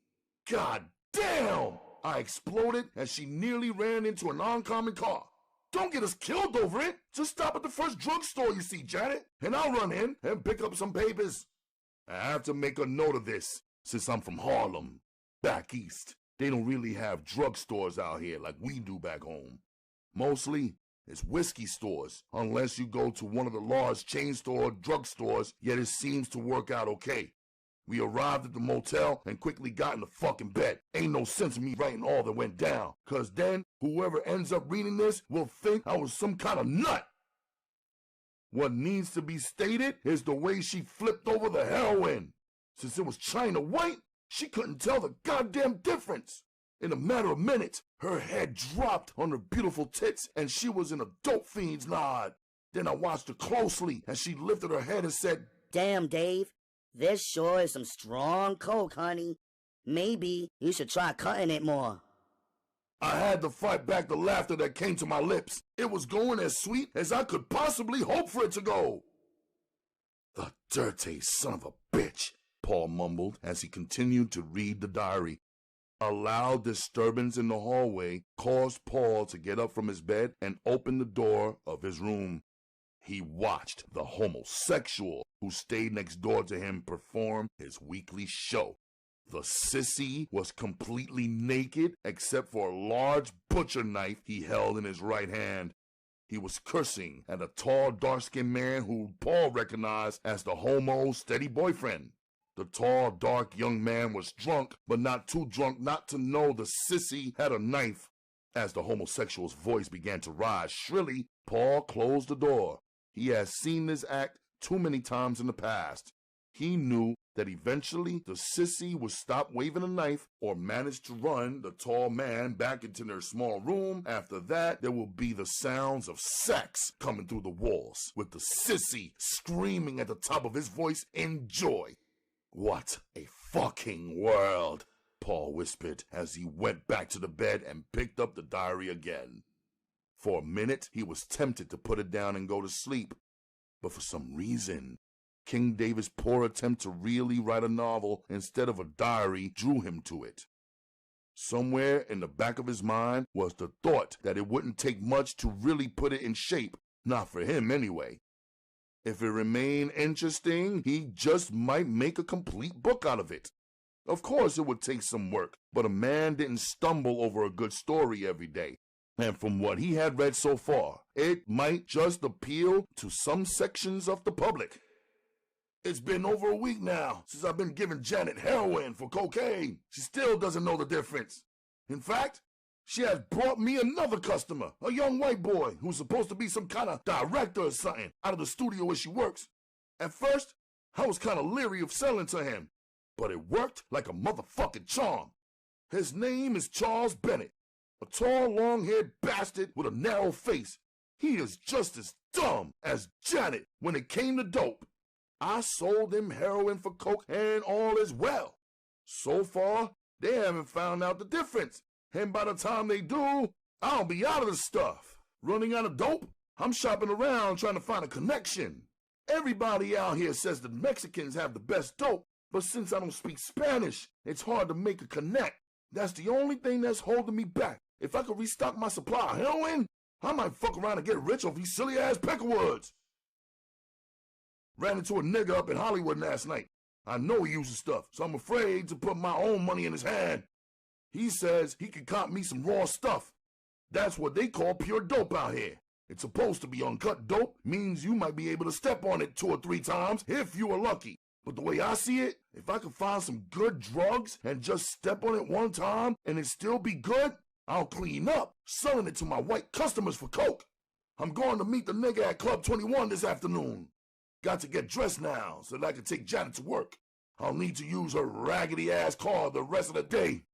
God damn! I exploded as she nearly ran into an oncoming car. Don't get us killed over it. Just stop at the first drugstore you see, Janet, and I'll run in and pick up some papers. I have to make a note of this, since I'm from Harlem. Back east, they don't really have drugstores out here like we do back home. Mostly, it's whiskey stores, unless you go to one of the large chain store drugstores, yet it seems to work out okay. We arrived at the motel and quickly got in the fucking bed. Ain't no sense in me writing all that went down, cause then whoever ends up reading this will think I was some kind of nut. What needs to be stated is the way she flipped over the heroin. Since it was China white, she couldn't tell the goddamn difference. In a matter of minutes, her head dropped on her beautiful tits and she was in a dope fiend's nod. Then I watched her closely as she lifted her head and said, Damn, Dave. This sure is some strong coke, honey. Maybe you should try cutting it more. I had to fight back the laughter that came to my lips. It was going as sweet as I could possibly hope for it to go. The dirty son of a bitch, Paul mumbled as he continued to read the diary. A loud disturbance in the hallway caused Paul to get up from his bed and open the door of his room. He watched the homosexual who stayed next door to him perform his weekly show. The sissy was completely naked except for a large butcher knife he held in his right hand. He was cursing at a tall, dark-skinned man who Paul recognized as the homo's steady boyfriend. The tall, dark young man was drunk, but not too drunk not to know the sissy had a knife. As the homosexual's voice began to rise shrilly, Paul closed the door. He had seen this act too many times in the past. He knew that eventually the sissy would stop waving a knife or manage to run the tall man back into their small room. After that, there will be the sounds of sex coming through the walls, with the sissy screaming at the top of his voice in joy. What a fucking world, Paul whispered as he went back to the bed and picked up the diary again. For a minute, he was tempted to put it down and go to sleep, but for some reason, King David's poor attempt to really write a novel instead of a diary drew him to it. Somewhere in the back of his mind was the thought that it wouldn't take much to really put it in shape, not for him anyway. If it remained interesting, he just might make a complete book out of it. Of course it would take some work, but a man didn't stumble over a good story every day. And from what he had read so far, it might just appeal to some sections of the public. It's been over a week now since I've been giving Janet heroin for cocaine. She still doesn't know the difference. In fact, she has brought me another customer, a young white boy who's supposed to be some kind of director or something out of the studio where she works. At first, I was kind of leery of selling to him, but it worked like a motherfucking charm. His name is Charles Bennett. A tall, long-haired bastard with a narrow face. He is just as dumb as Janet when it came to dope. I sold him heroin for coke and all is well. So far, they haven't found out the difference. And by the time they do, I'll be out of the stuff. Running out of dope? I'm shopping around trying to find a connection. Everybody out here says the Mexicans have the best dope, but since I don't speak Spanish, it's hard to make a connect. That's the only thing that's holding me back. If I could restock my supply of heroin, I might fuck around and get rich off these silly-ass peckerwoods. Ran into a nigga up in Hollywood last night. I know he uses stuff, so I'm afraid to put my own money in his hand. He says he could cop me some raw stuff. That's what they call pure dope out here. It's supposed to be uncut dope, means you might be able to step on it 2 or 3 times if you were lucky. But the way I see it, if I could find some good drugs and just step on it 1 time and it still be good, I'll clean up, selling it to my white customers for coke. I'm going to meet the nigga at Club 21 this afternoon. Got to get dressed now so that I can take Janet to work. I'll need to use her raggedy-ass car the rest of the day.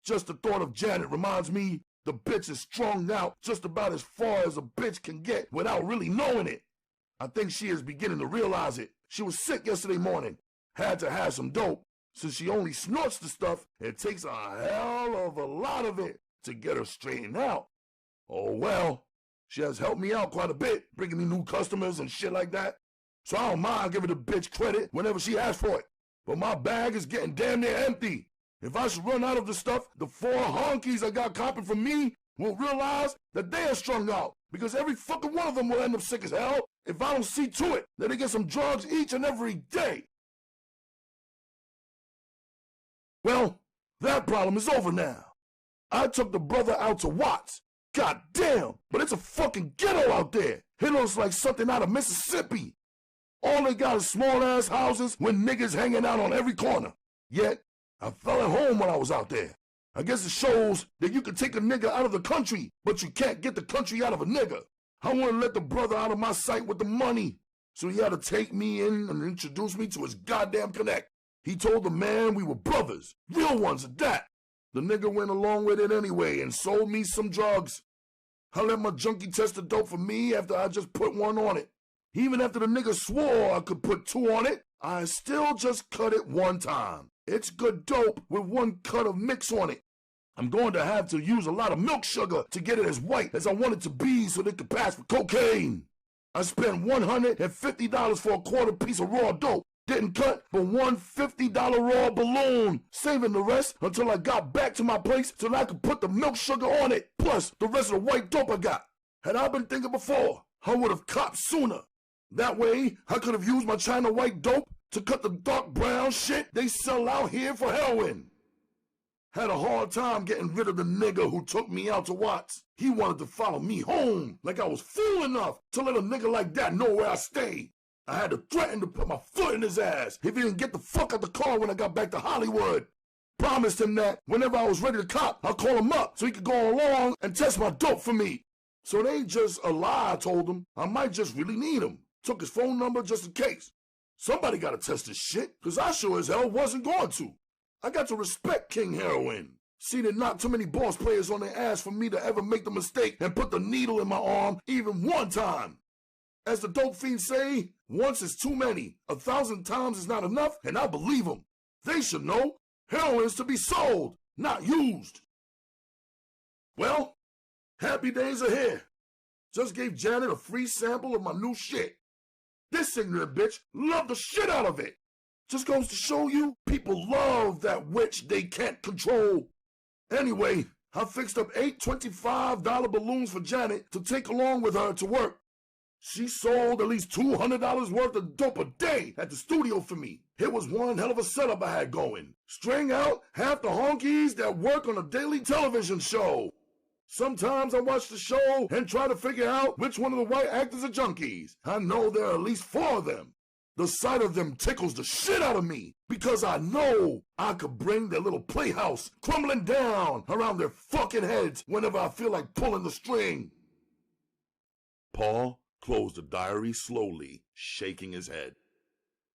Just the thought of Janet reminds me the bitch is strung out just about as far as a bitch can get without really knowing it. I think she is beginning to realize it. She was sick yesterday morning. Had to have some dope. Since she only snorts the stuff, it takes a hell of a lot of it to get her straightened out. Oh well, she has helped me out quite a bit, bringing me new customers and shit like that. So I don't mind giving the bitch credit whenever she asks for it. But my bag is getting damn near empty. If I should run out of the stuff, the 4 honkies I got copping from me will realize that they are strung out, because every fucking one of them will end up sick as hell if I don't see to it that they get some drugs each and every day. Well, that problem is over now. I took the brother out to Watts. God damn, but it's a fucking ghetto out there. It looks like something out of Mississippi. All they got is small-ass houses with niggas hanging out on every corner. Yet, I felt at home when I was out there. I guess it shows that you can take a nigga out of the country, but you can't get the country out of a nigga. I wouldn't let the brother out of my sight with the money, so he had to take me in and introduce me to his goddamn connect. He told the man we were brothers, real ones at that. The nigga went along with it anyway and sold me some drugs. I let my junkie test the dope for me after I just put 1 on it. Even after the nigga swore I could put 2 on it, I still just cut it 1 time. It's good dope with 1 cut of mix on it. I'm going to have to use a lot of milk sugar to get it as white as I want it to be so they could pass for cocaine. I spent $150 for a quarter piece of raw dope. Didn't cut but one $50 raw balloon, saving the rest until I got back to my place so that I could put the milk sugar on it, plus the rest of the white dope I got. Had I been thinking before, I would have copped sooner. That way, I could have used my China white dope to cut the dark brown shit they sell out here for heroin. Had a hard time getting rid of the nigga who took me out to Watts. He wanted to follow me home, like I was fool enough to let a nigga like that know where I stay. I had to threaten to put my foot in his ass if he didn't get the fuck out the car when I got back to Hollywood. Promised him that whenever I was ready to cop, I'll call him up so he could go along and test my dope for me. So it ain't just a lie I told him. I might just really need him. Took his phone number just in case. Somebody gotta test this shit, cause I sure as hell wasn't going to. I got to respect King Heroin. Seen it not too many boss players on their ass for me to ever make the mistake and put the needle in my arm even 1 time. As the dope fiends say, once is too many, 1,000 times is not enough, and I believe them. They should know heroin's to be sold, not used. Well, happy days are here. Just gave Janet a free sample of my new shit. This ignorant bitch loved the shit out of it. Just goes to show you, people love that witch they can't control. Anyway, I fixed up 8 $25 balloons for Janet to take along with her to work. She sold at least $200 worth of dope a day at the studio for me. It was one hell of a setup I had going. String out half the honkies that work on a daily television show. Sometimes I watch the show and try to figure out which one of the white actors are junkies. I know there are at least 4 of them. The sight of them tickles the shit out of me because I know I could bring their little playhouse crumbling down around their fucking heads whenever I feel like pulling the string. Paul closed the diary slowly, shaking his head.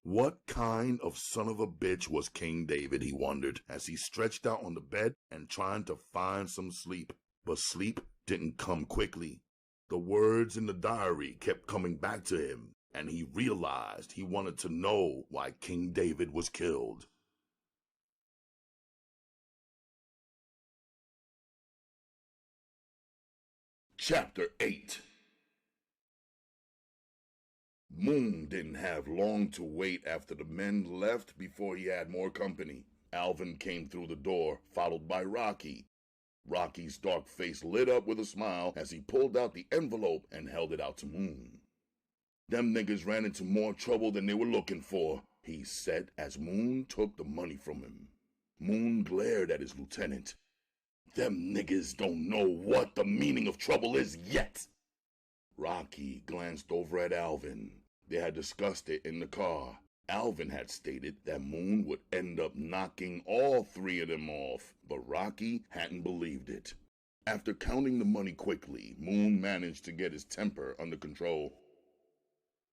What kind of son of a bitch was King David, he wondered, as he stretched out on the bed and trying to find some sleep. But sleep didn't come quickly. The words in the diary kept coming back to him, and he realized he wanted to know why King David was killed. Chapter 8. Moon didn't have long to wait after the men left before he had more company. Alvin came through the door, followed by Rocky. Rocky's dark face lit up with a smile as he pulled out the envelope and held it out to Moon. "Them niggas ran into more trouble than they were looking for," he said as Moon took the money from him. Moon glared at his lieutenant. "Them niggas don't know what the meaning of trouble is yet." Rocky glanced over at Alvin. They had discussed it in the car. Alvin had stated that Moon would end up knocking all three of them off, but Rocky hadn't believed it. After counting the money quickly, Moon managed to get his temper under control.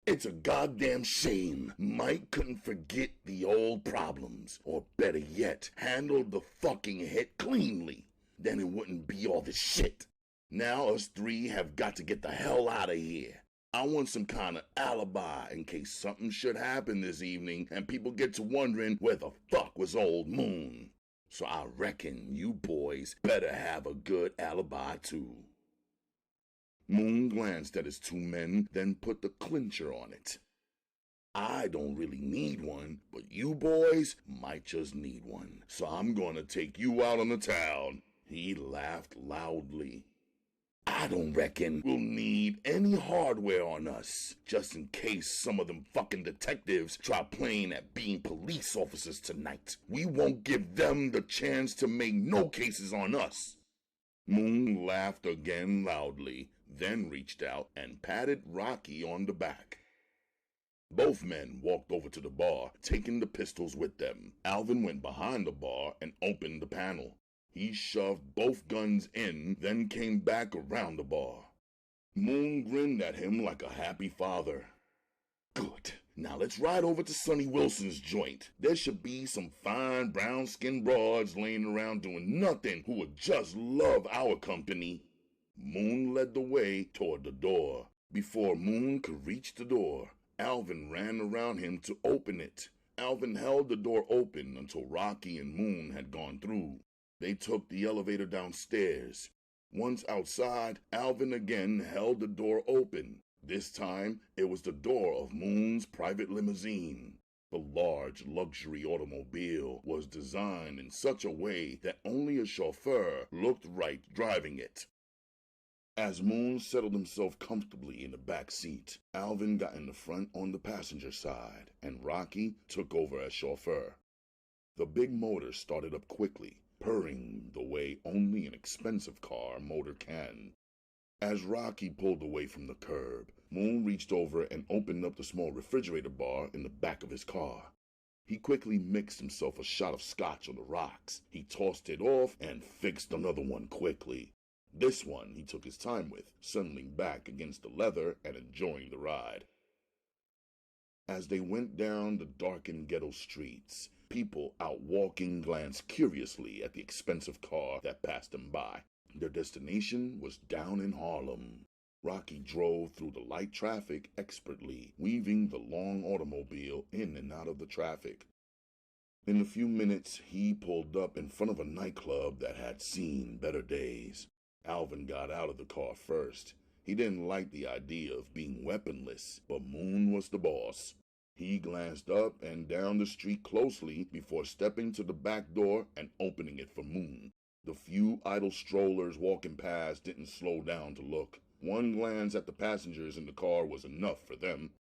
"It's a goddamn shame Mike couldn't forget the old problems, or better yet, handled the fucking hit cleanly. Then it wouldn't be all this shit. Now us three have got to get the hell out of here. I want some kind of alibi in case something should happen this evening and people get to wondering where the fuck was old Moon. So I reckon you boys better have a good alibi too." Moon glanced at his two men, then put the clincher on it. "I don't really need one, but you boys might just need one. So I'm gonna take you out on the town." He laughed loudly. "I don't reckon we'll need any hardware on us, just in case some of them fucking detectives try playing at being police officers tonight. We won't give them the chance to make no cases on us." Moon laughed again loudly, then reached out and patted Rocky on the back. Both men walked over to the bar, taking the pistols with them. Alvin went behind the bar and opened the panel. He shoved both guns in, then came back around the bar. Moon grinned at him like a happy father. "Good. Now let's ride over to Sonny Wilson's joint. There should be some fine brown-skinned broads laying around doing nothing who would just love our company." Moon led the way toward the door. Before Moon could reach the door, Alvin ran around him to open it. Alvin held the door open until Rocky and Moon had gone through. They took the elevator downstairs. Once outside, Alvin again held the door open. This time, it was the door of Moon's private limousine. The large luxury automobile was designed in such a way that only a chauffeur looked right driving it. As Moon settled himself comfortably in the back seat, Alvin got in the front on the passenger side, and Rocky took over as chauffeur. The big motor started up quickly, purring the way only an expensive car motor can. As Rocky pulled away from the curb, Moon reached over and opened up the small refrigerator bar in the back of his car. He quickly mixed himself a shot of scotch on the rocks. He tossed it off and fixed another one quickly. This one he took his time with, settling back against the leather and enjoying the ride. As they went down the darkened ghetto streets, people out walking glanced curiously at the expensive car that passed them by. Their destination was down in Harlem. Rocky drove through the light traffic expertly, weaving the long automobile in and out of the traffic. In a few minutes, he pulled up in front of a nightclub that had seen better days. Alvin got out of the car first. He didn't like the idea of being weaponless, but Moon was the boss. He glanced up and down the street closely before stepping to the back door and opening it for Moon. The few idle strollers walking past didn't slow down to look. One glance at the passengers in the car was enough for them.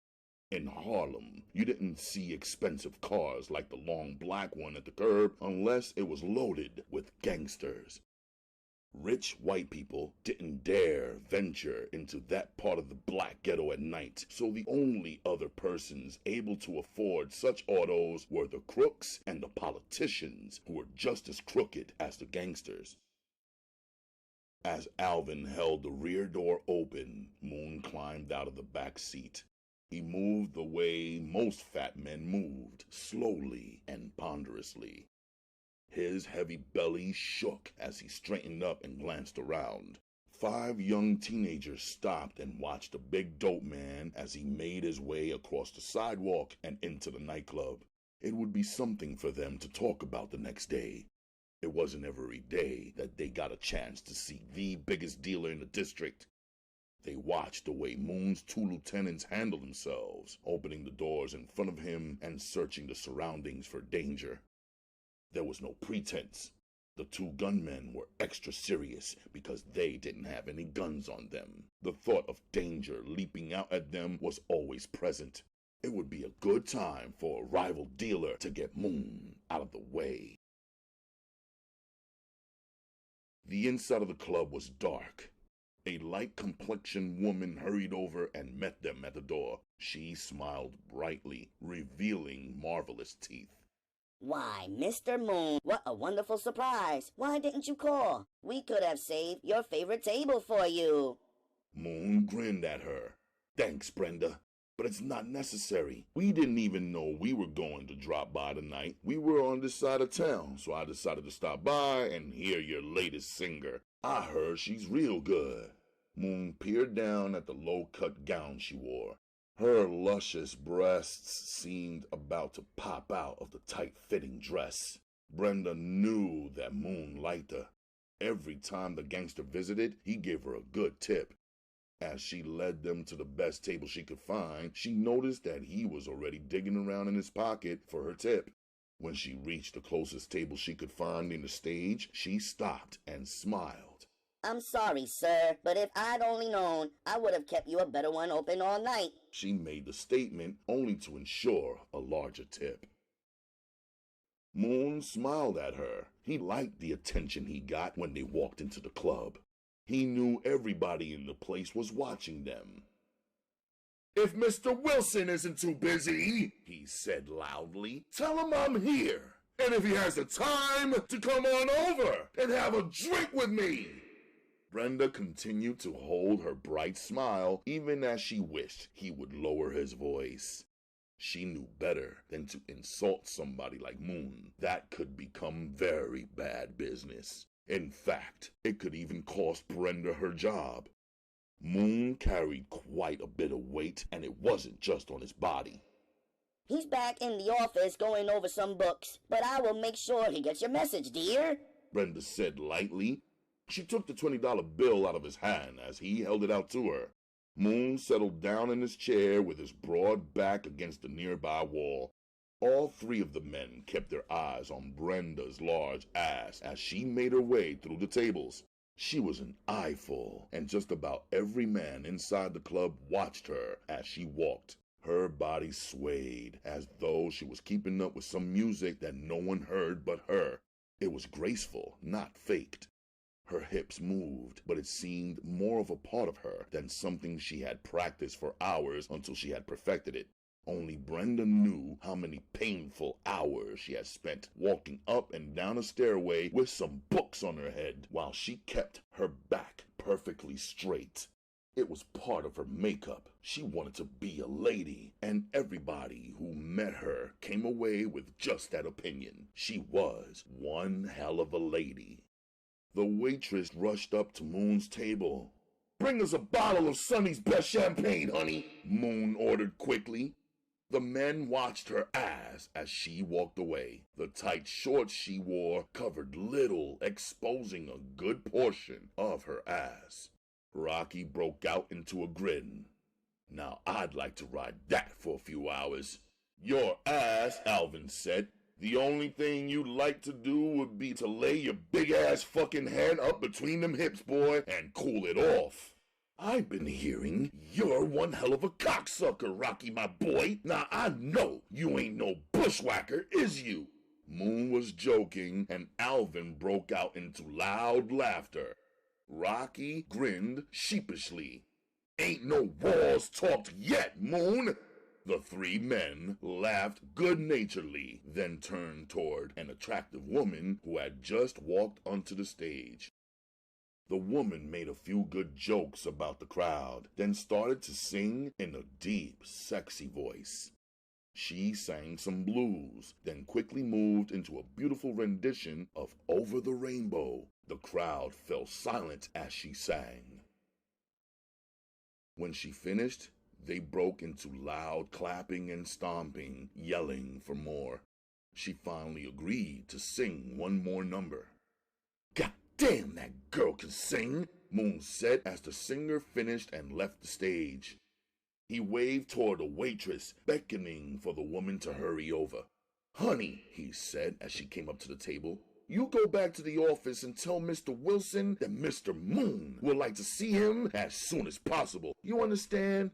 In Harlem, you didn't see expensive cars like the long black one at the curb unless it was loaded with gangsters. Rich white people didn't dare venture into that part of the black ghetto at night, so the only other persons able to afford such autos were the crooks and the politicians, who were just as crooked as the gangsters. As Alvin held the rear door open, Moon climbed out of the back seat. He moved the way most fat men moved, slowly and ponderously. His heavy belly shook as he straightened up and glanced around. 5 young teenagers stopped and watched the big dope man as he made his way across the sidewalk and into the nightclub. It would be something for them to talk about the next day. It wasn't every day that they got a chance to see the biggest dealer in the district. They watched the way Moon's two lieutenants handled themselves, opening the doors in front of him and searching the surroundings for danger. There was no pretense. The two gunmen were extra serious because they didn't have any guns on them. The thought of danger leaping out at them was always present. It would be a good time for a rival dealer to get Moon out of the way. The inside of the club was dark. A light-complexioned woman hurried over and met them at the door. She smiled brightly, revealing marvelous teeth. Why, Mr. Moon, what a wonderful surprise. Why didn't you call? We could have saved your favorite table for you. Moon grinned at her. Thanks, Brenda, but it's not necessary. We didn't even know we were going to drop by tonight. We were on this side of town, so I decided to stop by and hear your latest singer. I heard she's real good. Moon peered down at the low-cut gown she wore. Her luscious breasts seemed about to pop out of the tight-fitting dress. Brenda knew that Moon liked her. Every time the gangster visited, he gave her a good tip. As she led them to the best table she could find, she noticed that he was already digging around in his pocket for her tip. When she reached the closest table she could find in the stage, she stopped and smiled. I'm sorry, sir, but if I'd only known, I would have kept you a better one open all night. She made the statement only to ensure a larger tip. Moon smiled at her. He liked the attention he got when they walked into the club. He knew everybody in the place was watching them. If Mr. Wilson isn't too busy, he said loudly, tell him I'm here. And if he has the time to come on over and have a drink with me. Brenda continued to hold her bright smile even as she wished he would lower his voice. She knew better than to insult somebody like Moon. That could become very bad business. In fact, it could even cost Brenda her job. Moon carried quite a bit of weight, and it wasn't just on his body. He's back in the office going over some books, but I will make sure he gets your message, dear, Brenda said lightly. She took the $20 bill out of his hand as he held it out to her. Moon settled down in his chair with his broad back against the nearby wall. All three of the men kept their eyes on Brenda's large ass as she made her way through the tables. She was an eyeful, and just about every man inside the club watched her as she walked. Her body swayed as though she was keeping up with some music that no one heard but her. It was graceful, not faked. Her hips moved, but it seemed more of a part of her than something she had practiced for hours until she had perfected it. Only Brenda knew how many painful hours she had spent walking up and down a stairway with some books on her head while she kept her back perfectly straight. It was part of her makeup. She wanted to be a lady, and everybody who met her came away with just that opinion. She was one hell of a lady. The waitress rushed up to Moon's table. Bring us a bottle of Sonny's best champagne, honey, Moon ordered quickly. The men watched her ass as she walked away. The tight shorts she wore covered little, exposing a good portion of her ass. Rocky broke out into a grin. Now I'd like to ride that for a few hours. Your ass, Alvin said. The only thing you'd like to do would be to lay your big-ass fucking head up between them hips, boy, and cool it off. I've been hearing you're one hell of a cocksucker, Rocky, my boy. Now I know you ain't no bushwhacker, is you? Moon was joking, and Alvin broke out into loud laughter. Rocky grinned sheepishly. Ain't no walls talked yet, Moon. The three men laughed good-naturedly, then turned toward an attractive woman who had just walked onto the stage. The woman made a few good jokes about the crowd, then started to sing in a deep, sexy voice. She sang some blues, then quickly moved into a beautiful rendition of Over the Rainbow. The crowd fell silent as she sang. When she finished, they broke into loud clapping and stomping, yelling for more. She finally agreed to sing one more number. God damn, that girl can sing! Moon said as the singer finished and left the stage. He waved toward a waitress, beckoning for the woman to hurry over. "Honey," he said as she came up to the table, "you go back to the office and tell Mr. Wilson that Mr. Moon would like to see him as soon as possible. You understand?"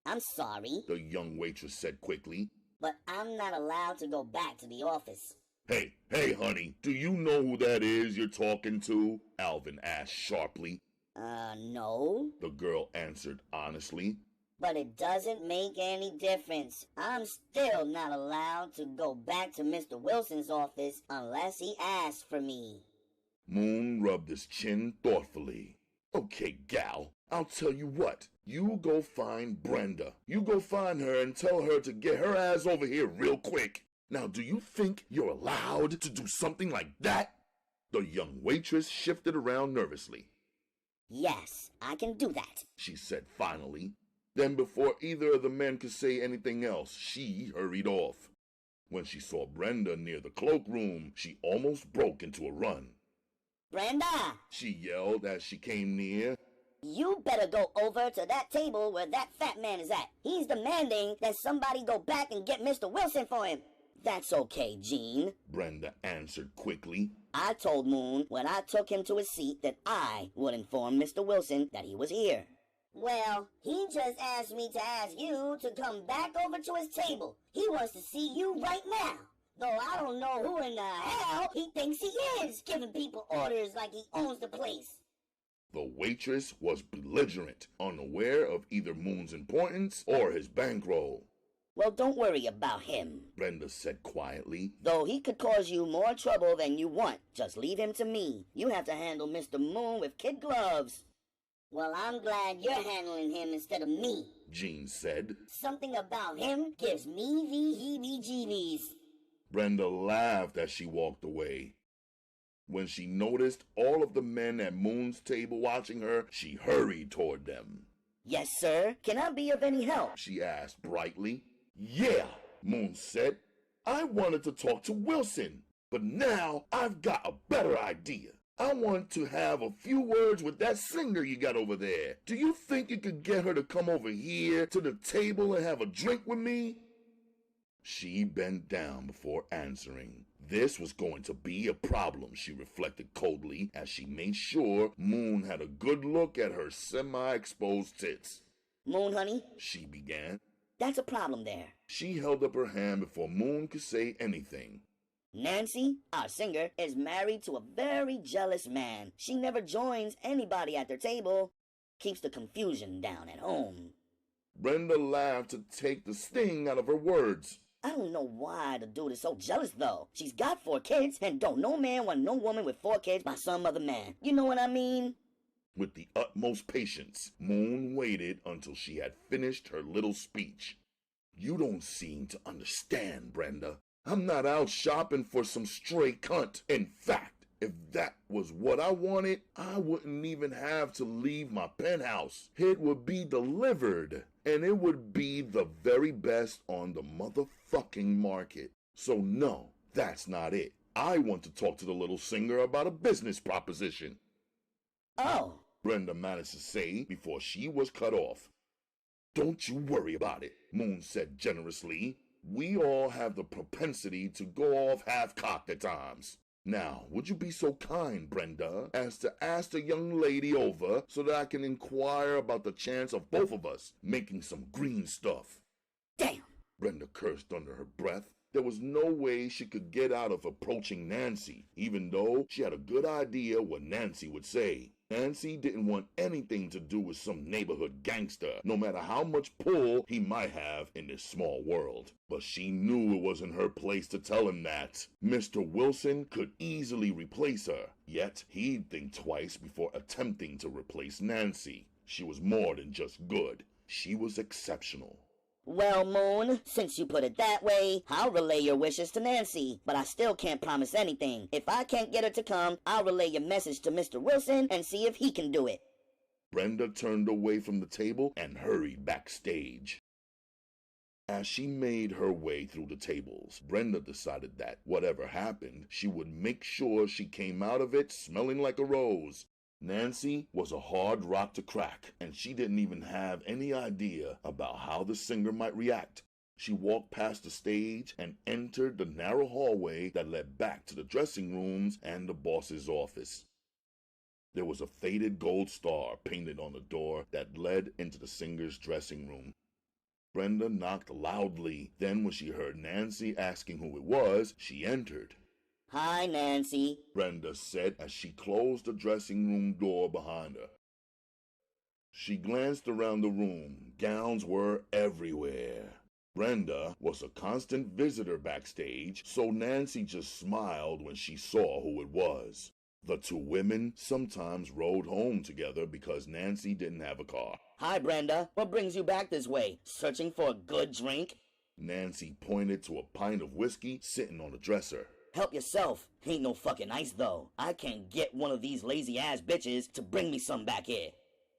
I'm sorry, the young waitress said quickly. but I'm not allowed to go back to the office. Hey, honey, do you know who that is you're talking to?" Alvin asked sharply. No. The girl answered honestly. But it doesn't make any difference. I'm still not allowed to go back to Mr. Wilson's office unless he asks for me. Moon rubbed his chin thoughtfully. "Okay, gal, I'll tell you what. You go find Brenda. You go find her and tell her to get her ass over here real quick. Now, do you think you're allowed to do something like that?" The young waitress shifted around nervously. Yes, I can do that, she said finally. Then before either of the men could say anything else, she hurried off. When she saw Brenda near the cloakroom, she almost broke into a run. "Brenda!" she yelled as she came near. "You better go over to that table where that fat man is at. He's demanding that somebody go back and get Mr. Wilson for him." "That's okay, Jean," Brenda answered quickly. "I told Moon when I took him to his seat that I would inform Mr. Wilson that he was here." "Well, he just asked me to ask you to come back over to his table. He wants to see you right now. Though I don't know who in the hell he thinks he is, giving people orders like he owns the place." The waitress was belligerent, unaware of either Moon's importance or his bankroll. "Well, don't worry about him," Brenda said quietly. "Though he could cause you more trouble than you want. Just leave him to me. You have to handle Mr. Moon with kid gloves." "Well, I'm glad you're handling him instead of me," Jean said. "Something about him gives me the heebie-jeebies." Brenda laughed as she walked away. When she noticed all of the men at Moon's table watching her, she hurried toward them. "Yes, sir. Can I be of any help?" she asked brightly. "Yeah," Moon said. "I wanted to talk to Wilson, but now I've got a better idea. I want to have a few words with that singer you got over there. Do you think you could get her to come over here to the table and have a drink with me?" She bent down before answering. This was going to be a problem, she reflected coldly as she made sure Moon had a good look at her semi-exposed tits. "Moon, honey," she began. "that's a problem there. She held up her hand before Moon could say anything. Nancy, our singer, is married to a very jealous man. She never joins anybody at their table. Keeps the confusion down at home." Brenda laughed to take the sting out of her words. "I don't know why the dude is so jealous, though. She's got 4 kids, and don't no man want no woman with 4 kids by some other man. You know what I mean?" With the utmost patience, Moon waited until she had finished her little speech. "You don't seem to understand, Brenda. I'm not out shopping for some stray cunt. In fact, if that was what I wanted, I wouldn't even have to leave my penthouse. It would be delivered, and it would be the very best on the motherfucking market. So no, that's not it. I want to talk to the little singer about a business proposition." "Oh," Brenda managed to say before she was cut off. "Don't you worry about it," Moon said generously. "We all have the propensity to go off half-cocked at times. Now, would you be so kind, Brenda, as to ask the young lady over so that I can inquire about the chance of both of us making some green stuff?" "Damn," Brenda cursed under her breath. There was no way she could get out of approaching Nancy, even though she had a good idea what Nancy would say. Nancy didn't want anything to do with some neighborhood gangster, no matter how much pull he might have in this small world. But she knew it wasn't her place to tell him that. Mr. Wilson could easily replace her, yet he'd think twice before attempting to replace Nancy. She was more than just good. She was exceptional. "Well, Moon, since you put it that way, I'll relay your wishes to Nancy, but I still can't promise anything. If I can't get her to come, I'll relay your message to Mr. Wilson and see if he can do it." Brenda turned away from the table and hurried backstage. As she made her way through the tables, Brenda decided that, whatever happened, she would make sure she came out of it smelling like a rose. Nancy was a hard rock to crack, and she didn't even have any idea about how the singer might react. She walked past the stage and entered the narrow hallway that led back to the dressing rooms and the boss's office. There was a faded gold star painted on the door that led into the singer's dressing room. Brenda knocked loudly. Then when she heard Nancy asking who it was, she entered. Hi, Nancy, Brenda said as she closed the dressing room door behind her. She glanced around the room. Gowns were everywhere. Brenda was a constant visitor backstage, so Nancy just smiled when she saw who it was. The two women sometimes rode home together because Nancy didn't have a car. Hi, Brenda. What brings you back this way? Searching for a good drink? Nancy pointed to a pint of whiskey sitting on the dresser. Help yourself. Ain't no fucking ice, though. I can't get one of these lazy-ass bitches to bring me some back here.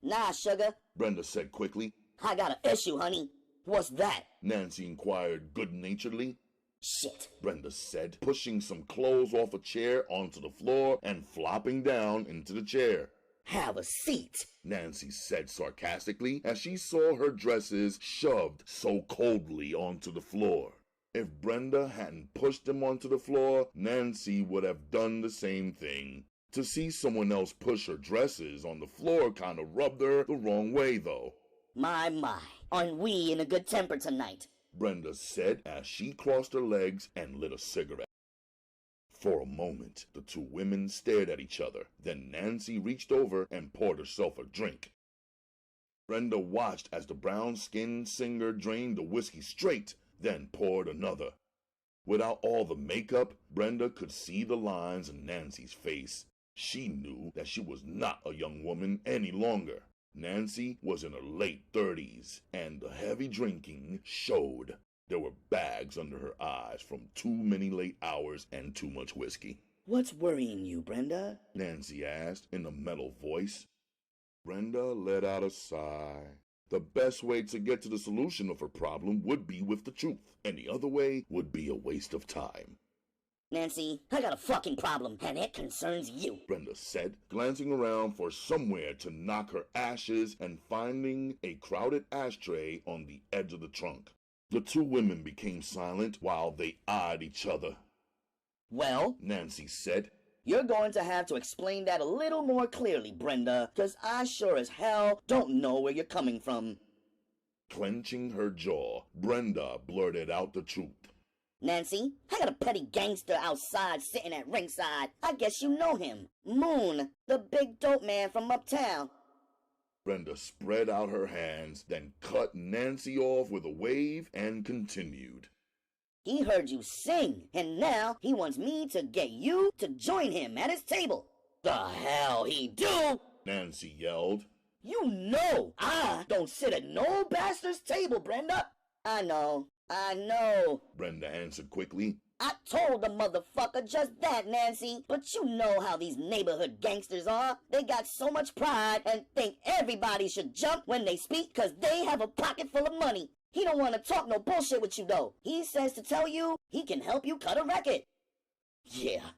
Nah, sugar, Brenda said quickly. I got an issue, honey. What's that? Nancy inquired good-naturedly. Shit. Brenda said, pushing some clothes off a chair onto the floor and flopping down into the chair. Have a seat, Nancy said sarcastically as she saw her dresses shoved so coldly onto the floor. If Brenda hadn't pushed them onto the floor, Nancy would have done the same thing. To see someone else push her dresses on the floor kind of rubbed her the wrong way, though. My, aren't we in a good temper tonight? Brenda said as she crossed her legs and lit a cigarette. For a moment, the two women stared at each other. Then Nancy reached over and poured herself a drink. Brenda watched as the brown-skinned singer drained the whiskey straight, then poured another. Without all the makeup, Brenda could see the lines in Nancy's face. She knew that she was not a young woman any longer. Nancy was in her late 30s, and the heavy drinking showed. There were bags under her eyes from too many late hours and too much whiskey. What's worrying you, Brenda? Nancy asked in a mellow voice. Brenda let out a sigh. The best way to get to the solution of her problem would be with the truth. Any other way would be a waste of time. Nancy, I got a fucking problem, and it concerns you, Brenda said, glancing around for somewhere to knock her ashes and finding a crowded ashtray on the edge of the trunk. The two women became silent while they eyed each other. Well, Nancy said, you're going to have to explain that a little more clearly, Brenda, 'cause I sure as hell don't know where you're coming from. Clenching her jaw, Brenda blurted out the truth. Nancy, I got a petty gangster outside sitting at ringside. I guess you know him. Moon, the big dope man from uptown. Brenda spread out her hands, then cut Nancy off with a wave and continued. He heard you sing, and now he wants me to get you to join him at his table. The hell he do? Nancy yelled. You know I don't sit at no bastard's table, Brenda. I know, Brenda answered quickly. I told the motherfucker just that, Nancy. But you know how these neighborhood gangsters are. They got so much pride and think everybody should jump when they speak 'cause they have a pocket full of money. He don't want to talk no bullshit with you, though. He says to tell you he can help you cut a record. Yeah,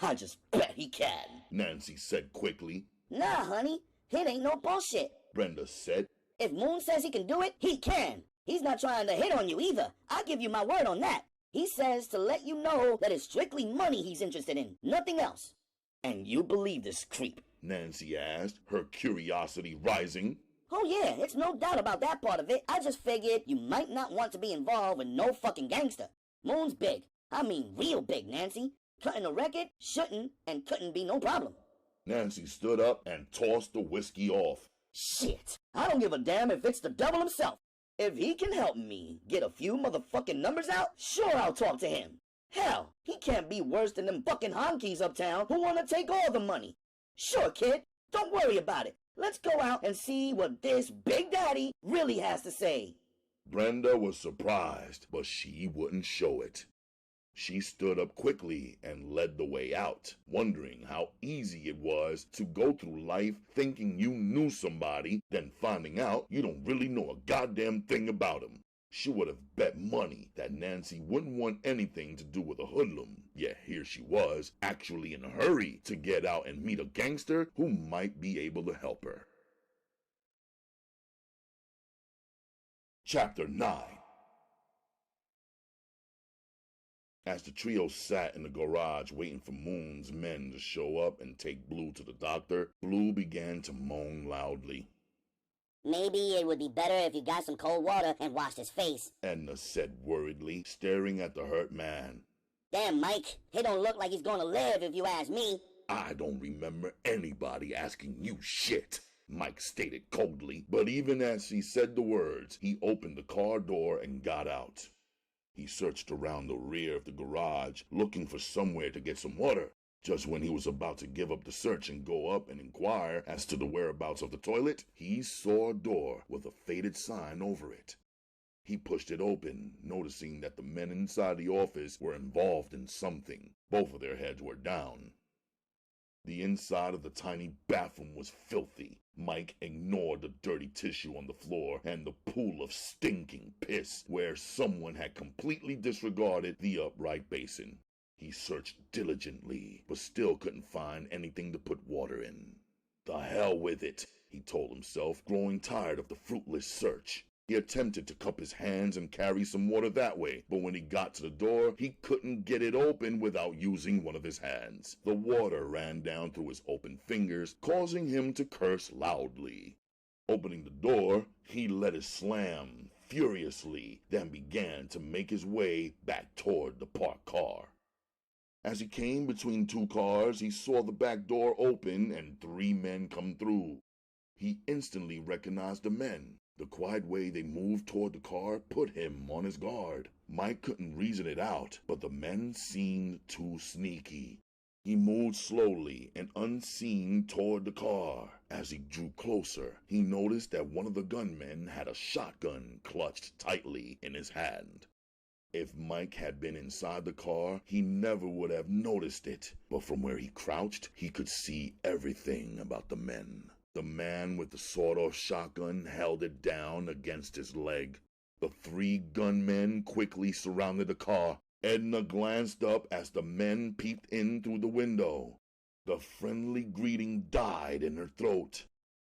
I just bet he can, Nancy said quickly. Nah, honey, it ain't no bullshit, Brenda said. If Moon says he can do it, he can. He's not trying to hit on you either. I give you my word on that. He says to let you know that it's strictly money he's interested in, nothing else. And you believe this creep? Nancy asked, her curiosity rising. Oh yeah, it's no doubt about that part of it. I just figured you might not want to be involved with no fucking gangster. Moon's big. I mean real big, Nancy. Cutting a record shouldn't and couldn't be no problem. Nancy stood up and tossed the whiskey off. Shit, I don't give a damn if it's the devil himself. If he can help me get a few motherfucking numbers out, sure I'll talk to him. Hell, he can't be worse than them fucking honkies uptown who want to take all the money. Sure, kid, don't worry about it. Let's go out and see what this Big Daddy really has to say. Brenda was surprised, but she wouldn't show it. She stood up quickly and led the way out, wondering how easy it was to go through life thinking you knew somebody, then finding out you don't really know a goddamn thing about him. She would have bet money that Nancy wouldn't want anything to do with a hoodlum, yet here she was, actually in a hurry to get out and meet a gangster who might be able to help her. Chapter 9. As the trio sat in the garage waiting for Moon's men to show up and take Blue to the doctor, Blue began to moan loudly. Maybe it would be better if you got some cold water and washed his face, Edna said worriedly, staring at the hurt man. Damn, Mike, he don't look like he's gonna live if you ask me. I don't remember anybody asking you shit, Mike stated coldly, but even as he said the words, he opened the car door and got out. He searched around the rear of the garage, looking for somewhere to get some water. Just when he was about to give up the search and go up and inquire as to the whereabouts of the toilet, he saw a door with a faded sign over it. He pushed it open, noticing that the men inside the office were involved in something. Both of their heads were down. The inside of the tiny bathroom was filthy. Mike ignored the dirty tissue on the floor and the pool of stinking piss where someone had completely disregarded the upright basin. He searched diligently, but still couldn't find anything to put water in. The hell with it, he told himself, growing tired of the fruitless search. He attempted to cup his hands and carry some water that way, but when he got to the door, he couldn't get it open without using one of his hands. The water ran down through his open fingers, causing him to curse loudly. Opening the door, he let it slam furiously, then began to make his way back toward the parked car. As he came between two cars, he saw the back door open and 3 men come through. He instantly recognized the men. The quiet way they moved toward the car put him on his guard. Mike couldn't reason it out, but the men seemed too sneaky. He moved slowly and unseen toward the car. As he drew closer, he noticed that one of the gunmen had a shotgun clutched tightly in his hand. If Mike had been inside the car, he never would have noticed it, but from where he crouched, he could see everything about the men. The man with the sawed-off shotgun held it down against his leg. The 3 gunmen quickly surrounded the car. Edna glanced up as the men peeped in through the window. The friendly greeting died in her throat.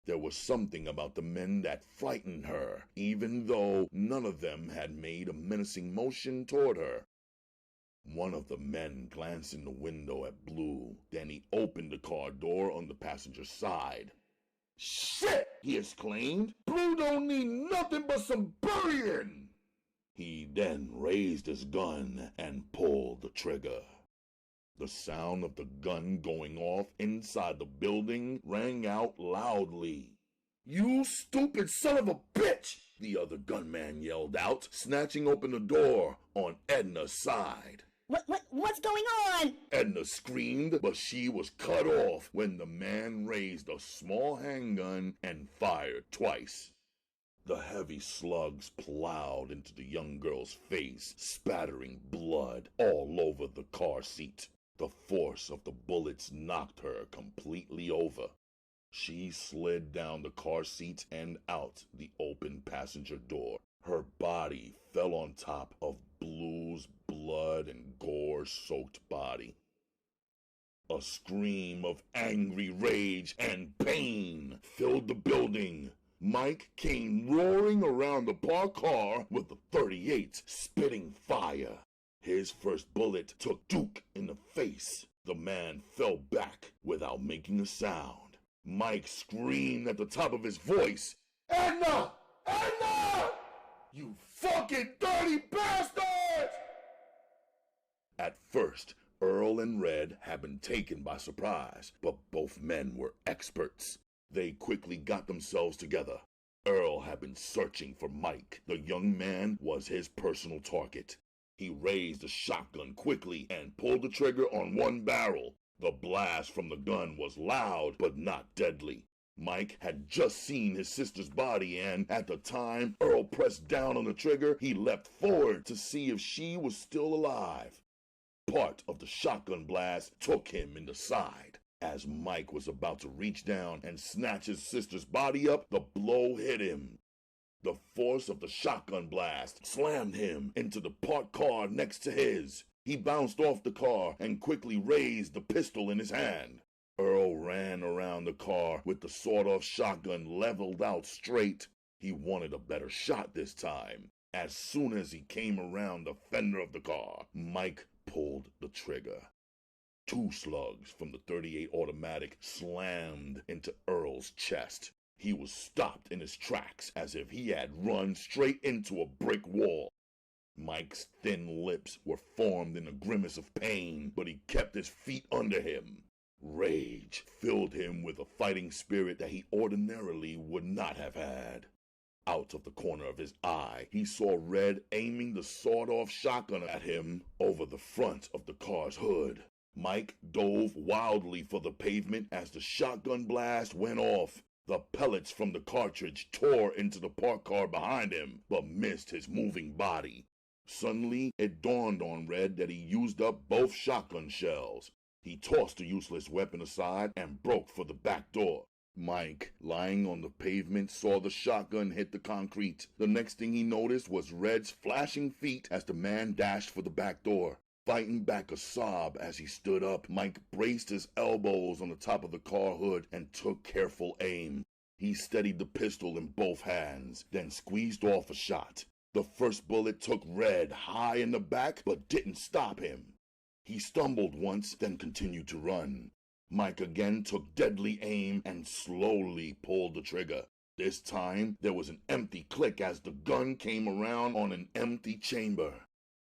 There was something about the men that frightened her, even though none of them had made a menacing motion toward her. One of the men glanced in the window at Blue. Then he opened the car door on the passenger side. "Shit!" he exclaimed. "Blue don't need nothing but some burying!" He then raised his gun and pulled the trigger. The sound of the gun going off inside the building rang out loudly. "You stupid son of a bitch!" the other gunman yelled out, snatching open the door on Edna's side. What's going on? Edna screamed, but she was cut off when the man raised a small handgun and fired twice. The heavy slugs plowed into the young girl's face, spattering blood all over the car seat. The force of the bullets knocked her completely over. She slid down the car seat and out the open passenger door. Her body fell on top of Blue's blood and gore-soaked body. A scream of angry rage and pain filled the building. Mike came roaring around the parked car with the .38 spitting fire. His first bullet took Duke in the face. The man fell back without making a sound. Mike screamed at the top of his voice, "Edna! Edna! You fucking dirty bastard!" At first, Earl and Red had been taken by surprise, but both men were experts. They quickly got themselves together. Earl had been searching for Mike. The young man was his personal target. He raised the shotgun quickly and pulled the trigger on one barrel. The blast from the gun was loud, but not deadly. Mike had just seen his sister's body, and at the time Earl pressed down on the trigger, he leapt forward to see if she was still alive. Part of the shotgun blast took him in the side. As Mike was about to reach down and snatch his sister's body up, the blow hit him. The force of the shotgun blast slammed him into the parked car next to his. He bounced off the car and quickly raised the pistol in his hand. Earl ran around the car with the sawed-off shotgun leveled out straight. He wanted a better shot this time. As soon as he came around the fender of the car, Mike pulled the trigger. 2 slugs from the .38 automatic slammed into Earl's chest. He was stopped in his tracks as if he had run straight into a brick wall. Mike's thin lips were formed in a grimace of pain, but he kept his feet under him. Rage filled him with a fighting spirit that he ordinarily would not have had. Out of the corner of his eye, he saw Red aiming the sawed-off shotgun at him over the front of the car's hood. Mike dove wildly for the pavement as the shotgun blast went off. The pellets from the cartridge tore into the parked car behind him, but missed his moving body. Suddenly, it dawned on Red that he used up both shotgun shells. He tossed the useless weapon aside and broke for the back door. Mike, lying on the pavement, saw the shotgun hit the concrete. The next thing he noticed was Red's flashing feet as the man dashed for the back door. Fighting back a sob as he stood up, Mike braced his elbows on the top of the car hood and took careful aim. He steadied the pistol in both hands, then squeezed off a shot. The first bullet took Red high in the back, but didn't stop him. He stumbled once, then continued to run. Mike again took deadly aim and slowly pulled the trigger. This time, there was an empty click as the gun came around on an empty chamber.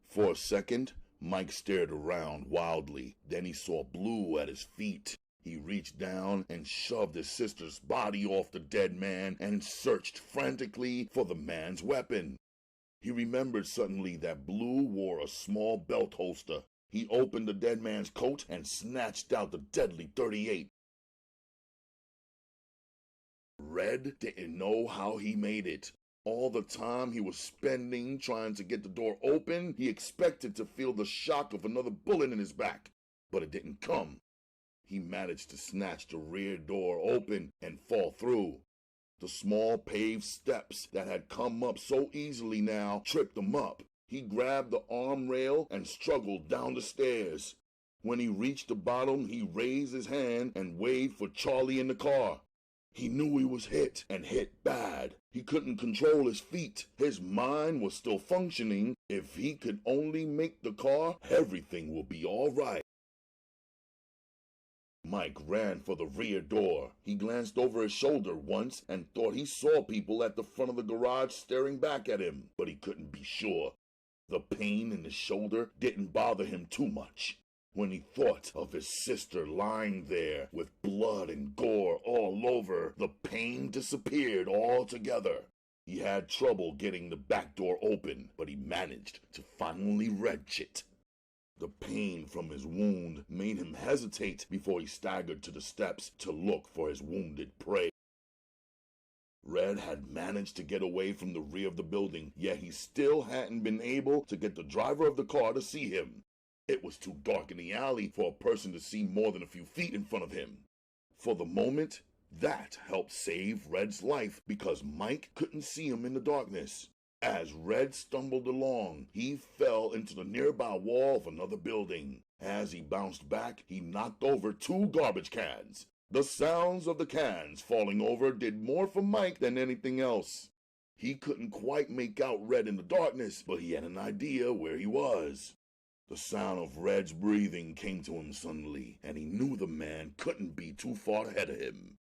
For a second, Mike stared around wildly. Then he saw blue at his feet. He reached down and shoved his sister's body off the dead man and searched frantically for the man's weapon. He remembered suddenly that Blue wore a small belt holster. He opened the dead man's coat and snatched out the deadly .38. Red didn't know how he made it. All the time he was spending trying to get the door open, he expected to feel the shock of another bullet in his back, but it didn't come. He managed to snatch the rear door open and fall through. The small paved steps that had come up so easily now tripped him up. He grabbed the arm rail and struggled down the stairs. When he reached the bottom, he raised his hand and waved for Charlie in the car. He knew he was hit, and hit bad. He couldn't control his feet. His mind was still functioning. If he could only make the car, everything would be all right. Mike ran for the rear door. He glanced over his shoulder once and thought he saw people at the front of the garage staring back at him, but he couldn't be sure. The pain in his shoulder didn't bother him too much. When he thought of his sister lying there with blood and gore all over, the pain disappeared altogether. He had trouble getting the back door open, but he managed to finally wrench it. The pain from his wound made him hesitate before he staggered to the steps to look for his wounded prey. Red had managed to get away from the rear of the building, yet he still hadn't been able to get the driver of the car to see him. It was too dark in the alley for a person to see more than a few feet in front of him. For the moment, that helped save Red's life because Mike couldn't see him in the darkness. As Red stumbled along, he fell into the nearby wall of another building. As he bounced back, he knocked over 2 garbage cans. The sounds of the cans falling over did more for Mike than anything else. He couldn't quite make out Red in the darkness, but he had an idea where he was. The sound of Red's breathing came to him suddenly, and he knew the man couldn't be too far ahead of him.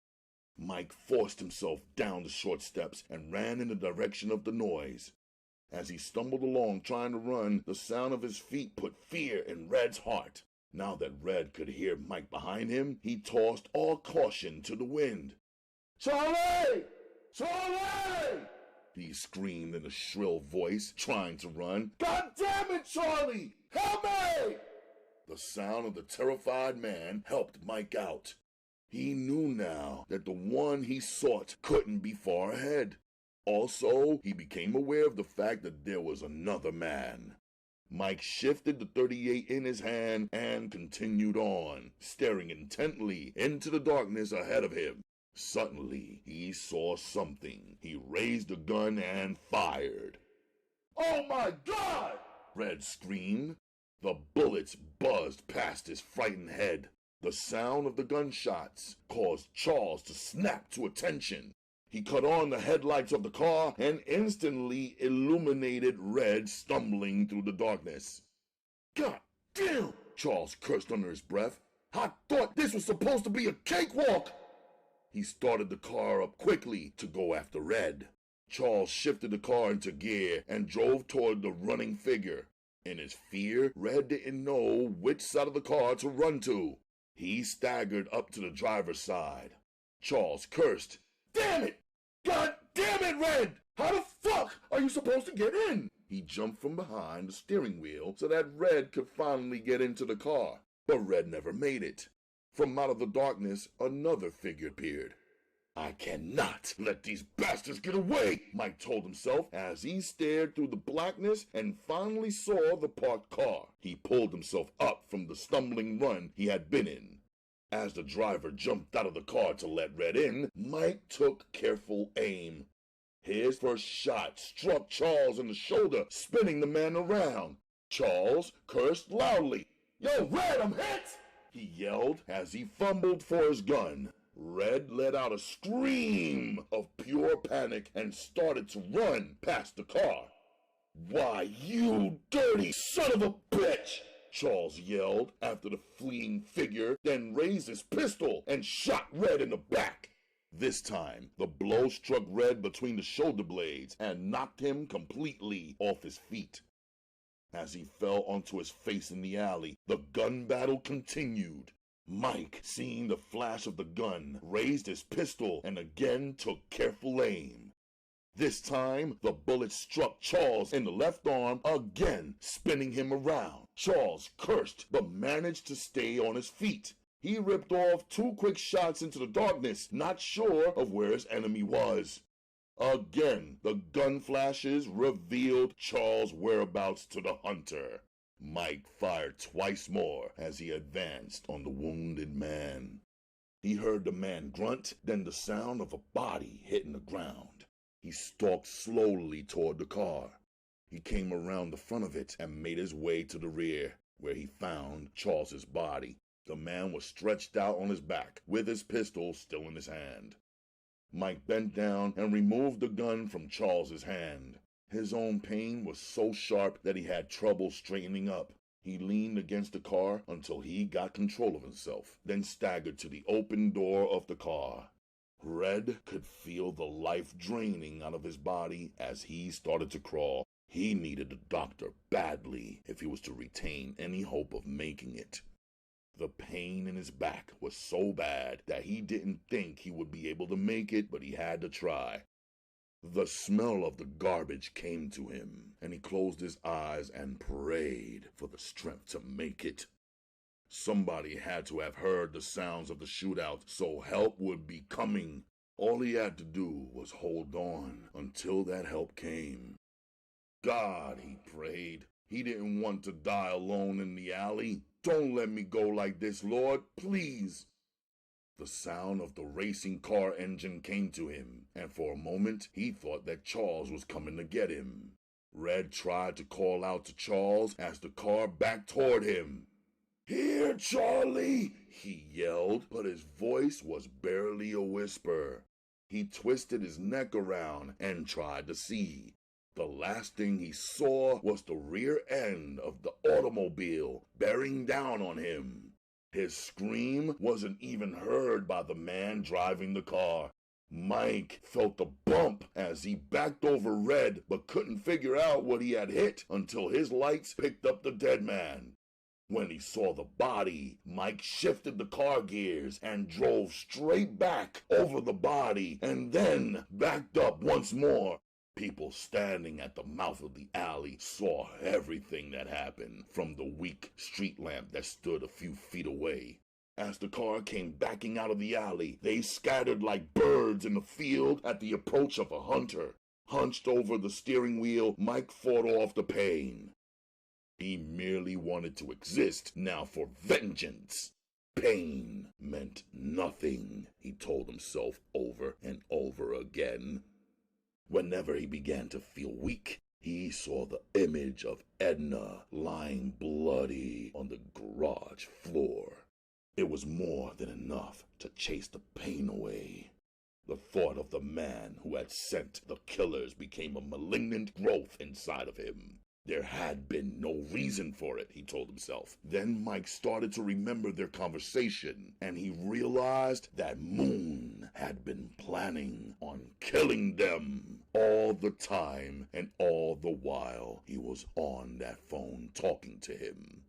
Mike forced himself down the short steps and ran in the direction of the noise. As he stumbled along trying to run, the sound of his feet put fear in Red's heart. Now that Red could hear Mike behind him, he tossed all caution to the wind. "Charlie! Charlie!" he screamed in a shrill voice, trying to run. "God damn it, Charlie! Help me!" The sound of the terrified man helped Mike out. He knew now that the one he sought couldn't be far ahead. Also, he became aware of the fact that there was another man. Mike shifted the .38 in his hand and continued on, staring intently into the darkness ahead of him. Suddenly, he saw something. He raised the gun and fired. "Oh my God!" Red screamed. The bullets buzzed past his frightened head. The sound of the gunshots caused Charles to snap to attention. He cut on the headlights of the car and instantly illuminated Red stumbling through the darkness. "God damn!" Charles cursed under his breath. "I thought this was supposed to be a cakewalk!" He started the car up quickly to go after Red. Charles shifted the car into gear and drove toward the running figure. In his fear, Red didn't know which side of the car to run to. He staggered up to the driver's side. Charles cursed. "Damn it! God damn it, Red! How the fuck are you supposed to get in?" He jumped from behind the steering wheel so that Red could finally get into the car. But Red never made it. From out of the darkness, another figure appeared. "I cannot let these bastards get away," Mike told himself as he stared through the blackness and finally saw the parked car. He pulled himself up from the stumbling run he had been in. As the driver jumped out of the car to let Red in, Mike took careful aim. His first shot struck Charles in the shoulder, spinning the man around. Charles cursed loudly. "Yo, Red, I'm hit!" he yelled as he fumbled for his gun. Red let out a scream of pure panic and started to run past the car. "Why, you dirty son of a bitch!" Charles yelled after the fleeing figure, then raised his pistol and shot Red in the back. This time, the blow struck Red between the shoulder blades and knocked him completely off his feet. As he fell onto his face in the alley, the gun battle continued. Mike, seeing the flash of the gun, raised his pistol and again took careful aim. This time, the bullet struck Charles in the left arm again, spinning him around. Charles cursed, but managed to stay on his feet. He ripped off 2 quick shots into the darkness, not sure of where his enemy was. Again, the gun flashes revealed Charles' whereabouts to the hunter. Mike fired twice more as he advanced on the wounded man. He heard the man grunt, then the sound of a body hitting the ground. He stalked slowly toward the car. He came around the front of it and made his way to the rear, where he found Charles's body. The man was stretched out on his back, with his pistol still in his hand. Mike bent down and removed the gun from Charles's hand. His own pain was so sharp that he had trouble straightening up. He leaned against the car until he got control of himself, then staggered to the open door of the car. Red could feel the life draining out of his body as he started to crawl. He needed a doctor badly if he was to retain any hope of making it. The pain in his back was so bad that he didn't think he would be able to make it, but he had to try. The smell of the garbage came to him, and he closed his eyes and prayed for the strength to make it. Somebody had to have heard the sounds of the shootout, so help would be coming. All he had to do was hold on until that help came. God, he prayed. He didn't want to die alone in the alley. "Don't let me go like this, Lord, please." The sound of the racing car engine came to him, and for a moment he thought that Charles was coming to get him. Red tried to call out to Charles as the car backed toward him. "Here, Charlie!" he yelled, but his voice was barely a whisper. He twisted his neck around and tried to see. The last thing he saw was the rear end of the automobile bearing down on him. His scream wasn't even heard by the man driving the car. Mike felt a bump as he backed over Red, but couldn't figure out what he had hit until his lights picked up the dead man. When he saw the body, Mike shifted the car gears and drove straight back over the body and then backed up once more. People standing at the mouth of the alley saw everything that happened from the weak street lamp that stood a few feet away. As the car came backing out of the alley, they scattered like birds in the field at the approach of a hunter. Hunched over the steering wheel, Mike fought off the pain. He merely wanted to exist now for vengeance. Pain meant nothing, he told himself over and over again. Whenever he began to feel weak, he saw the image of Edna lying bloody on the garage floor. It was more than enough to chase the pain away. The thought of the man who had sent the killers became a malignant growth inside of him. There had been no reason for it, he told himself. Then Mike started to remember their conversation, and he realized that Moon had been planning on killing them all the time, and all the while he was on that phone talking to him.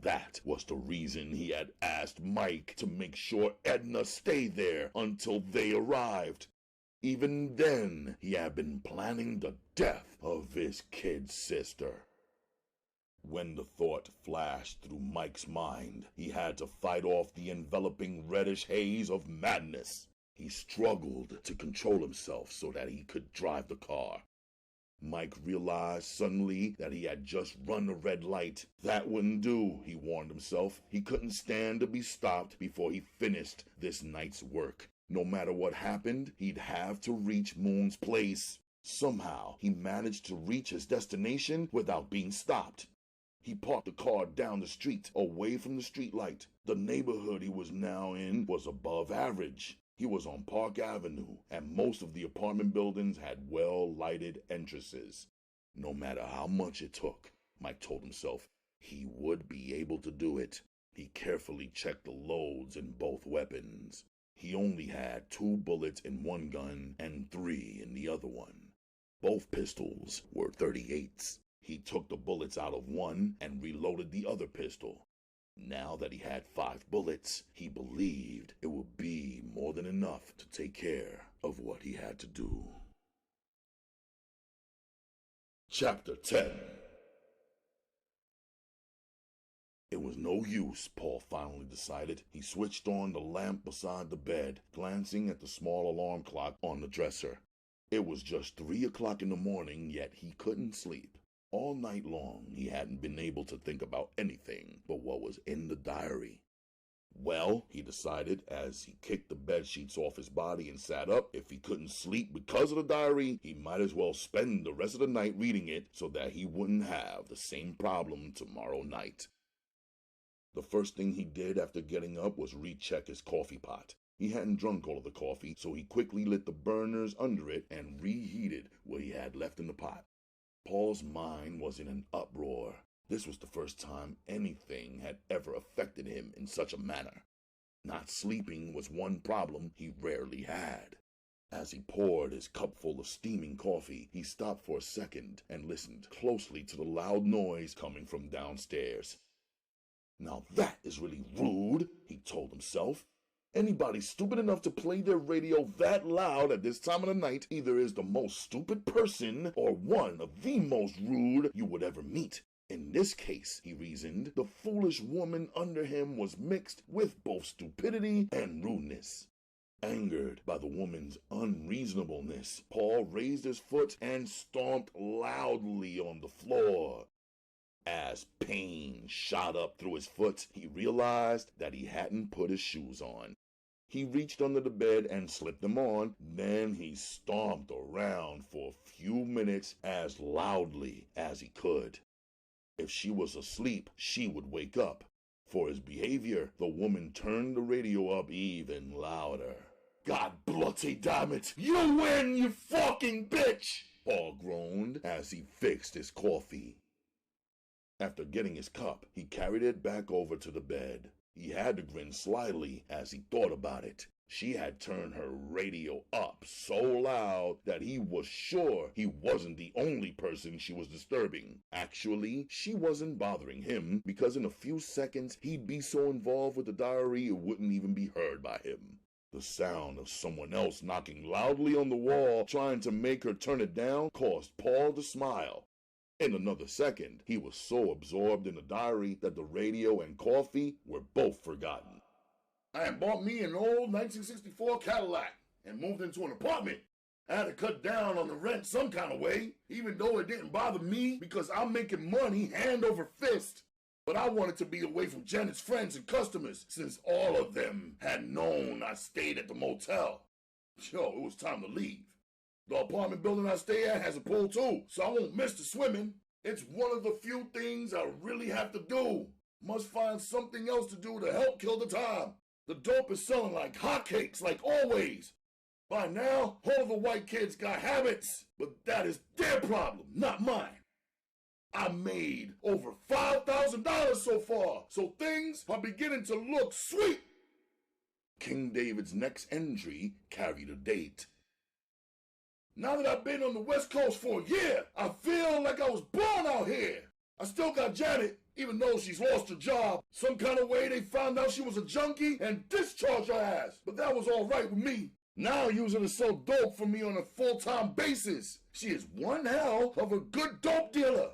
That was the reason he had asked Mike to make sure Edna stayed there until they arrived. Even then, he had been planning the death of his kid sister. When the thought flashed through Mike's mind, he had to fight off the enveloping reddish haze of madness. He struggled to control himself so that he could drive the car. Mike realized suddenly that he had just run a red light. That wouldn't do, he warned himself. He couldn't stand to be stopped before he finished this night's work. No matter what happened, he'd have to reach Moon's place. Somehow, he managed to reach his destination without being stopped. He parked the car down the street, away from the streetlight. The neighborhood he was now in was above average. He was on Park Avenue, and most of the apartment buildings had well-lighted entrances. No matter how much it took, Mike told himself, he would be able to do it. He carefully checked the loads in both weapons. He only had 2 bullets in one gun and 3 in the other one. Both pistols were .38s. He took the bullets out of one and reloaded the other pistol. Now that he had 5 bullets, he believed it would be more than enough to take care of what he had to do. Chapter 10. It was no use, Paul finally decided. He switched on the lamp beside the bed, glancing at the small alarm clock on the dresser. It was just 3 o'clock in the morning, yet he couldn't sleep. All night long, he hadn't been able to think about anything but what was in the diary. Well, he decided as he kicked the bedsheets off his body and sat up, if he couldn't sleep because of the diary, he might as well spend the rest of the night reading it so that he wouldn't have the same problem tomorrow night. The first thing he did after getting up was recheck his coffee pot. He hadn't drunk all of the coffee, so he quickly lit the burners under it and reheated what he had left in the pot. Paul's mind was in an uproar. This was the first time anything had ever affected him in such a manner. Not sleeping was one problem he rarely had. As he poured his cup full of steaming coffee, he stopped for a second and listened closely to the loud noise coming from downstairs. Now that is really rude, he told himself. Anybody stupid enough to play their radio that loud at this time of the night either is the most stupid person or one of the most rude you would ever meet. In this case, he reasoned, the foolish woman under him was mixed with both stupidity and rudeness. Angered by the woman's unreasonableness, Paul raised his foot and stomped loudly on the floor. As pain shot up through his foot, he realized that he hadn't put his shoes on. He reached under the bed and slipped them on. Then he stomped around for a few minutes as loudly as he could. If she was asleep, she would wake up. For his behavior, the woman turned the radio up even louder. God bloody damn it! You win, you fucking bitch! Paul groaned as he fixed his coffee. After getting his cup, he carried it back over to the bed. He had to grin slyly as he thought about it. She had turned her radio up so loud that he was sure he wasn't the only person she was disturbing. Actually, she wasn't bothering him because in a few seconds he'd be so involved with the diary it wouldn't even be heard by him. The sound of someone else knocking loudly on the wall trying to make her turn it down caused Paul to smile. In another second, he was so absorbed in the diary that the radio and coffee were both forgotten. I had bought me an old 1964 Cadillac and moved into an apartment. I had to cut down on the rent some kind of way, even though it didn't bother me because I'm making money hand over fist. But I wanted to be away from Janet's friends and customers since all of them had known I stayed at the motel. Yo, it was time to leave. The apartment building I stay at has a pool too, so I won't miss the swimming. It's one of the few things I really have to do. Must find something else to do to help kill the time. The dope is selling like hotcakes, like always. By now, all of the white kids got habits, but that is their problem, not mine. I made over $5,000 so far, so things are beginning to look sweet. King David's next entry carried a date. Now that I've been on the West Coast for a year, I feel like I was born out here. I still got Janet, even though she's lost her job. Some kind of way they found out she was a junkie and discharged her ass, but that was all right with me. Now using her to sell dope for me on a full-time basis. She is one hell of a good dope dealer.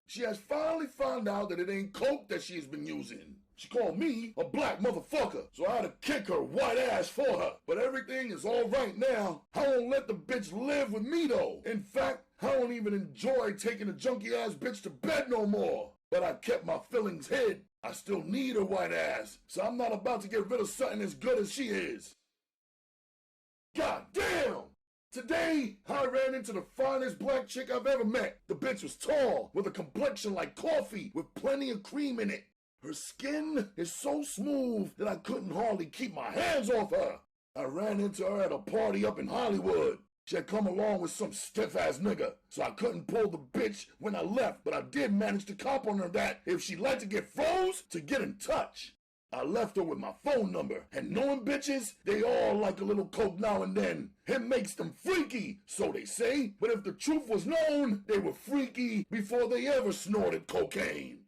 She has finally found out that it ain't coke that she has been using. She called me a black motherfucker, so I had to kick her white ass for her. But everything is all right now. I won't let the bitch live with me though. In fact, I don't even enjoy taking a junkie ass bitch to bed no more. But I kept my feelings hid. I still need her white ass, so I'm not about to get rid of something as good as she is. God damn! Today, I ran into the finest black chick I've ever met. The bitch was tall, with a complexion like coffee, with plenty of cream in it. Her skin is so smooth that I couldn't hardly keep my hands off her. I ran into her at a party up in Hollywood. She had come along with some stiff-ass nigga, so I couldn't pull the bitch when I left, but I did manage to cop on her that if she'd like to get froze, to get in touch. I left her with my phone number, and knowing bitches, they all like a little coke now and then. It makes them freaky, so they say, but if the truth was known, they were freaky before they ever snorted cocaine.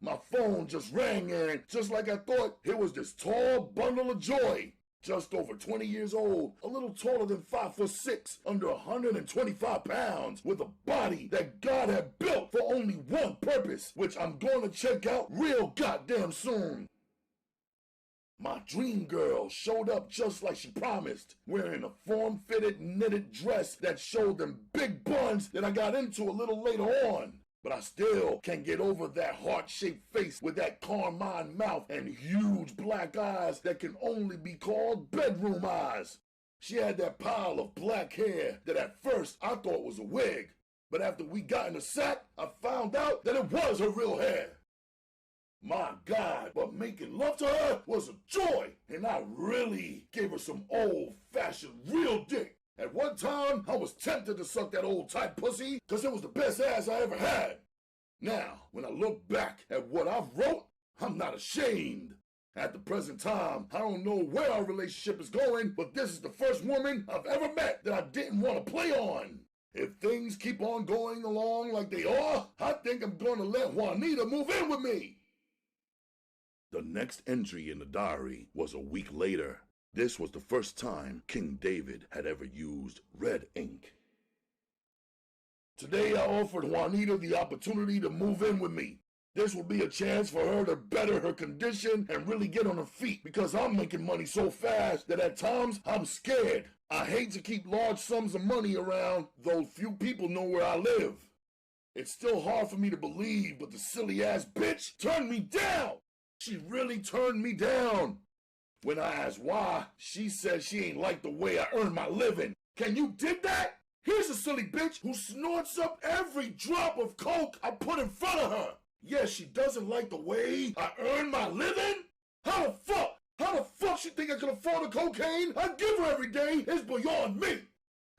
My phone just rang, and just like I thought, it was this tall bundle of joy. Just over 20 years old, a little taller than 5'6", under 125 pounds, with a body that God had built for only one purpose, which I'm going to check out real goddamn soon. My dream girl showed up just like she promised, wearing a form-fitted knitted dress that showed them big buns that I got into a little later on. But I still can't get over that heart-shaped face with that carmine mouth and huge black eyes that can only be called bedroom eyes. She had that pile of black hair that at first I thought was a wig. But after we got in the sack, I found out that it was her real hair. My God, but making love to her was a joy, and I really gave her some old-fashioned real dick. At one time, I was tempted to suck that old tight pussy because it was the best ass I ever had. Now, when I look back at what I've wrote, I'm not ashamed. At the present time, I don't know where our relationship is going, but this is the first woman I've ever met that I didn't want to play on. If things keep on going along like they are, I think I'm going to let Juanita move in with me. The next entry in the diary was a week later. This was the first time King David had ever used red ink. Today I offered Juanita the opportunity to move in with me. This will be a chance for her to better her condition and really get on her feet because I'm making money so fast that at times I'm scared. I hate to keep large sums of money around, though few people know where I live. It's still hard for me to believe, but the silly ass bitch turned me down. She really turned me down. When I asked why, she said she ain't like the way I earn my living. Can you dig that? Here's a silly bitch who snorts up every drop of coke I put in front of her. Yes, she doesn't like the way I earn my living? How the fuck she think I can afford the cocaine I give her every day is beyond me.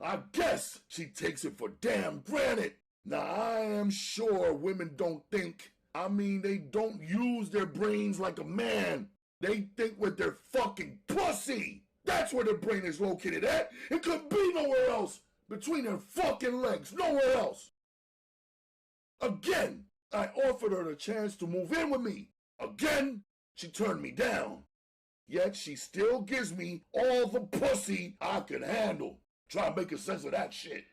I guess she takes it for damn granted. Now, I am sure women don't think. They don't use their brains like a man. They think with their fucking pussy. That's where their brain is located at. It could be nowhere else. Between their fucking legs. Nowhere else. Again, I offered her the chance to move in with me. Again, she turned me down. Yet she still gives me all the pussy I can handle. Try to make a sense of that shit.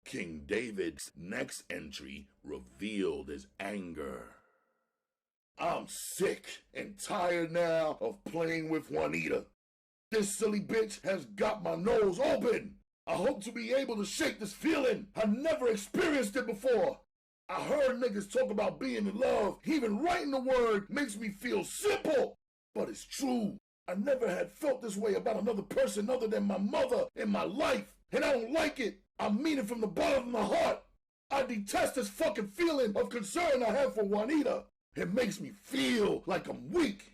King David's next entry revealed his anger. I'm sick and tired now of playing with Juanita. This silly bitch has got my nose open. I hope to be able to shake this feeling. I've never experienced it before. I heard niggas talk about being in love. Even writing the word makes me feel simple. But it's true. I never had felt this way about another person other than my mother in my life. And I don't like it. I mean it from the bottom of my heart. I detest this fucking feeling of concern I have for Juanita. It makes me feel like I'm weak.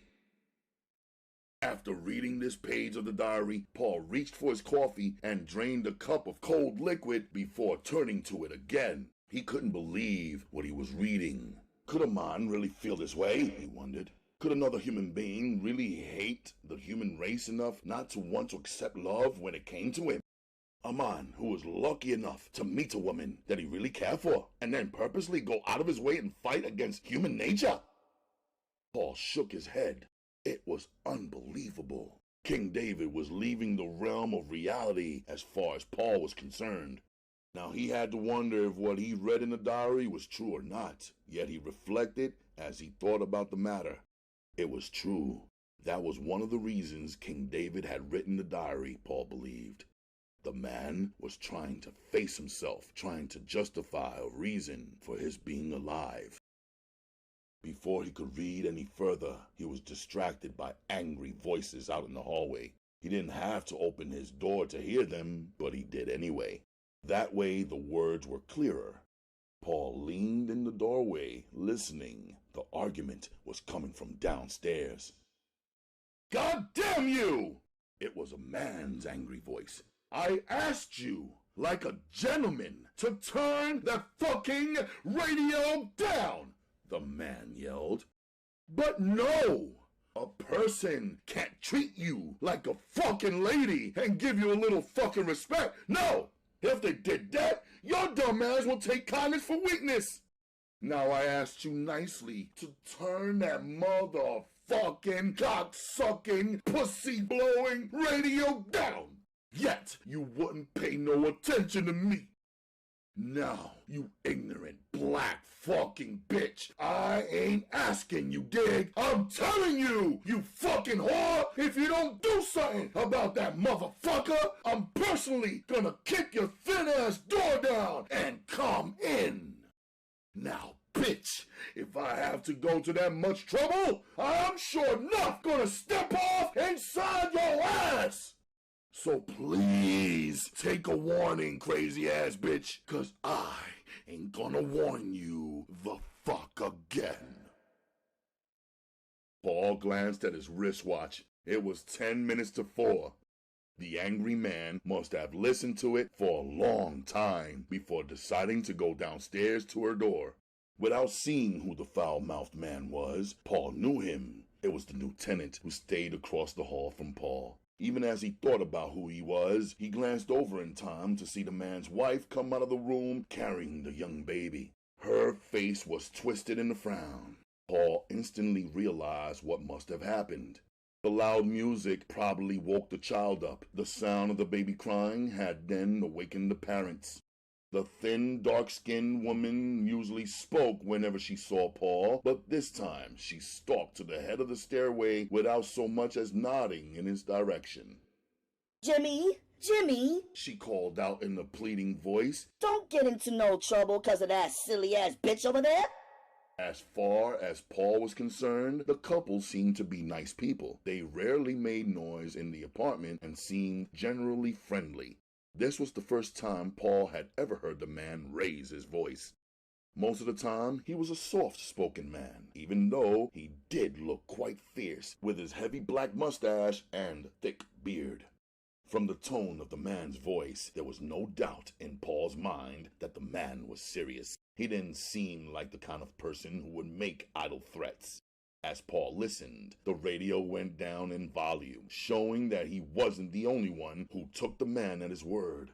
After reading this page of the diary, Paul reached for his coffee and drained a cup of cold liquid before turning to it again. He couldn't believe what he was reading. Could a man really feel this way? He wondered. Could another human being really hate the human race enough not to want to accept love when it came to him? A man who was lucky enough to meet a woman that he really cared for and then purposely go out of his way and fight against human nature? Paul shook his head. It was unbelievable. King David was leaving the realm of reality as far as Paul was concerned. Now he had to wonder if what he read in the diary was true or not, yet he reflected as he thought about the matter. It was true. That was one of the reasons King David had written the diary, Paul believed. The man was trying to face himself, trying to justify a reason for his being alive. Before he could read any further, he was distracted by angry voices out in the hallway. He didn't have to open his door to hear them, but he did anyway. That way the words were clearer. Paul leaned in the doorway, listening. The argument was coming from downstairs. God damn you! It was a man's angry voice. I asked you, like a gentleman, to turn that fucking radio down, the man yelled. But no! A person can't treat you like a fucking lady and give you a little fucking respect. No! If they did that, your dumb ass will take kindness for weakness. Now I asked you nicely to turn that motherfucking cock-sucking, pussy-blowing radio down. Yet you wouldn't pay no attention to me. Now, you ignorant black fucking bitch, I ain't asking you, dig? I'm telling you, you fucking whore, if you don't do something about that motherfucker, I'm personally gonna kick your thin ass door down and come in. Now, bitch, if I have to go to that much trouble, I'm sure enough gonna step off inside your ass. So please take a warning, crazy ass bitch, 'cause I ain't gonna warn you the fuck again. Paul glanced at his wristwatch. It was 10 minutes to 4. The angry man must have listened to it for a long time before deciding to go downstairs to her door. Without seeing who the foul-mouthed man was, Paul knew him. It was the new tenant who stayed across the hall from Paul. Even as he thought about who he was, he glanced over in time to see the man's wife come out of the room carrying the young baby. Her face was twisted in a frown. Paul instantly realized what must have happened. The loud music probably woke the child up. The sound of the baby crying had then awakened the parents. The thin, dark-skinned woman usually spoke whenever she saw Paul, but this time she stalked to the head of the stairway without so much as nodding in his direction. Jimmy, she called out in a pleading voice. Don't get into no trouble 'cause of that silly-ass bitch over there. As far as Paul was concerned, the couple seemed to be nice people. They rarely made noise in the apartment and seemed generally friendly. This was the first time Paul had ever heard the man raise his voice. Most of the time, he was a soft-spoken man, even though he did look quite fierce with his heavy black mustache and thick beard. From the tone of the man's voice, there was no doubt in Paul's mind that the man was serious. He didn't seem like the kind of person who would make idle threats. As Paul listened, the radio went down in volume, showing that he wasn't the only one who took the man at his word.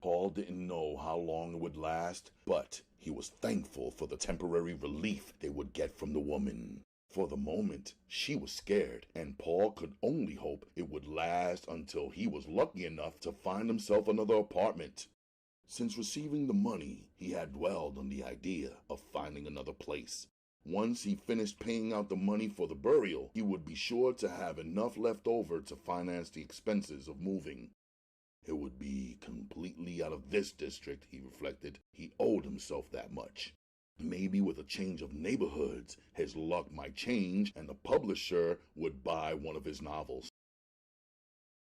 Paul didn't know how long it would last, but he was thankful for the temporary relief they would get from the woman. For the moment, she was scared, and Paul could only hope it would last until he was lucky enough to find himself another apartment. Since receiving the money, he had dwelled on the idea of finding another place. Once he finished paying out the money for the burial, he would be sure to have enough left over to finance the expenses of moving. It would be completely out of this district, he reflected. He owed himself that much. Maybe with a change of neighborhoods, his luck might change and the publisher would buy one of his novels.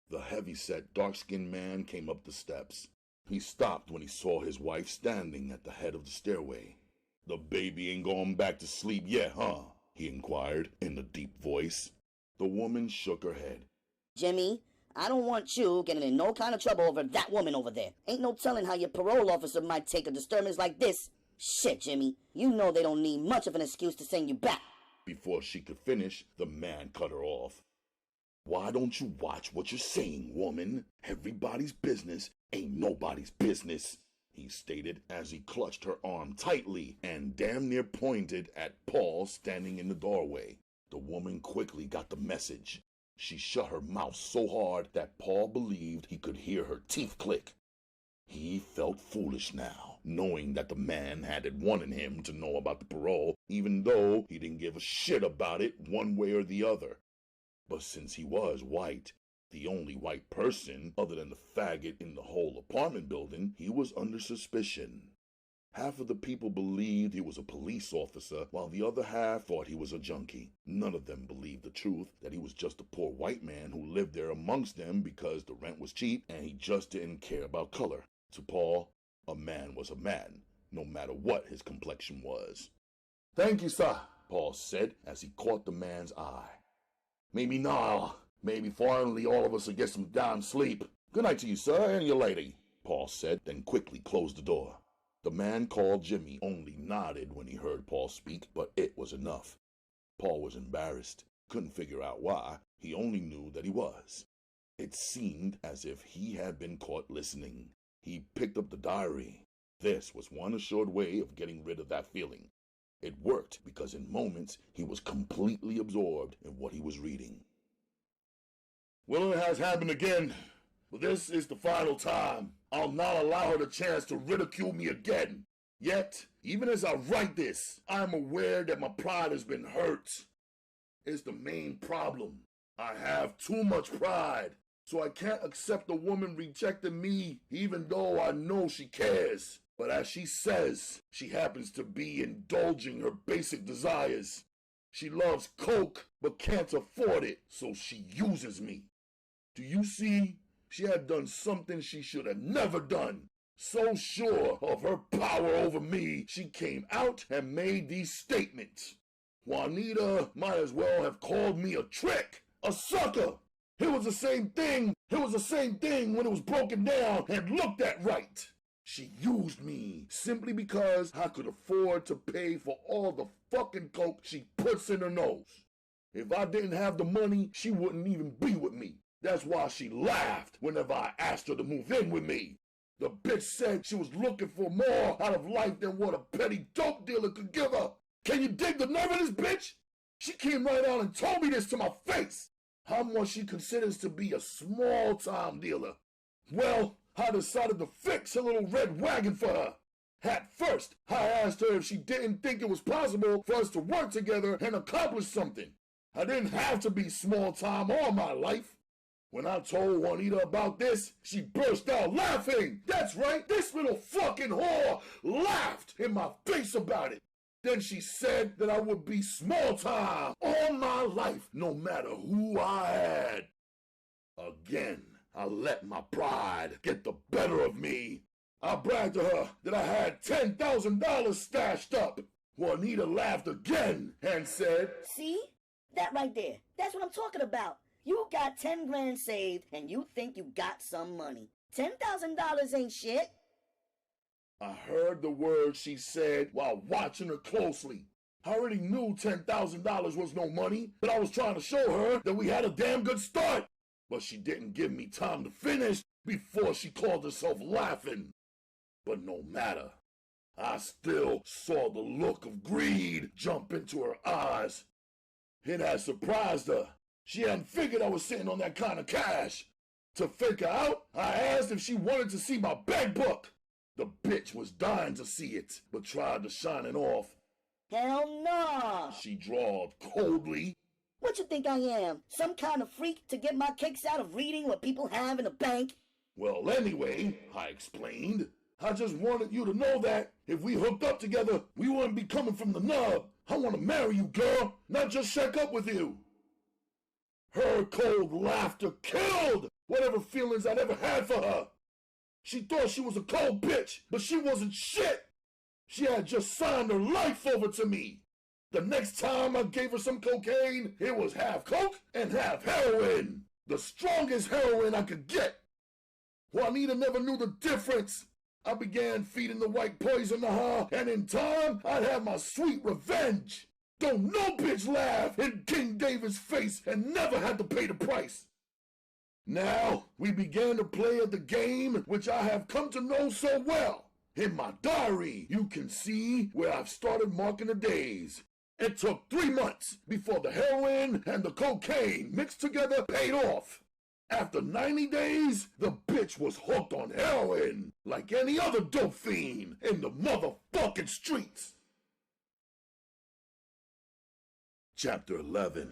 The heavy-set, dark-skinned man came up the steps. He stopped when he saw his wife standing at the head of the stairway. "The baby ain't gone back to sleep yet, huh?" he inquired in a deep voice. The woman shook her head. Jimmy, I don't want you getting in no kind of trouble over that woman over there. Ain't no telling how your parole officer might take a disturbance like this. Shit, Jimmy, you know they don't need much of an excuse to send you back. Before she could finish, the man cut her off. "Why don't you watch what you're saying, woman? Everybody's business ain't nobody's business," he stated as he clutched her arm tightly and damn near pointed at Paul standing in the doorway. The woman quickly got the message. She shut her mouth so hard that Paul believed he could hear her teeth click. He felt foolish now, knowing that the man had it wanted him to know about the parole, even though he didn't give a shit about it one way or the other. But since he was white, the only white person other than the faggot in the whole apartment building, he was under suspicion. Half of the people believed he was a police officer, while the other half thought he was a junkie. None of them believed the truth, that he was just a poor white man who lived there amongst them because the rent was cheap and he just didn't care about color. To Paul, a man was a man, no matter what his complexion was. "Thank you, sir," Paul said as he caught the man's eye. "Maybe now, maybe finally all of us will get some damn sleep. Good night to you, sir, and your lady," Paul said, then quickly closed the door. The man called Jimmy only nodded when he heard Paul speak, but it was enough. Paul was embarrassed, couldn't figure out why, he only knew that he was. It seemed as if he had been caught listening. He picked up the diary. This was one assured way of getting rid of that feeling. It worked because in moments he was completely absorbed in what he was reading. "Well, it has happened again, but this is the final time. I'll not allow her the chance to ridicule me again. Yet, even as I write this, I am aware that my pride has been hurt. It's the main problem. I have too much pride, so I can't accept a woman rejecting me, even though I know she cares. But as she says, she happens to be indulging her basic desires. She loves coke, but can't afford it, so she uses me. Do you see? She had done something she should have never done. So sure of her power over me, she came out and made these statements. Juanita might as well have called me a trick, a sucker. It was the same thing. It was the same thing when it was broken down and looked at right. She used me simply because I could afford to pay for all the fucking coke she puts in her nose. If I didn't have the money, she wouldn't even be with me. That's why she laughed whenever I asked her to move in with me. The bitch said she was looking for more out of life than what a petty dope dealer could give her. Can you dig the nerve of this bitch? She came right out and told me this to my face. How much she considers to be a small-time dealer. Well, I decided to fix a little red wagon for her. At first, I asked her if she didn't think it was possible for us to work together and accomplish something. I didn't have to be small-time all my life. When I told Juanita about this, she burst out laughing. That's right, this little fucking whore laughed in my face about it. Then she said that I would be small-time all my life, no matter who I had. Again, I let my pride get the better of me. I bragged to her that I had $10,000 stashed up. Juanita laughed again and said, See? That right there. That's what I'm talking about. You got 10 grand saved and you think you got some money. $10,000 ain't shit. I heard the words she said while watching her closely. I already knew $10,000 was no money, but I was trying to show her that we had a damn good start. But she didn't give me time to finish before she called herself laughing. But no matter, I still saw the look of greed jump into her eyes. It had surprised her. She hadn't figured I was sitting on that kind of cash. To fake her out, I asked if she wanted to see my bank book. The bitch was dying to see it, but tried to shine it off. Hell no! She drawled coldly. What you think I am? Some kind of freak to get my kicks out of reading what people have in the bank? Well, anyway, I explained, I just wanted you to know that if we hooked up together, we wouldn't be coming from the nub. I want to marry you, girl, not just shack up with you. Her cold laughter killed whatever feelings I'd ever had for her. She thought she was a cold bitch, but she wasn't shit. She had just signed her life over to me. The next time I gave her some cocaine, it was half coke and half heroin. The strongest heroin I could get. Juanita never knew the difference. I began feeding the white poison to her, and in time, I'd have my sweet revenge. Don't no bitch laugh in King David's face and never had to pay the price. Now, we began to play at the game which I have come to know so well. In my diary, you can see where I've started marking the days. It took 3 months before the heroin and the cocaine mixed together paid off. After 90 days, the bitch was hooked on heroin like any other dope fiend in the motherfucking streets. Chapter 11.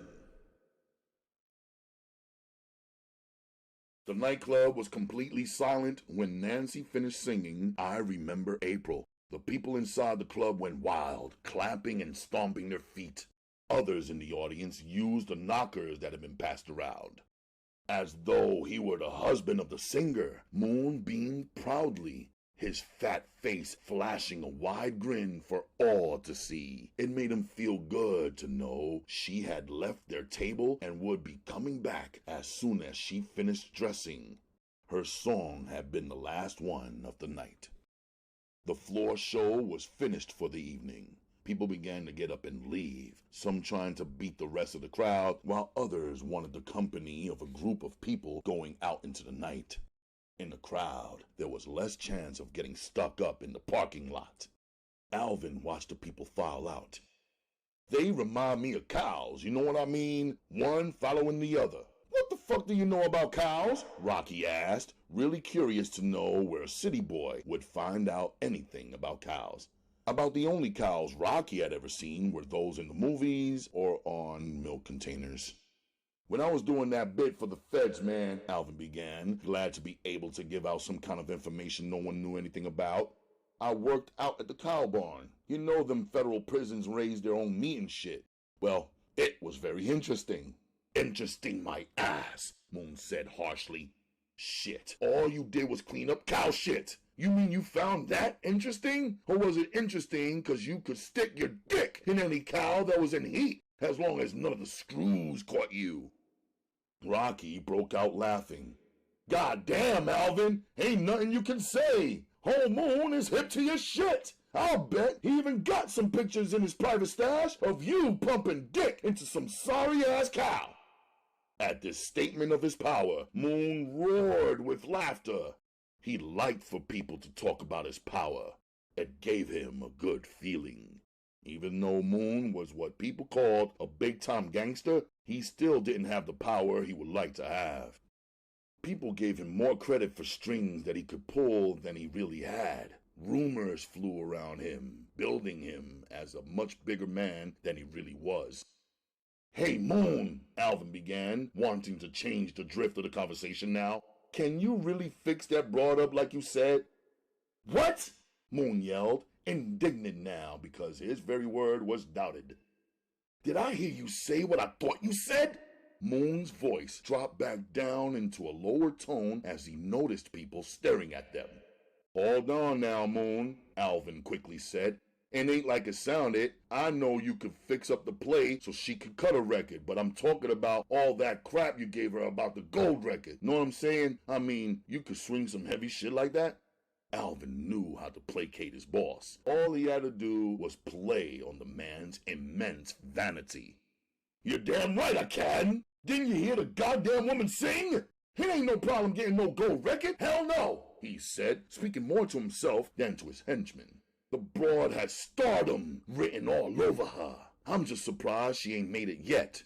The nightclub was completely silent when Nancy finished singing I Remember April. The people inside the club went wild, clapping and stomping their feet. Others in the audience used the knockers that had been passed around. As though he were the husband of the singer, Moon beamed proudly, his fat face flashing a wide grin for all to see. It made him feel good to know she had left their table and would be coming back as soon as she finished dressing. Her song had been the last one of the night. The floor show was finished for the evening. People began to get up and leave, some trying to beat the rest of the crowd, while others wanted the company of a group of people going out into the night. In the crowd, there was less chance of getting stuck up in the parking lot. Alvin watched the people file out. They remind me of cows, you know what I mean? One following the other. What the fuck do you know about cows? Rocky asked, really curious to know where a city boy would find out anything about cows. About the only cows Rocky had ever seen were those in the movies or on milk containers. When I was doing that bit for the feds, man, Alvin began, glad to be able to give out some kind of information no one knew anything about. I worked out at the cow barn. You know them federal prisons raise their own meat and shit. Well, it was very interesting. Interesting my ass, Moon said harshly. Shit, all you did was clean up cow shit. You mean you found that interesting? Or was it interesting because you could stick your dick in any cow that was in heat, as long as none of the screws caught you? Rocky broke out laughing. God damn, Alvin, ain't nothing you can say. Whole Moon is hip to your shit. I'll bet he even got some pictures in his private stash of you pumping dick into some sorry-ass cow. At this statement of his power, Moon roared with laughter. He liked for people to talk about his power. It gave him a good feeling. Even though Moon was what people called a big-time gangster, he still didn't have the power he would like to have. People gave him more credit for strings that he could pull than he really had. Rumors flew around him, building him as a much bigger man than he really was. Hey, Moon, Alvin began, wanting to change the drift of the conversation now. Can you really fix that broad up like you said? What? Moon yelled, indignant now because his very word was doubted. Did I hear you say what I thought you said? Moon's voice dropped back down into a lower tone as he noticed people staring at them. Hold on now, Moon, Alvin quickly said. It ain't like it sounded. I know you could fix up the play so she could cut a record, but I'm talking about all that crap you gave her about the gold record. Know what I'm saying? I mean, you could swing some heavy shit like that? Alvin knew how to placate his boss. All he had to do was play on the man's immense vanity. You're damn right I can. Didn't you hear the goddamn woman sing? It ain't no problem getting no gold record. Hell no, he said, speaking more to himself than to his henchmen. The broad has stardom written all over her. I'm just surprised she ain't made it yet.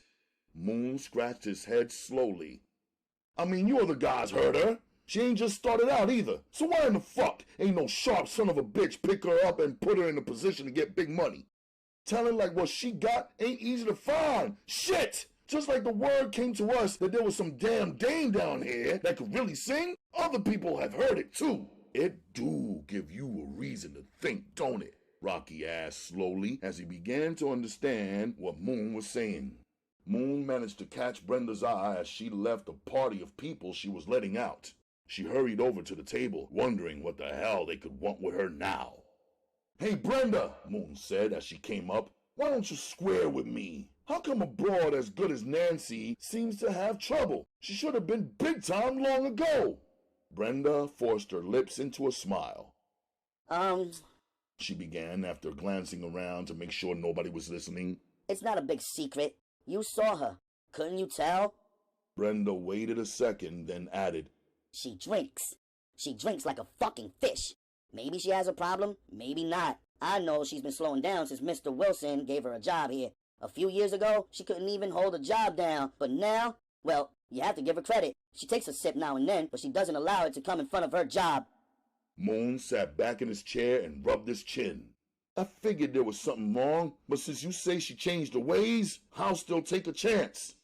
Moon scratched his head slowly. I mean, you other guys heard her. She ain't just started out either. So why in the fuck ain't no sharp son of a bitch pick her up and put her in a position to get big money? Talent like what she got ain't easy to find. Shit! Just like the word came to us that there was some damn dame down here that could really sing, other people have heard it too. It do give you a reason to think, don't it? Rocky asked slowly as he began to understand what Moon was saying. Moon managed to catch Brenda's eye as she left a party of people she was letting out. She hurried over to the table, wondering what the hell they could want with her now. "Hey, Brenda," Moon said as she came up, "why don't you square with me? How come a broad as good as Nancy seems to have trouble? She should have been big time long ago." Brenda forced her lips into a smile. She began after glancing around to make sure nobody was listening. It's not a big secret. You saw her. Couldn't you tell? Brenda waited a second, then added, She drinks. She drinks like a fucking fish. Maybe she has a problem, maybe not. I know she's been slowing down since Mr. Wilson gave her a job here. A few years ago, she couldn't even hold a job down. But now, well, you have to give her credit. She takes a sip now and then, but she doesn't allow it to come in front of her job. Moon sat back in his chair and rubbed his chin. I figured there was something wrong, but since you say she changed her ways, I'll still take a chance.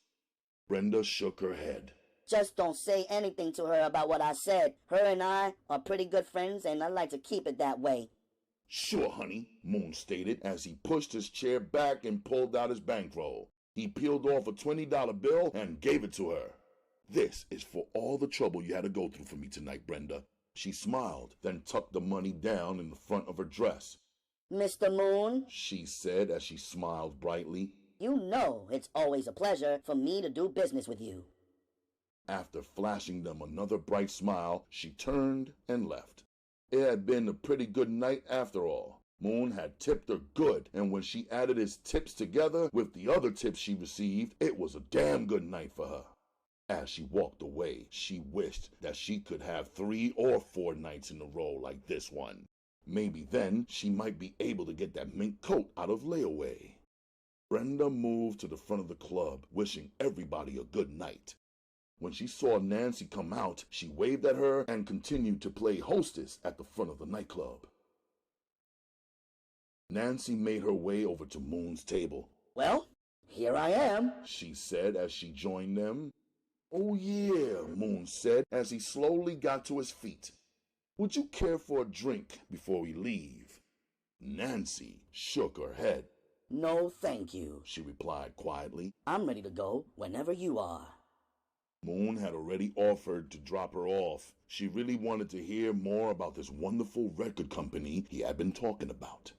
Brenda shook her head. Just don't say anything to her about what I said. Her and I are pretty good friends, and I like to keep it that way. Sure, honey, Moon stated as he pushed his chair back and pulled out his bankroll. He peeled off a $20 bill and gave it to her. This is for all the trouble you had to go through for me tonight, Brenda. She smiled, then tucked the money down in the front of her dress. Mr. Moon, she said as she smiled brightly. You know it's always a pleasure for me to do business with you. After flashing them another bright smile, she turned and left. It had been a pretty good night after all. Moon had tipped her good, and when she added his tips together with the other tips she received, it was a damn good night for her. As she walked away, she wished that she could have 3 or 4 nights in a row like this one. Maybe then she might be able to get that mink coat out of layaway. Brenda moved to the front of the club, wishing everybody a good night. When she saw Nancy come out, she waved at her and continued to play hostess at the front of the nightclub. Nancy made her way over to Moon's table. Well, here I am, she said as she joined them. Oh yeah, Moon said as he slowly got to his feet. Would you care for a drink before we leave? Nancy shook her head. No, thank you, she replied quietly. I'm ready to go whenever you are. Moon had already offered to drop her off. She really wanted to hear more about this wonderful record company he had been talking about.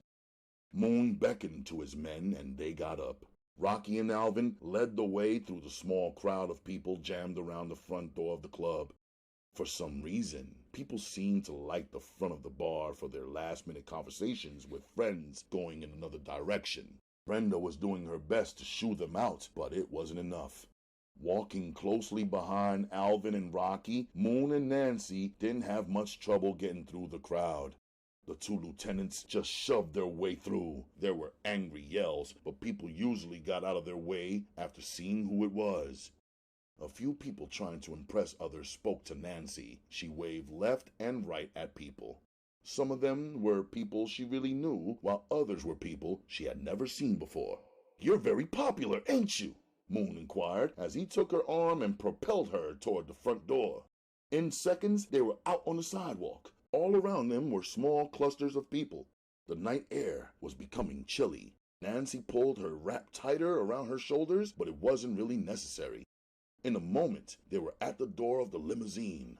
Moon beckoned to his men and they got up. Rocky and Alvin led the way through the small crowd of people jammed around the front door of the club. For some reason, people seemed to like the front of the bar for their last-minute conversations with friends going in another direction. Brenda was doing her best to shoo them out, but it wasn't enough. Walking closely behind Alvin and Rocky, Moon and Nancy didn't have much trouble getting through the crowd. The 2 lieutenants just shoved their way through. There were angry yells, but people usually got out of their way after seeing who it was. A few people trying to impress others spoke to Nancy. She waved left and right at people. Some of them were people she really knew, while others were people she had never seen before. You're very popular, ain't you? Moon inquired as he took her arm and propelled her toward the front door. In seconds, they were out on the sidewalk. All around them were small clusters of people. The night air was becoming chilly. Nancy pulled her wrap tighter around her shoulders, but it wasn't really necessary. In a moment, they were at the door of the limousine.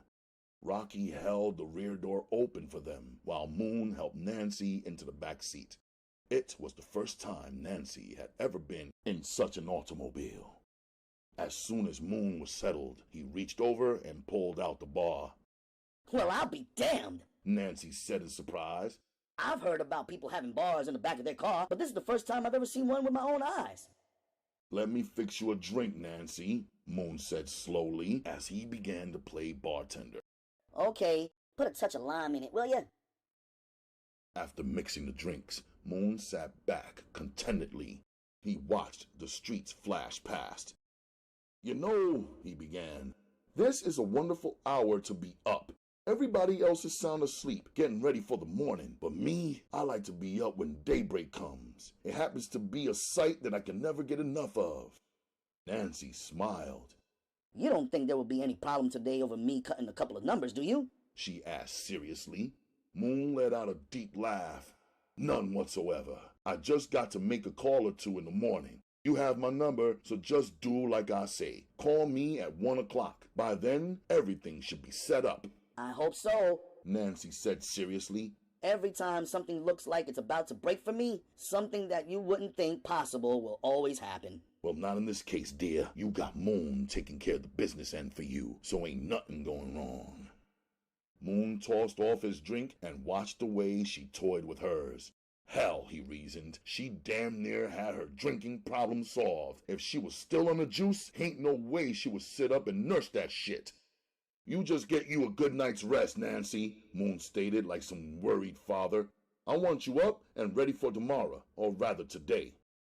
Rocky held the rear door open for them, while Moon helped Nancy into the back seat. It was the first time Nancy had ever been in such an automobile. As soon as Moon was settled, he reached over and pulled out the bar. Well, I'll be damned, Nancy said in surprise. I've heard about people having bars in the back of their car, but this is the first time I've ever seen one with my own eyes. Let me fix you a drink, Nancy, Moon said slowly as he began to play bartender. Okay, put a touch of lime in it, will you? After mixing the drinks, Moon sat back contentedly. He watched the streets flash past. You know, he began, this is a wonderful hour to be up. Everybody else is sound asleep, getting ready for the morning. But me, I like to be up when daybreak comes. It happens to be a sight that I can never get enough of. Nancy smiled. You don't think there will be any problem today over me cutting a couple of numbers, do you? she asked seriously. Moon let out a deep laugh. None whatsoever. I just got to make a call or two in the morning. You have my number, so just do like I say. Call me at 1 o'clock. By then, everything should be set up. I hope so, Nancy said seriously. Every time something looks like it's about to break for me, something that you wouldn't think possible will always happen. Well, not in this case, dear. You got Moon taking care of the business end for you, so ain't nothing going wrong. Moon tossed off his drink and watched the way she toyed with hers. Hell, he reasoned, she damn near had her drinking problem solved. If she was still on the juice, ain't no way she would sit up and nurse that shit. You just get you a good night's rest, Nancy, Moon stated like some worried father. I want you up and ready for tomorrow, or rather today.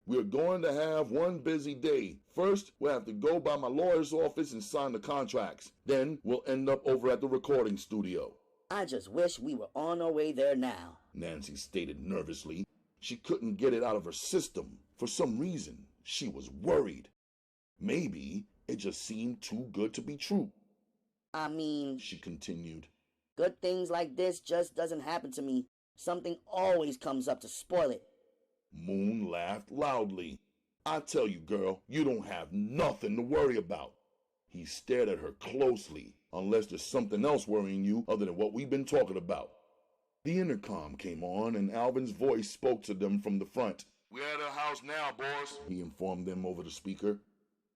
We're going to have one busy day. First, we'll have to go by my lawyer's office and sign the contracts. Then, we'll end up over at the recording studio. I just wish we were on our way there now, Nancy stated nervously. She couldn't get it out of her system. For some reason, she was worried. Maybe it just seemed too good to be true. I mean, she continued, good things like this just doesn't happen to me. Something always comes up to spoil it. Moon laughed loudly. I tell you, girl, you don't have nothing to worry about. He stared at her closely, unless there's something else worrying you other than what we've been talking about. The intercom came on and Alvin's voice spoke to them from the front. We're at her house now, boss, he informed them over the speaker.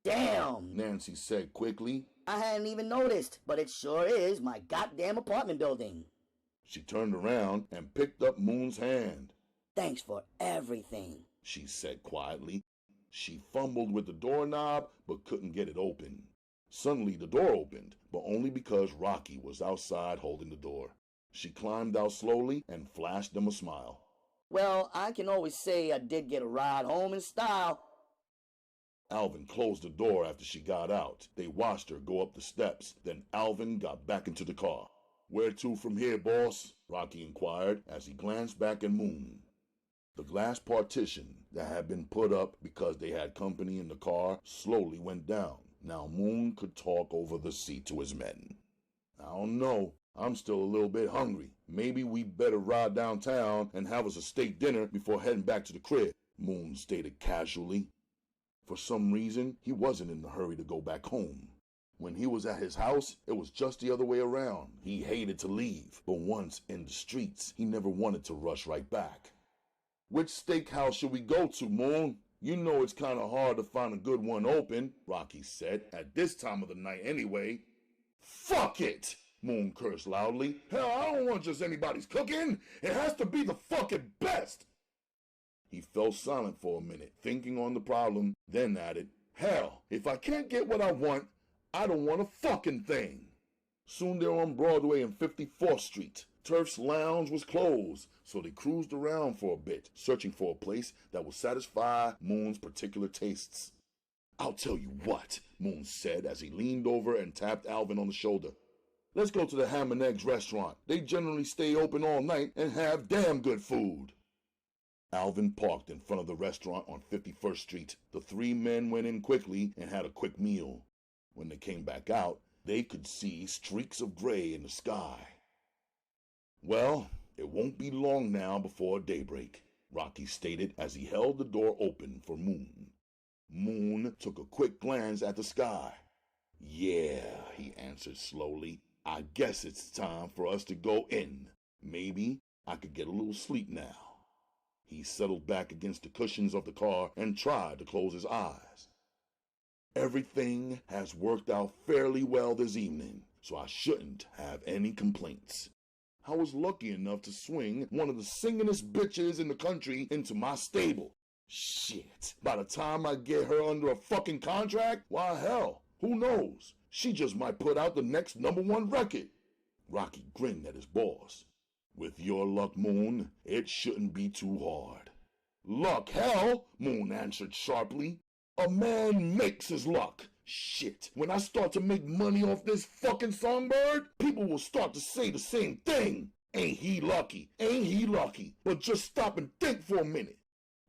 Damn, Nancy said quickly. I hadn't even noticed, but it sure is my goddamn apartment building. She turned around and picked up Moon's hand. Thanks for everything, she said quietly. She fumbled with the doorknob but couldn't get it open. Suddenly the door opened, but only because Rocky was outside holding the door. She climbed out slowly and flashed them a smile. Well, I can always say I did get a ride home in style. Alvin closed the door after she got out. They watched her go up the steps. Then Alvin got back into the car. Where to from here, boss? Rocky inquired as he glanced back at Moon. The glass partition that had been put up because they had company in the car slowly went down. Now Moon could talk over the seat to his men. I don't know. I'm still a little bit hungry. Maybe we better ride downtown and have us a steak dinner before heading back to the crib, Moon stated casually. For some reason, he wasn't in a hurry to go back home. When he was at his house, it was just the other way around. He hated to leave, but once in the streets, he never wanted to rush right back. Which steakhouse should we go to, Moon? You know it's kind of hard to find a good one open, Rocky said, at this time of the night anyway. Fuck it! Moon cursed loudly. Hell, I don't want just anybody's cooking. It has to be the fucking best. He fell silent for a minute, thinking on the problem, then added, hell, if I can't get what I want, I don't want a fucking thing. Soon they were on Broadway and 54th Street. Turf's Lounge was closed, so they cruised around for a bit, searching for a place that would satisfy Moon's particular tastes. I'll tell you what, Moon said as he leaned over and tapped Alvin on the shoulder. Let's go to the Ham and Eggs restaurant. They generally stay open all night and have damn good food. Alvin parked in front of the restaurant on 51st Street. The three men went in quickly and had a quick meal. When they came back out, they could see streaks of gray in the sky. Well, it won't be long now before daybreak, Rocky stated as he held the door open for Moon. Moon took a quick glance at the sky. Yeah, he answered slowly. I guess it's time for us to go in. Maybe I could get a little sleep now. He settled back against the cushions of the car and tried to close his eyes. Everything has worked out fairly well this evening, so I shouldn't have any complaints. I was lucky enough to swing one of the singingest bitches in the country into my stable. Shit, by the time I get her under a fucking contract, why hell, who knows? She just might put out the next #1 record. Rocky grinned at his boss. With your luck, Moon, it shouldn't be too hard. Luck, hell, Moon answered sharply. A man makes his luck. Shit, when I start to make money off this fucking songbird, people will start to say the same thing. Ain't he lucky? Ain't he lucky? But just stop and think for a minute.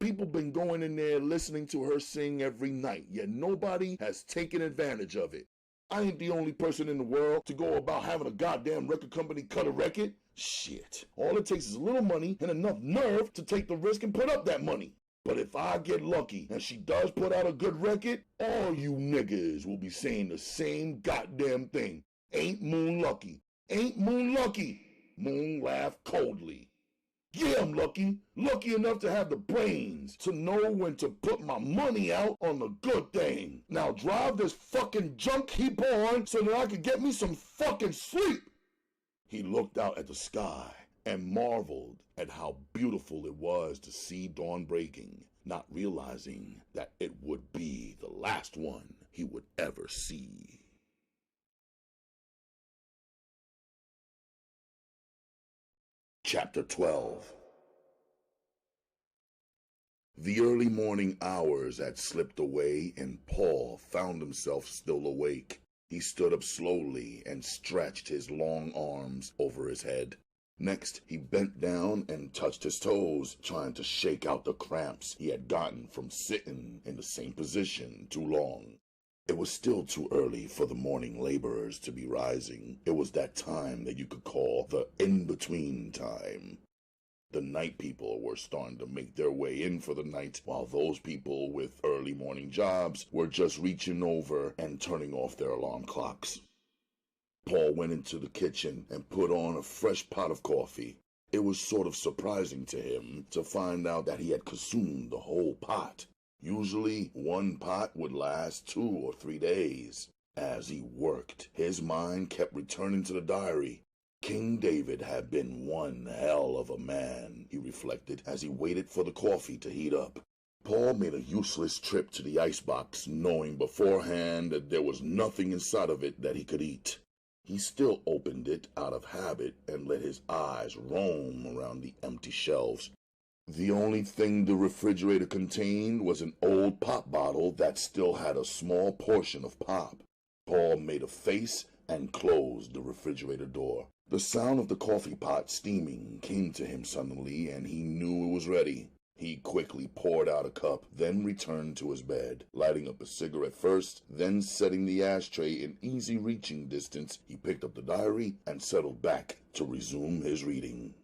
People been going in there listening to her sing every night, yet nobody has taken advantage of it. I ain't the only person in the world to go about having a goddamn record company cut a record. Shit, all it takes is a little money and enough nerve to take the risk and put up that money. But if I get lucky and she does put out a good record, all you niggas will be saying the same goddamn thing. Ain't Moon lucky? Ain't Moon lucky? Moon laughed coldly. Yeah, I'm lucky. Lucky enough to have the brains to know when to put my money out on the good thing. Now drive this fucking junk heap on so that I can get me some fucking sleep. He looked out at the sky and marveled at how beautiful it was to see dawn breaking, not realizing that it would be the last one he would ever see. Chapter 12. The early morning hours had slipped away, and Paul found himself still awake. He stood up slowly and stretched his long arms over his head. Next, he bent down and touched his toes, trying to shake out the cramps he had gotten from sitting in the same position too long. It was still too early for the morning laborers to be rising. It was that time that you could call the in-between time. The night people were starting to make their way in for the night, while those people with early morning jobs were just reaching over and turning off their alarm clocks. Paul went into the kitchen and put on a fresh pot of coffee. It was sort of surprising to him to find out that he had consumed the whole pot. Usually, one pot would last 2 or 3 days. As he worked, his mind kept returning to the diary. King David had been one hell of a man, he reflected as he waited for the coffee to heat up. Paul made a useless trip to the icebox, knowing beforehand that there was nothing inside of it that he could eat. He still opened it out of habit and let his eyes roam around the empty shelves. The only thing the refrigerator contained was an old pop bottle that still had a small portion of pop. Paul made a face and closed the refrigerator door. The sound of the coffee pot steaming came to him suddenly, and he knew it was ready. He quickly poured out a cup, then returned to his bed, lighting up a cigarette first, then setting the ashtray in easy reaching distance. He picked up the diary and settled back to resume his reading.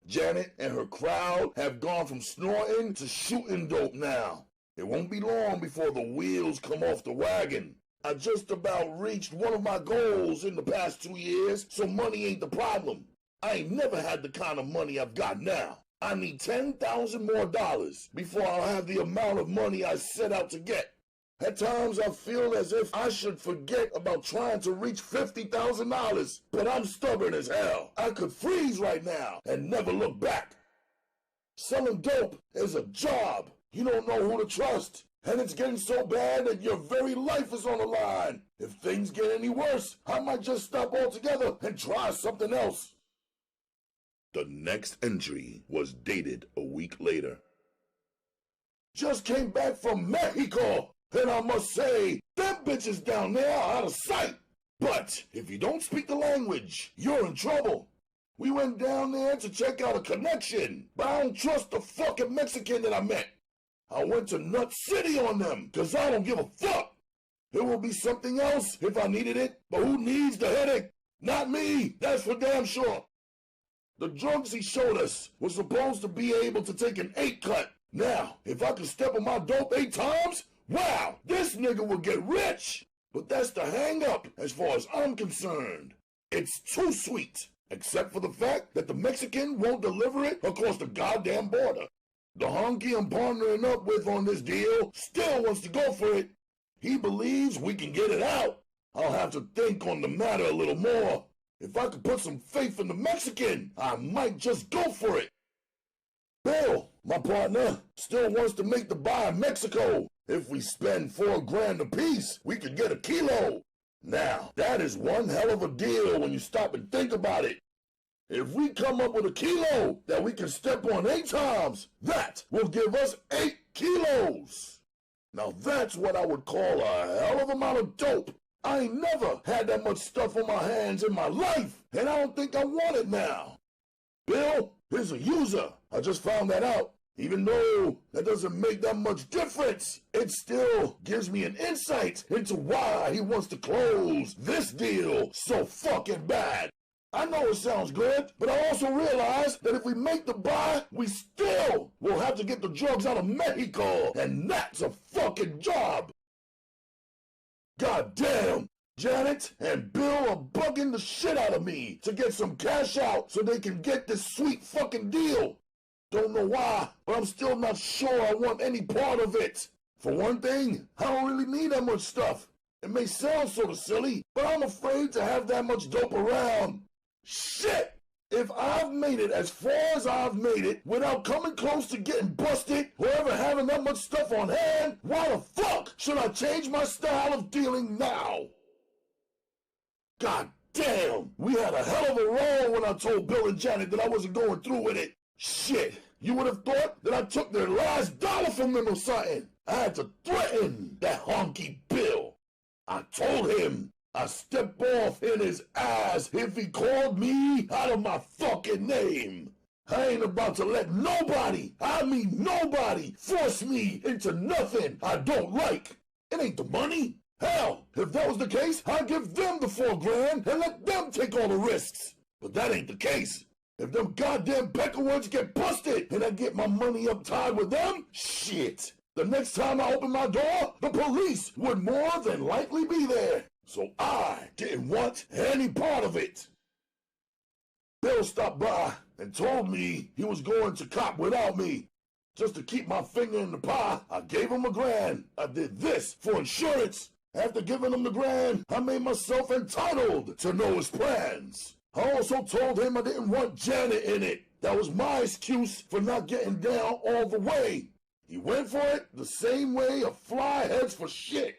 Janet and her crowd have gone from snorting to shooting dope now. It won't be long before the wheels come off the wagon. I just about reached one of my goals in the past 2 years, so money ain't the problem. I ain't never had the kind of money I've got now. I need $10,000 more before I'll have the amount of money I set out to get. At times I feel as if I should forget about trying to reach $50,000, but I'm stubborn as hell. I could freeze right now and never look back. Selling dope is a job. You don't know who to trust, and it's getting so bad that your very life is on the line. If things get any worse, I might just stop altogether and try something else. The next entry was dated a week later. Just came back from Mexico. And I must say, them bitches down there are out of sight. But if you don't speak the language, you're in trouble. We went down there to check out a connection, but I don't trust the fucking Mexican that I met. I went to Nut City on them, cause I don't give a fuck. It will be something else if I needed it, but who needs the headache? Not me, that's for damn sure. The drugs he showed us were supposed to be able to take an 8 cut. Now, if I could step on my dope 8 times, wow, this nigga will get rich. But that's the hang up as far as I'm concerned. It's too sweet, except for the fact that the Mexican won't deliver it across the goddamn border. The honky I'm partnering up with on this deal still wants to go for it. He believes we can get it out. I'll have to think on the matter a little more. If I could put some faith in the Mexican, I might just go for it. Bill, my partner, still wants to make the buy in Mexico. If we spend $4 grand apiece, we could get a kilo. Now, that is one hell of a deal when you stop and think about it. If we come up with a kilo that we can step on 8 times, that will give us 8 kilos. Now that's what I would call a hell of amount of dope. I ain't never had that much stuff on my hands in my life, and I don't think I want it now. Bill is a user. I just found that out. Even though that doesn't make that much difference, it still gives me an insight into why he wants to close this deal so fucking bad. I know it sounds good, but I also realize that if we make the buy, we still will have to get the drugs out of Mexico, and that's a fucking job. God damn, Janet and Bill are bugging the shit out of me to get some cash out so they can get this sweet fucking deal. Don't know why, but I'm still not sure I want any part of it. For one thing, I don't really need that much stuff. It may sound sort of silly, but I'm afraid to have that much dope around. Shit! If I've made it as far as I've made it without coming close to getting busted or ever having that much stuff on hand, why the fuck should I change my style of dealing now? God damn! We had a hell of a roll when I told Bill and Janet that I wasn't going through with it. Shit! You would have thought that I took their last dollar from them or something. I had to threaten that honky Bill. I told him I'd step off in his ass if he called me out of my fucking name. I ain't about to let nobody, I mean nobody, force me into nothing I don't like. It ain't the money. Hell, if that was the case, I'd give them the $4 grand and let them take all the risks. But that ain't the case. If them goddamn Peckerwoods get busted and I get my money up tied with them, shit. The next time I open my door, the police would more than likely be there. So I didn't want any part of it. Bill stopped by and told me he was going to cop without me. Just to keep my finger in the pie, I gave him $1 grand. I did this for insurance. After giving him the grand, I made myself entitled to know his plans. I also told him I didn't want Janet in it. That was my excuse for not getting down all the way. He went for it the same way a fly heads for shit.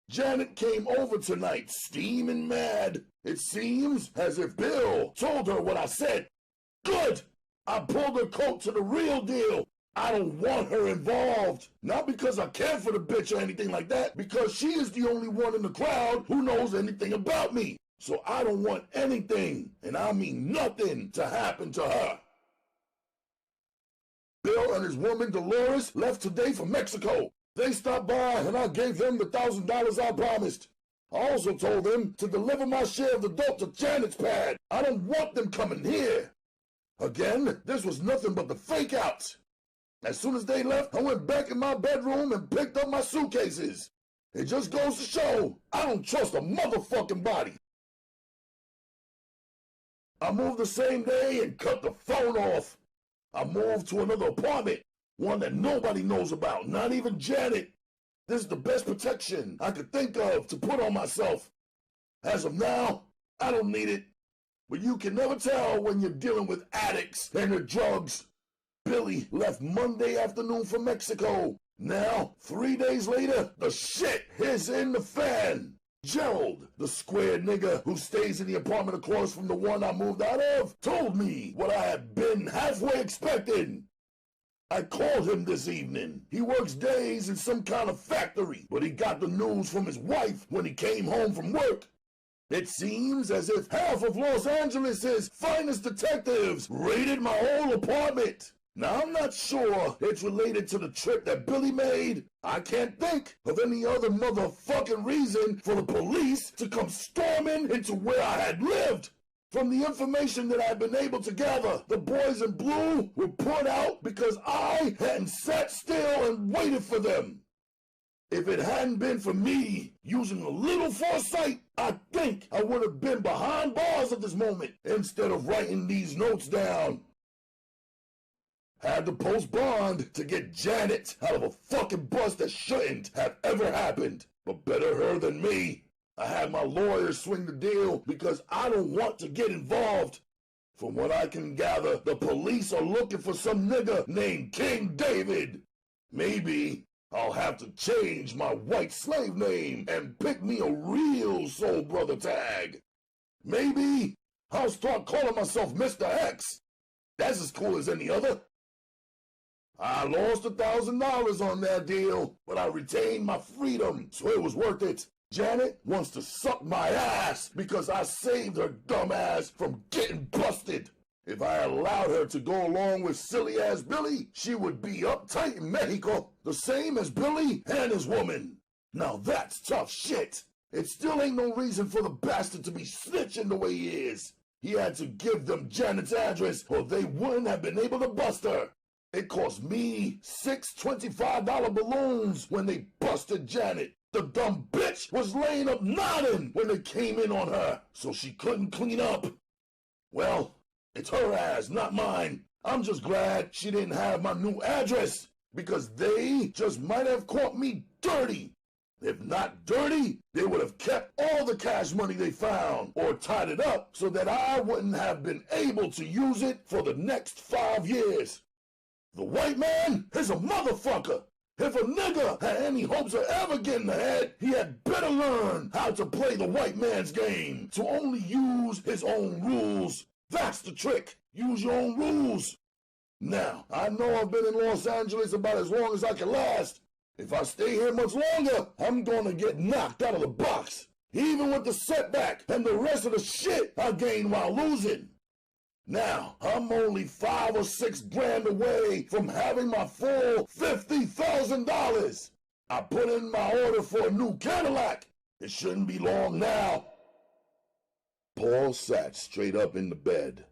Janet came over tonight, steaming mad. It seems as if Bill told her what I said. Good! I pulled her coat to the real deal. I don't want her involved. Not because I care for the bitch or anything like that, because she is the only one in the crowd who knows anything about me. So I don't want anything, and I mean nothing, to happen to her. Bill and his woman Dolores left today for Mexico. They stopped by and I gave them the $1,000 I promised. I also told them to deliver my share of the dope to Janet's pad. I don't want them coming here. Again, this was nothing but the fake outs. As soon as they left, I went back in my bedroom and picked up my suitcases. It just goes to show I don't trust a motherfucking body. I moved the same day and cut the phone off. I moved to another apartment, one that nobody knows about, not even Janet. This is the best protection I could think of to put on myself. As of now, I don't need it. But you can never tell when you're dealing with addicts and their drugs. Billy left Monday afternoon for Mexico. Now, 3 days later, the shit is in the fan. Gerald, the square nigga who stays in the apartment across from the one I moved out of, told me what I had been halfway expecting. I called him this evening. He works days in some kind of factory, but he got the news from his wife when he came home from work. It seems as if half of Los Angeles' finest detectives raided my whole apartment. Now, I'm not sure it's related to the trip that Billy made. I can't think of any other motherfucking reason for the police to come storming into where I had lived. From the information that I've been able to gather, the boys in blue were put out because I hadn't sat still and waited for them. If it hadn't been for me using a little foresight, I think I would have been behind bars at this moment instead of writing these notes down. Had to post bond to get Janet out of a fucking bust that shouldn't have ever happened. But better her than me. I had my lawyers swing the deal because I don't want to get involved. From what I can gather, the police are looking for some nigga named King David. Maybe I'll have to change my white slave name and pick me a real soul brother tag. Maybe I'll start calling myself Mr. X. That's as cool as any other. I lost $1,000 on that deal, but I retained my freedom, so it was worth it. Janet wants to suck my ass because I saved her dumb ass from getting busted. If I allowed her to go along with silly-ass Billy, she would be uptight in Mexico, the same as Billy and his woman. Now that's tough shit. It still ain't no reason for the bastard to be snitching the way he is. He had to give them Janet's address or they wouldn't have been able to bust her. It cost me 6 $25 balloons when they busted Janet. The dumb bitch was laying up nodding when they came in on her, so she couldn't clean up. Well, it's her ass, not mine. I'm just glad she didn't have my new address, because they just might have caught me dirty. If not dirty, they would have kept all the cash money they found, or tied it up so that I wouldn't have been able to use it for the next 5 years. The white man is a motherfucker. If a nigga had any hopes of ever getting ahead, he had better learn how to play the white man's game, to only use his own rules. That's the trick. Use your own rules. Now, I know I've been in Los Angeles about as long as I can last. If I stay here much longer, I'm gonna get knocked out of the box, even with the setback and the rest of the shit I gained while losing. Now, I'm only 5 or 6 grand away from having my full $50,000. I put in my order for a new Cadillac. It shouldn't be long now. Paul sat straight up in the bed.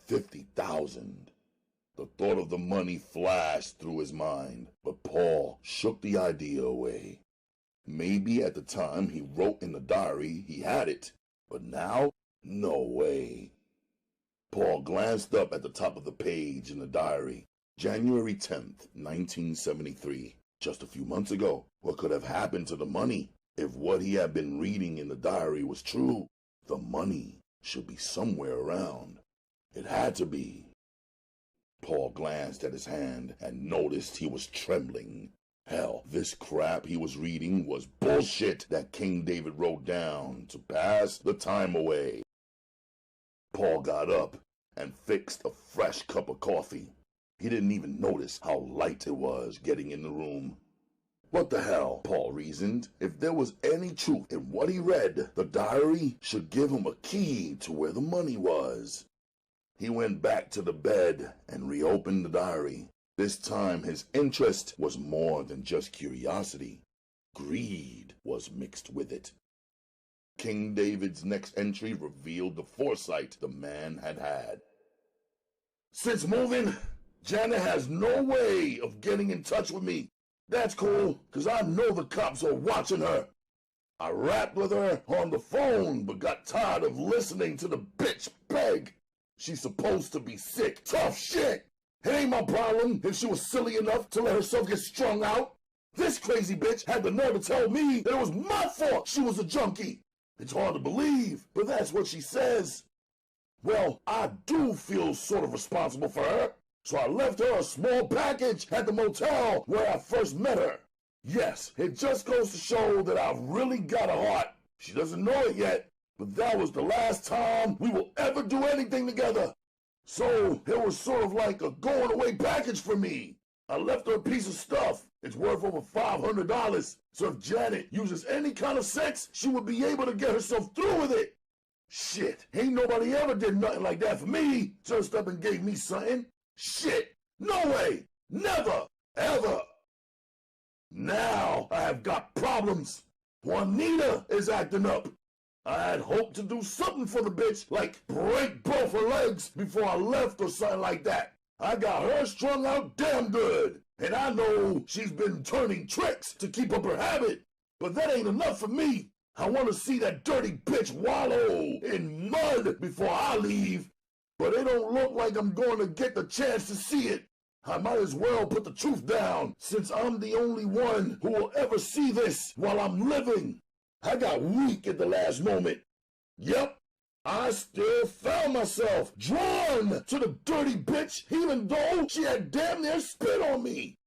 50,000. The thought of the money flashed through his mind, but Paul shook the idea away. Maybe at the time he wrote in the diary he had it, but now, no way. Paul glanced up at the top of the page in the diary. January 10th, 1973. Just a few months ago. What could have happened to the money? If what he had been reading in the diary was true, the money should be somewhere around. It had to be. Paul glanced at his hand and noticed he was trembling. Hell, this crap he was reading was bullshit that King David wrote down to pass the time away. Paul got up and fixed a fresh cup of coffee. He didn't even notice how light it was getting in the room. What the hell, Paul reasoned. If there was any truth in what he read, the diary should give him a key to where the money was. He went back to the bed and reopened the diary. This time his interest was more than just curiosity. Greed was mixed with it. King David's next entry revealed the foresight the man had had. Since moving, Janet has no way of getting in touch with me. That's cool, because I know the cops are watching her. I rapped with her on the phone, but got tired of listening to the bitch beg. She's supposed to be sick. Tough shit. It ain't my problem if she was silly enough to let herself get strung out. This crazy bitch had the nerve to tell me that it was my fault she was a junkie. It's hard to believe, but that's what she says. Well, I do feel sort of responsible for her, so I left her a small package at the motel where I first met her. Yes, it just goes to show that I've really got a heart. She doesn't know it yet, but that was the last time we will ever do anything together. So it was sort of like a going away package for me. I left her a piece of stuff. It's worth over $500. So if Janet uses any kind of sex, she would be able to get herself through with it. Shit, ain't nobody ever did nothing like that for me. Just up and gave me something. Shit, no way, never, ever. Now I have got problems. Juanita is acting up. I had hoped to do something for the bitch, like break both her legs before I left or something like that. I got her strung out damn good, and I know she's been turning tricks to keep up her habit, but that ain't enough for me. I want to see that dirty bitch wallow in mud before I leave, but it don't look like I'm going to get the chance to see it. I might as well put the truth down, since I'm the only one who will ever see this while I'm living. I got weak at the last moment. Yep, I still found myself drawn to the dirty bitch, even though she had damn near spit on me.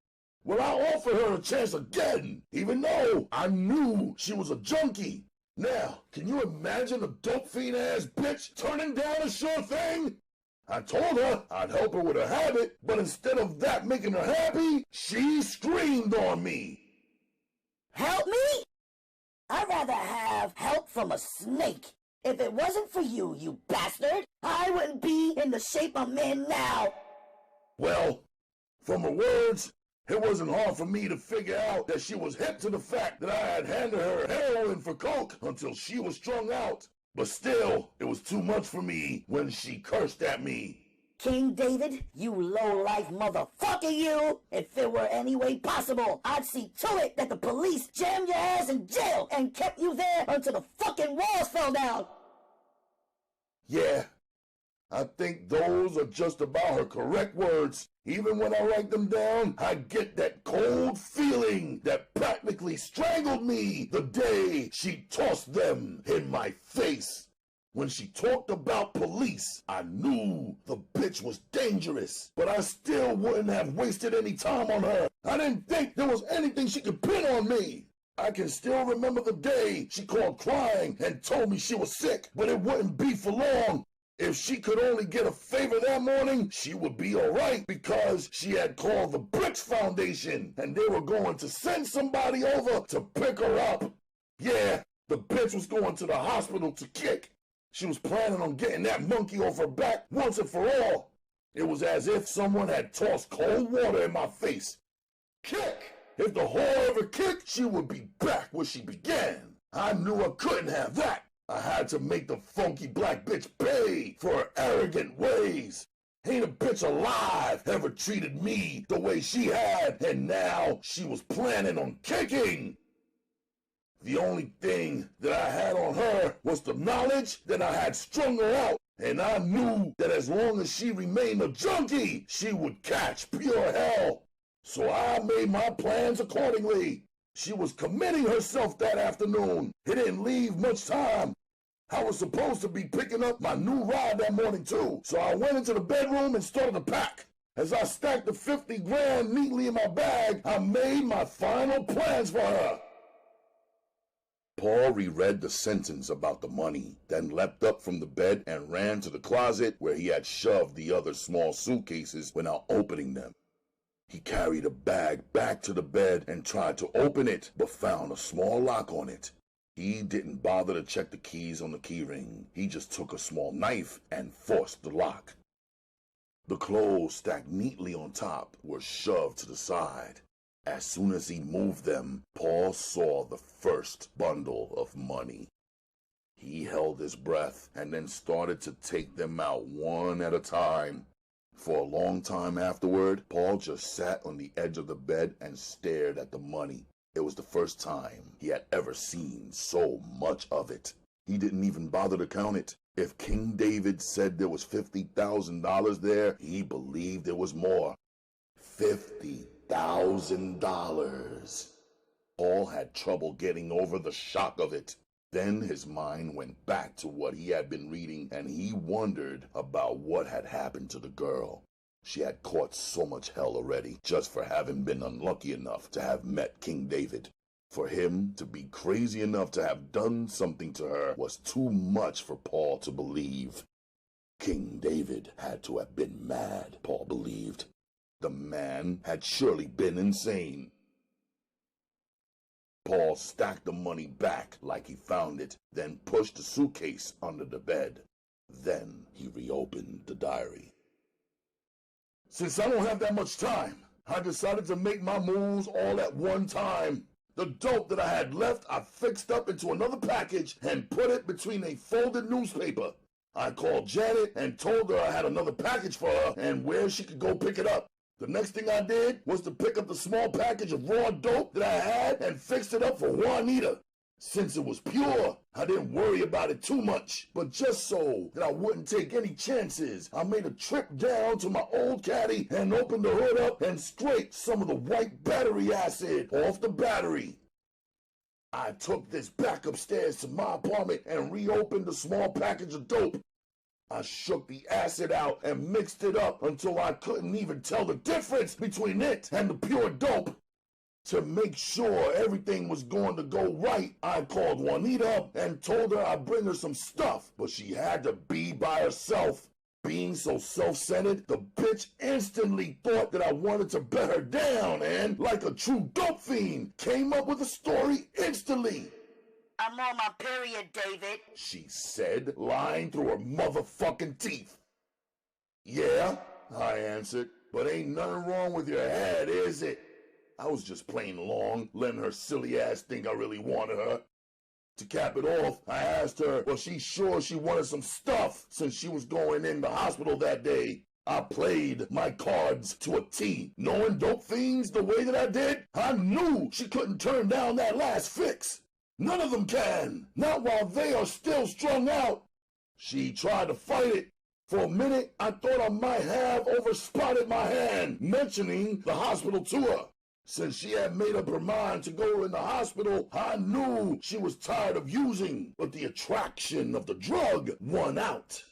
Well, I offered her a chance again, even though I knew she was a junkie. Now, can you imagine a dope fiend-ass bitch turning down a sure thing? I told her I'd help her with her habit, but instead of that making her happy, she screamed on me. Help me? I'd rather have help from a snake. If it wasn't for you, you bastard, I wouldn't be in the shape I'm in now. Well, from her words, it wasn't hard for me to figure out that she was hip to the fact that I had handed her heroin for coke until she was strung out. But still, it was too much for me when she cursed at me. King David, you low-life motherfucker, you! If it were any way possible, I'd see to it that the police jammed your ass in jail and kept you there until the fucking walls fell down! Yeah, I think those are just about her correct words. Even when I write them down, I get that cold feeling that practically strangled me the day she tossed them in my face. When she talked about police, I knew the bitch was dangerous, but I still wouldn't have wasted any time on her. I didn't think there was anything she could pin on me. I can still remember the day she called crying and told me she was sick, but it wouldn't be for long. If she could only get a favor that morning, she would be alright because she had called the Bricks Foundation and they were going to send somebody over to pick her up. Yeah, the bitch was going to the hospital to kick. She was planning on getting that monkey off her back once and for all. It was as if someone had tossed cold water in my face. Kick! If the whore ever kicked, she would be back where she began. I knew I couldn't have that. I had to make the funky black bitch pay for her arrogant ways. Ain't a bitch alive ever treated me the way she had, and now she was planning on kicking. The only thing that I had on her was the knowledge that I had strung her out, and I knew that as long as she remained a junkie, she would catch pure hell. So I made my plans accordingly. She was committing herself that afternoon. It didn't leave much time. I was supposed to be picking up my new ride that morning too, so I went into the bedroom and started to pack. As I stacked the 50 grand neatly in my bag, I made my final plans for her. Paul reread the sentence about the money, then leapt up from the bed and ran to the closet where he had shoved the other small suitcases without opening them. He carried a bag back to the bed and tried to open it, but found a small lock on it. He didn't bother to check the keys on the keyring. He just took a small knife and forced the lock. The clothes stacked neatly on top were shoved to the side. As soon as he moved them, Paul saw the first bundle of money. He held his breath and then started to take them out one at a time. For a long time afterward, Paul just sat on the edge of the bed and stared at the money. It was the first time he had ever seen so much of it. He didn't even bother to count it. If King David said there was $50,000 there, he believed there was more. $50,000. Paul had trouble getting over the shock of it. Then his mind went back to what he had been reading, and he wondered about what had happened to the girl. She had caught so much hell already just for having been unlucky enough to have met King David. For him to be crazy enough to have done something to her was too much for Paul to believe. King David had to have been mad, Paul believed. The man had surely been insane. Paul stacked the money back like he found it, then pushed the suitcase under the bed. Then he reopened the diary. Since I don't have that much time, I decided to make my moves all at one time. The dope that I had left, I fixed up into another package and put it between a folded newspaper. I called Janet and told her I had another package for her and where she could go pick it up. The next thing I did was to pick up the small package of raw dope that I had and fixed it up for Juanita. Since it was pure, I didn't worry about it too much. But just so that I wouldn't take any chances, I made a trip down to my old caddy and opened the hood up and scraped some of the white battery acid off the battery. I took this back upstairs to my apartment and reopened the small package of dope. I shook the acid out and mixed it up until I couldn't even tell the difference between it and the pure dope. To make sure everything was going to go right, I called Juanita up and told her I'd bring her some stuff, but she had to be by herself. Being so self-centered, the bitch instantly thought that I wanted to bet her down and, like a true dope fiend, came up with a story instantly. I'm on my period, David, she said, lying through her motherfucking teeth. Yeah, I answered, but ain't nothing wrong with your head, is it? I was just playing along, letting her silly ass think I really wanted her. To cap it off, I asked her, was she sure she wanted some stuff since she was going in the hospital that day. I played my cards to a T. Knowing dope fiends the way that I did, I knew she couldn't turn down that last fix. None of them can, not while they are still strung out. She tried to fight it. For a minute, I thought I might have overspotted my hand, mentioning the hospital to her. Since she had made up her mind to go in the hospital, I knew she was tired of using, but the attraction of the drug won out.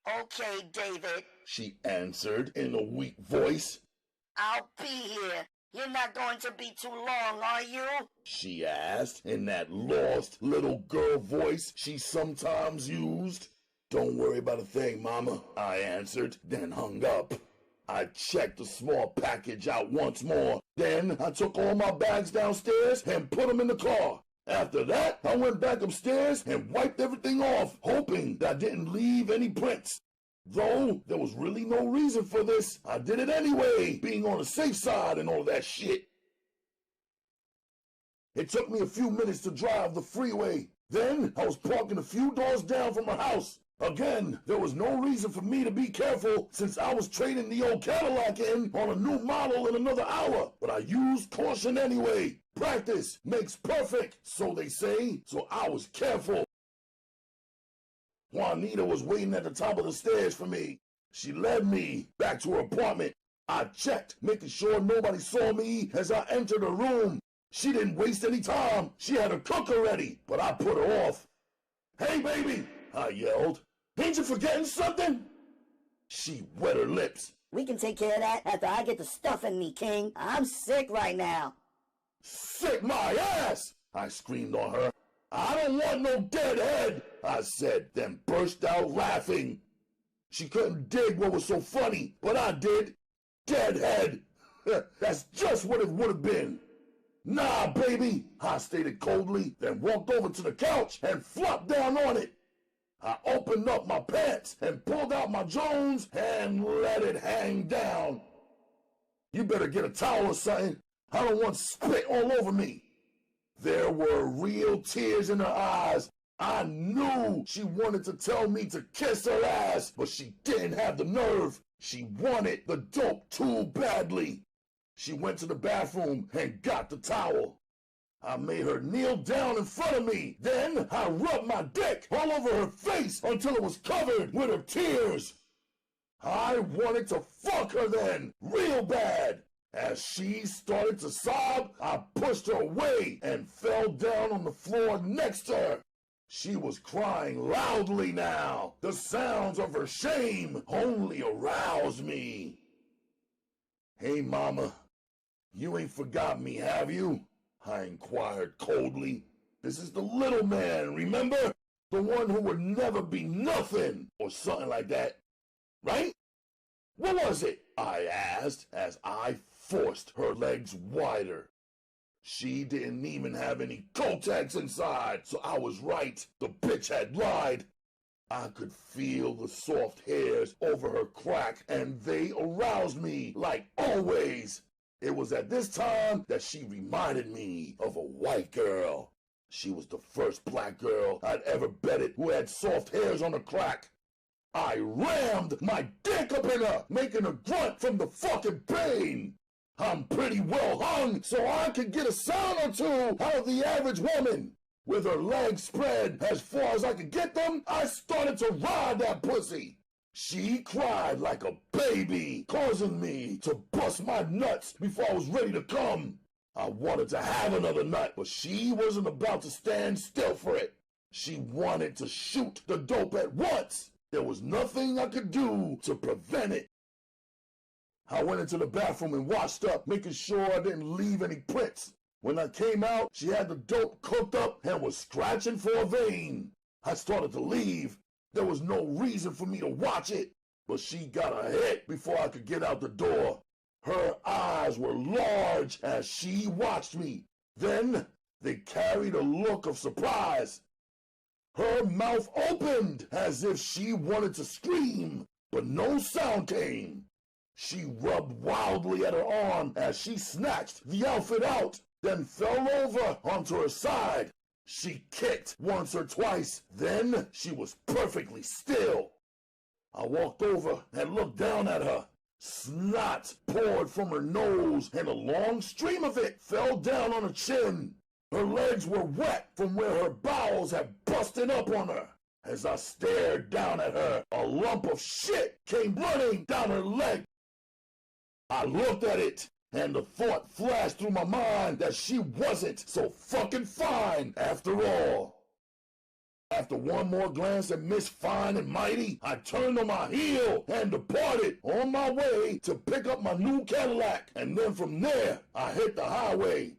Okay, David, She answered in a weak voice. I'll be here. You're not going to be too long, are you? She asked in that lost little girl voice she sometimes used. Don't worry about a thing, Mama, I answered, then hung up. I checked the small package out once more. Then I took all my bags downstairs and put them in the car. After that, I went back upstairs and wiped everything off, hoping that I didn't leave any prints. Though there was really no reason for this, I did it anyway, being on the safe side and all that shit. It took me a few minutes to drive the freeway. Then I was parking a few doors down from her house. Again, there was no reason for me to be careful since I was trading the old Cadillac in on a new model in another hour. But I used caution anyway. Practice makes perfect, so they say, so I was careful. Juanita was waiting at the top of the stairs for me. She led me back to her apartment. I checked, making sure nobody saw me as I entered her room. She didn't waste any time. She had her cooker ready, but I put her off. Hey, baby, I yelled. Ain't you forgetting something? She wet her lips. We can take care of that after I get the stuff in me, King. I'm sick right now. Sick my ass, I screamed on her. I don't want no dead head, I said, then burst out laughing. She couldn't dig what was so funny, but I did. Dead head. That's just what it would have been. Nah, baby, I stated coldly, then walked over to the couch and flopped down on it. I opened up my pants and pulled out my Jones and let it hang down. You better get a towel or something. I don't want spit all over me. There were real tears in her eyes. I knew she wanted to tell me to kiss her ass, but she didn't have the nerve. She wanted the dope too badly. She went to the bathroom and got the towel. I made her kneel down in front of me. Then I rubbed my dick all over her face until it was covered with her tears. I wanted to fuck her then, real bad. As she started to sob, I pushed her away and fell down on the floor next to her. She was crying loudly now. The sounds of her shame only aroused me. Hey, Mama, you ain't forgot me, have you? I inquired coldly. This is the little man, remember? The one who would never be nothing, or something like that. Right? What was it? I asked as I forced her legs wider. She didn't even have any Kotex inside, so I was right. The bitch had lied. I could feel the soft hairs over her crack, and they aroused me like always. It was at this time that she reminded me of a white girl. She was the first black girl I'd ever betted who had soft hairs on her crack. I rammed my dick up in her, making her grunt from the fucking pain. I'm pretty well hung, so I could get a sound or two out of the average woman. With her legs spread as far as I could get them, I started to ride that pussy. She cried like a baby, causing me to bust my nuts before I was ready to come. I wanted to have another nut, but she wasn't about to stand still for it. She wanted to shoot the dope at once. There was nothing I could do to prevent it. I went into the bathroom and washed up, making sure I didn't leave any prints. When I came out, she had the dope cooked up and was scratching for a vein. I started to leave. There was no reason for me to watch it, but she got a hit before I could get out the door. Her eyes were large as she watched me. Then they carried a look of surprise. Her mouth opened as if she wanted to scream, but no sound came. She rubbed wildly at her arm as she snatched the outfit out, then fell over onto her side. She kicked once or twice, then she was perfectly still. I walked over and looked down at her. Snot poured from her nose, and a long stream of it fell down on her chin. Her legs were wet from where her bowels had busted up on her. As I stared down at her, a lump of shit came running down her leg. I looked at it, and the thought flashed through my mind that she wasn't so fucking fine after all. After one more glance at Miss Fine and Mighty, I turned on my heel and departed on my way to pick up my new Cadillac, and then from there, I hit the highway.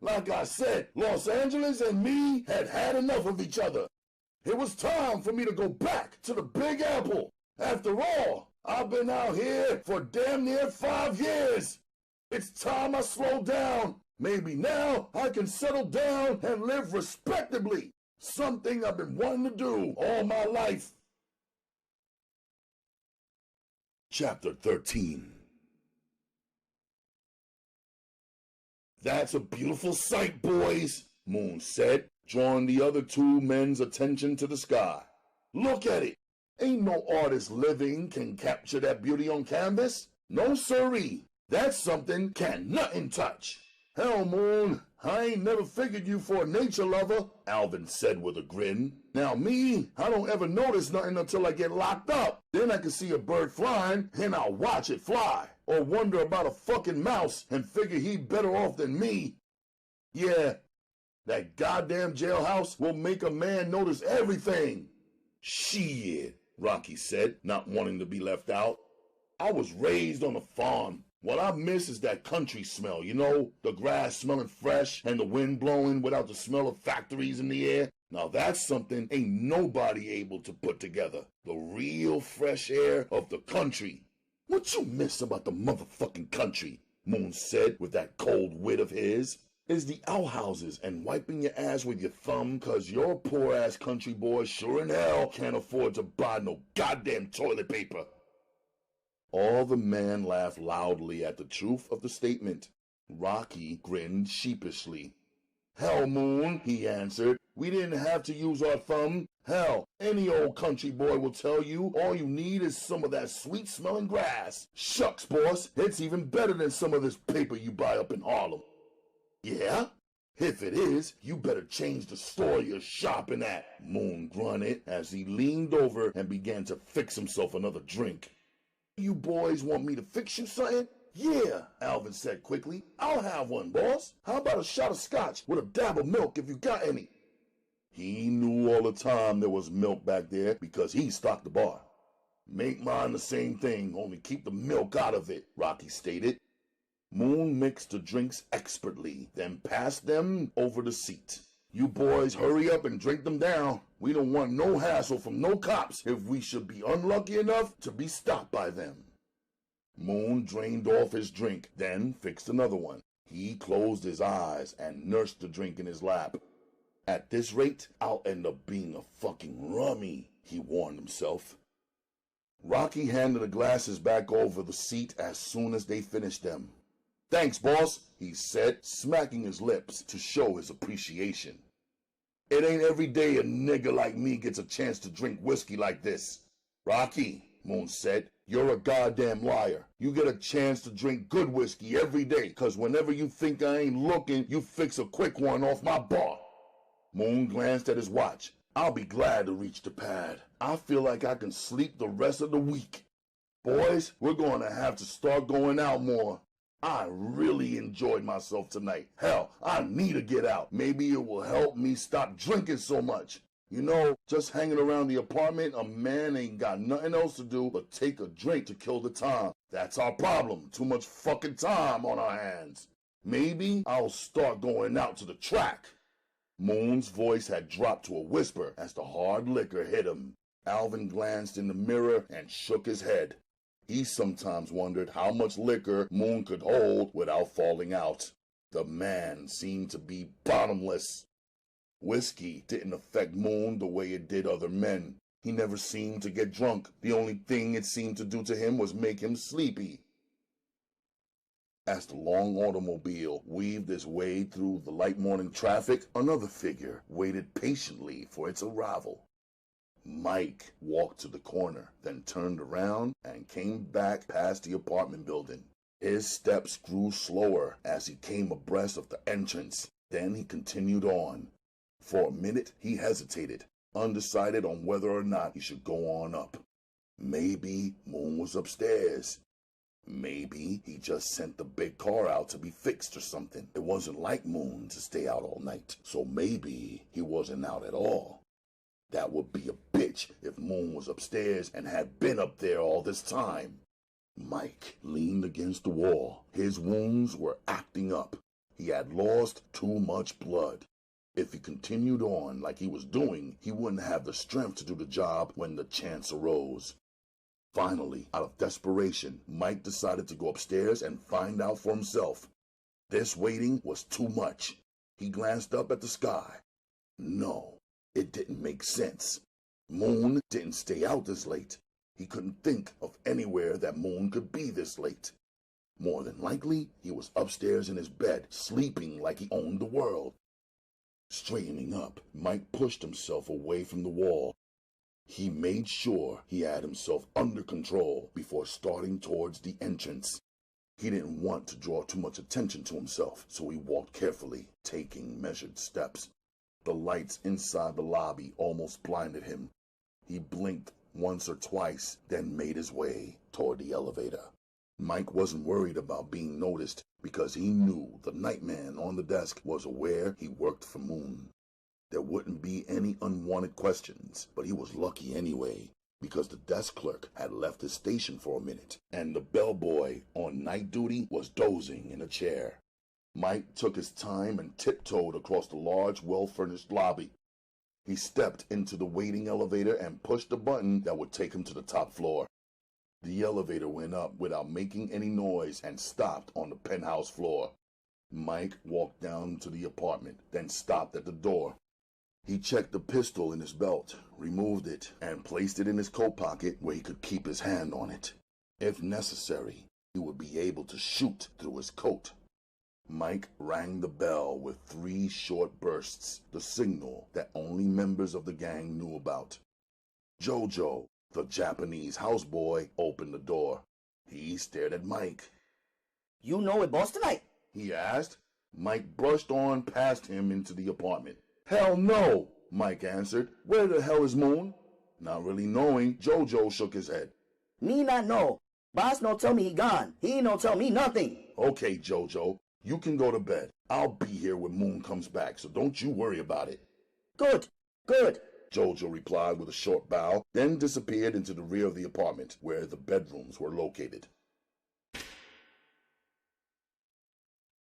Like I said, Los Angeles and me had had enough of each other. It was time for me to go back to the Big Apple. After all, I've been out here for damn near 5 years. It's time I slow down. Maybe now I can settle down and live respectably. Something I've been wanting to do all my life. Chapter 13. That's a beautiful sight, boys, Moon said, drawing the other two men's attention to the sky. Look at it. Ain't no artist living can capture that beauty on canvas. No siree. That's something can nothing touch. Hell, Moon, I ain't never figured you for a nature lover, Alvin said with a grin. Now me, I don't ever notice nothing until I get locked up. Then I can see a bird flying, and I'll watch it fly. Or wonder about a fucking mouse and figure he better off than me. Yeah, that goddamn jailhouse will make a man notice everything. Shit, Rocky said, not wanting to be left out. I was raised on a farm. What I miss is that country smell, you know, the grass smelling fresh and the wind blowing without the smell of factories in the air. Now that's something ain't nobody able to put together. The real fresh air of the country. What you miss about the motherfucking country, Moon said with that cold wit of his, is the outhouses and wiping your ass with your thumb cause your poor ass country boy sure in hell can't afford to buy no goddamn toilet paper. All the men laughed loudly at the truth of the statement. Rocky grinned sheepishly. Hell, Moon, he answered. We didn't have to use our thumb. Hell, any old country boy will tell you all you need is some of that sweet-smelling grass. Shucks, boss, it's even better than some of this paper you buy up in Harlem. Yeah? If it is, you better change the store you're shopping at, Moon grunted as he leaned over and began to fix himself another drink. You boys want me to fix you something? Yeah, Alvin said quickly. I'll have one, boss. How about a shot of scotch with a dab of milk if you got any? He knew all the time there was milk back there because he stocked the bar. Make mine the same thing, only keep the milk out of it, Rocky stated. Moon mixed the drinks expertly, then passed them over the seat. You boys hurry up and drink them down. We don't want no hassle from no cops if we should be unlucky enough to be stopped by them. Moon drained off his drink, then fixed another one. He closed his eyes and nursed the drink in his lap. At this rate, I'll end up being a fucking rummy, he warned himself. Rocky handed the glasses back over the seat as soon as they finished them. Thanks, boss, he said, smacking his lips to show his appreciation. It ain't every day a nigga like me gets a chance to drink whiskey like this. Rocky, Moon said, you're a goddamn liar. You get a chance to drink good whiskey every day, cause whenever you think I ain't looking, you fix a quick one off my bar. Moon glanced at his watch. I'll be glad to reach the pad. I feel like I can sleep the rest of the week. Boys, we're going to have to start going out more. I really enjoyed myself tonight. Hell, I need to get out. Maybe it will help me stop drinking so much. You know, just hanging around the apartment, a man ain't got nothing else to do but take a drink to kill the time. That's our problem. Too much fucking time on our hands. Maybe I'll start going out to the track. Moon's voice had dropped to a whisper as the hard liquor hit him. Alvin glanced in the mirror and shook his head. He sometimes wondered how much liquor Moon could hold without falling out. The man seemed to be bottomless. Whiskey didn't affect Moon the way it did other men. He never seemed to get drunk. The only thing it seemed to do to him was make him sleepy. As the long automobile weaved its way through the light morning traffic, another figure waited patiently for its arrival. Mike walked to the corner, then turned around and came back past the apartment building. His steps grew slower as he came abreast of the entrance. Then he continued on. For a minute, he hesitated, undecided on whether or not he should go on up. Maybe Moon was upstairs. Maybe he just sent the big car out to be fixed or something. It wasn't like Moon to stay out all night, so maybe he wasn't out at all. That would be a bitch if Moon was upstairs and had been up there all this time. Mike leaned against the wall. His wounds were acting up. He had lost too much blood. If he continued on like he was doing, he wouldn't have the strength to do the job when the chance arose. Finally, out of desperation, Mike decided to go upstairs and find out for himself. This waiting was too much. He glanced up at the sky. No, it didn't make sense. Moon didn't stay out this late. He couldn't think of anywhere that Moon could be this late. More than likely, he was upstairs in his bed, sleeping like he owned the world. Straightening up, Mike pushed himself away from the wall. He made sure he had himself under control before starting towards the entrance. He didn't want to draw too much attention to himself, so he walked carefully, taking measured steps. The lights inside the lobby almost blinded him. He blinked once or twice, then made his way toward the elevator. Mike wasn't worried about being noticed because he knew the nightman on the desk was aware he worked for Moon. There wouldn't be any unwanted questions, but he was lucky anyway, because the desk clerk had left his station for a minute, and the bellboy on night duty was dozing in a chair. Mike took his time and tiptoed across the large, well-furnished lobby. He stepped into the waiting elevator and pushed the button that would take him to the top floor. The elevator went up without making any noise and stopped on the penthouse floor. Mike walked down to the apartment, then stopped at the door. He checked the pistol in his belt, removed it, and placed it in his coat pocket where he could keep his hand on it. If necessary, he would be able to shoot through his coat. Mike rang the bell with 3 short bursts, the signal that only members of the gang knew about. Jojo, the Japanese houseboy, opened the door. He stared at Mike. "You know it, boss, tonight?" he asked. Mike brushed on past him into the apartment. "Hell no," Mike answered. "Where the hell is Moon?" Not really knowing, Jojo shook his head. "Me not know. Boss no tell me he gone. He no tell me nothing." "Okay, Jojo, you can go to bed. I'll be here when Moon comes back, so don't you worry about it." Good, good. Jojo replied with a short bow, then disappeared into the rear of the apartment, where the bedrooms were located.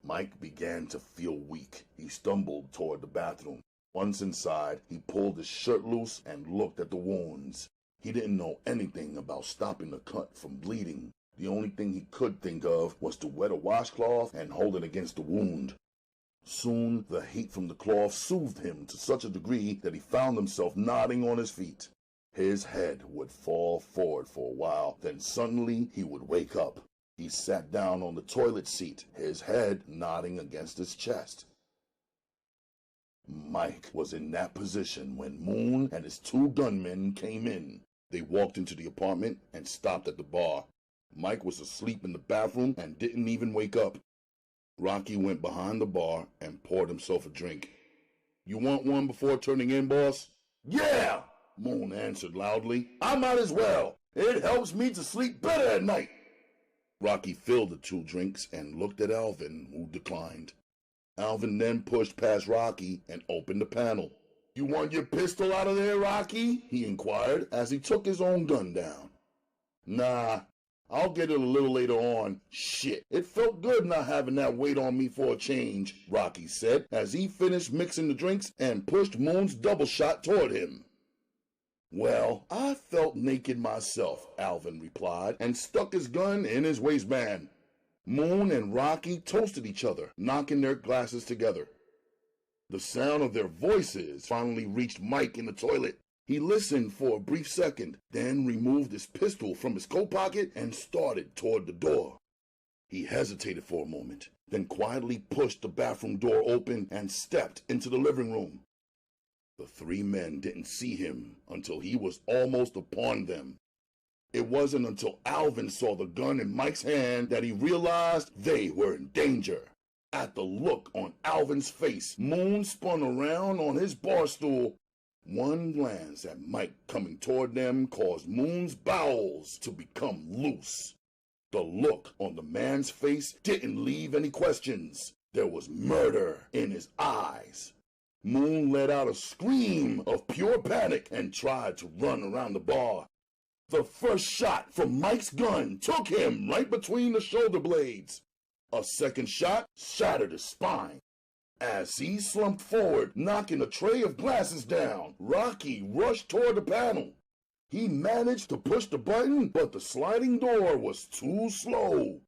Mike began to feel weak. He stumbled toward the bathroom. Once inside, he pulled his shirt loose and looked at the wounds. He didn't know anything about stopping the cut from bleeding. The only thing he could think of was to wet a washcloth and hold it against the wound. Soon, the heat from the cloth soothed him to such a degree that he found himself nodding on his feet. His head would fall forward for a while, then suddenly he would wake up. He sat down on the toilet seat, his head nodding against his chest. Mike was in that position when Moon and his 2 gunmen came in. They walked into the apartment and stopped at the bar. Mike was asleep in the bathroom and didn't even wake up. Rocky went behind the bar and poured himself a drink. "You want one before turning in, boss?" "Yeah," Moon answered loudly. "I might as well. It helps me to sleep better at night." Rocky filled the 2 drinks and looked at Alvin, who declined. Alvin then pushed past Rocky and opened the panel. "You want your pistol out of there, Rocky?" he inquired as he took his own gun down. "Nah, I'll get it a little later on. Shit, it felt good not having that weight on me for a change," Rocky said as he finished mixing the drinks and pushed Moon's double shot toward him. "Well, I felt naked myself," Alvin replied, and stuck his gun in his waistband. Moon and Rocky toasted each other, knocking their glasses together. The sound of their voices finally reached Mike in the toilet. He listened for a brief second, then removed his pistol from his coat pocket and started toward the door. He hesitated for a moment, then quietly pushed the bathroom door open and stepped into the living room. The three men didn't see him until he was almost upon them. It wasn't until Alvin saw the gun in Mike's hand that he realized they were in danger. At the look on Alvin's face, Moon spun around on his bar stool. One glance at Mike coming toward them caused Moon's bowels to become loose. The look on the man's face didn't leave any questions. There was murder in his eyes. Moon let out a scream of pure panic and tried to run around the bar. The first shot from Mike's gun took him right between the shoulder blades. A second shot shattered his spine. As he slumped forward, knocking a tray of glasses down, Rocky rushed toward the panel. He managed to push the button, but the sliding door was too slow.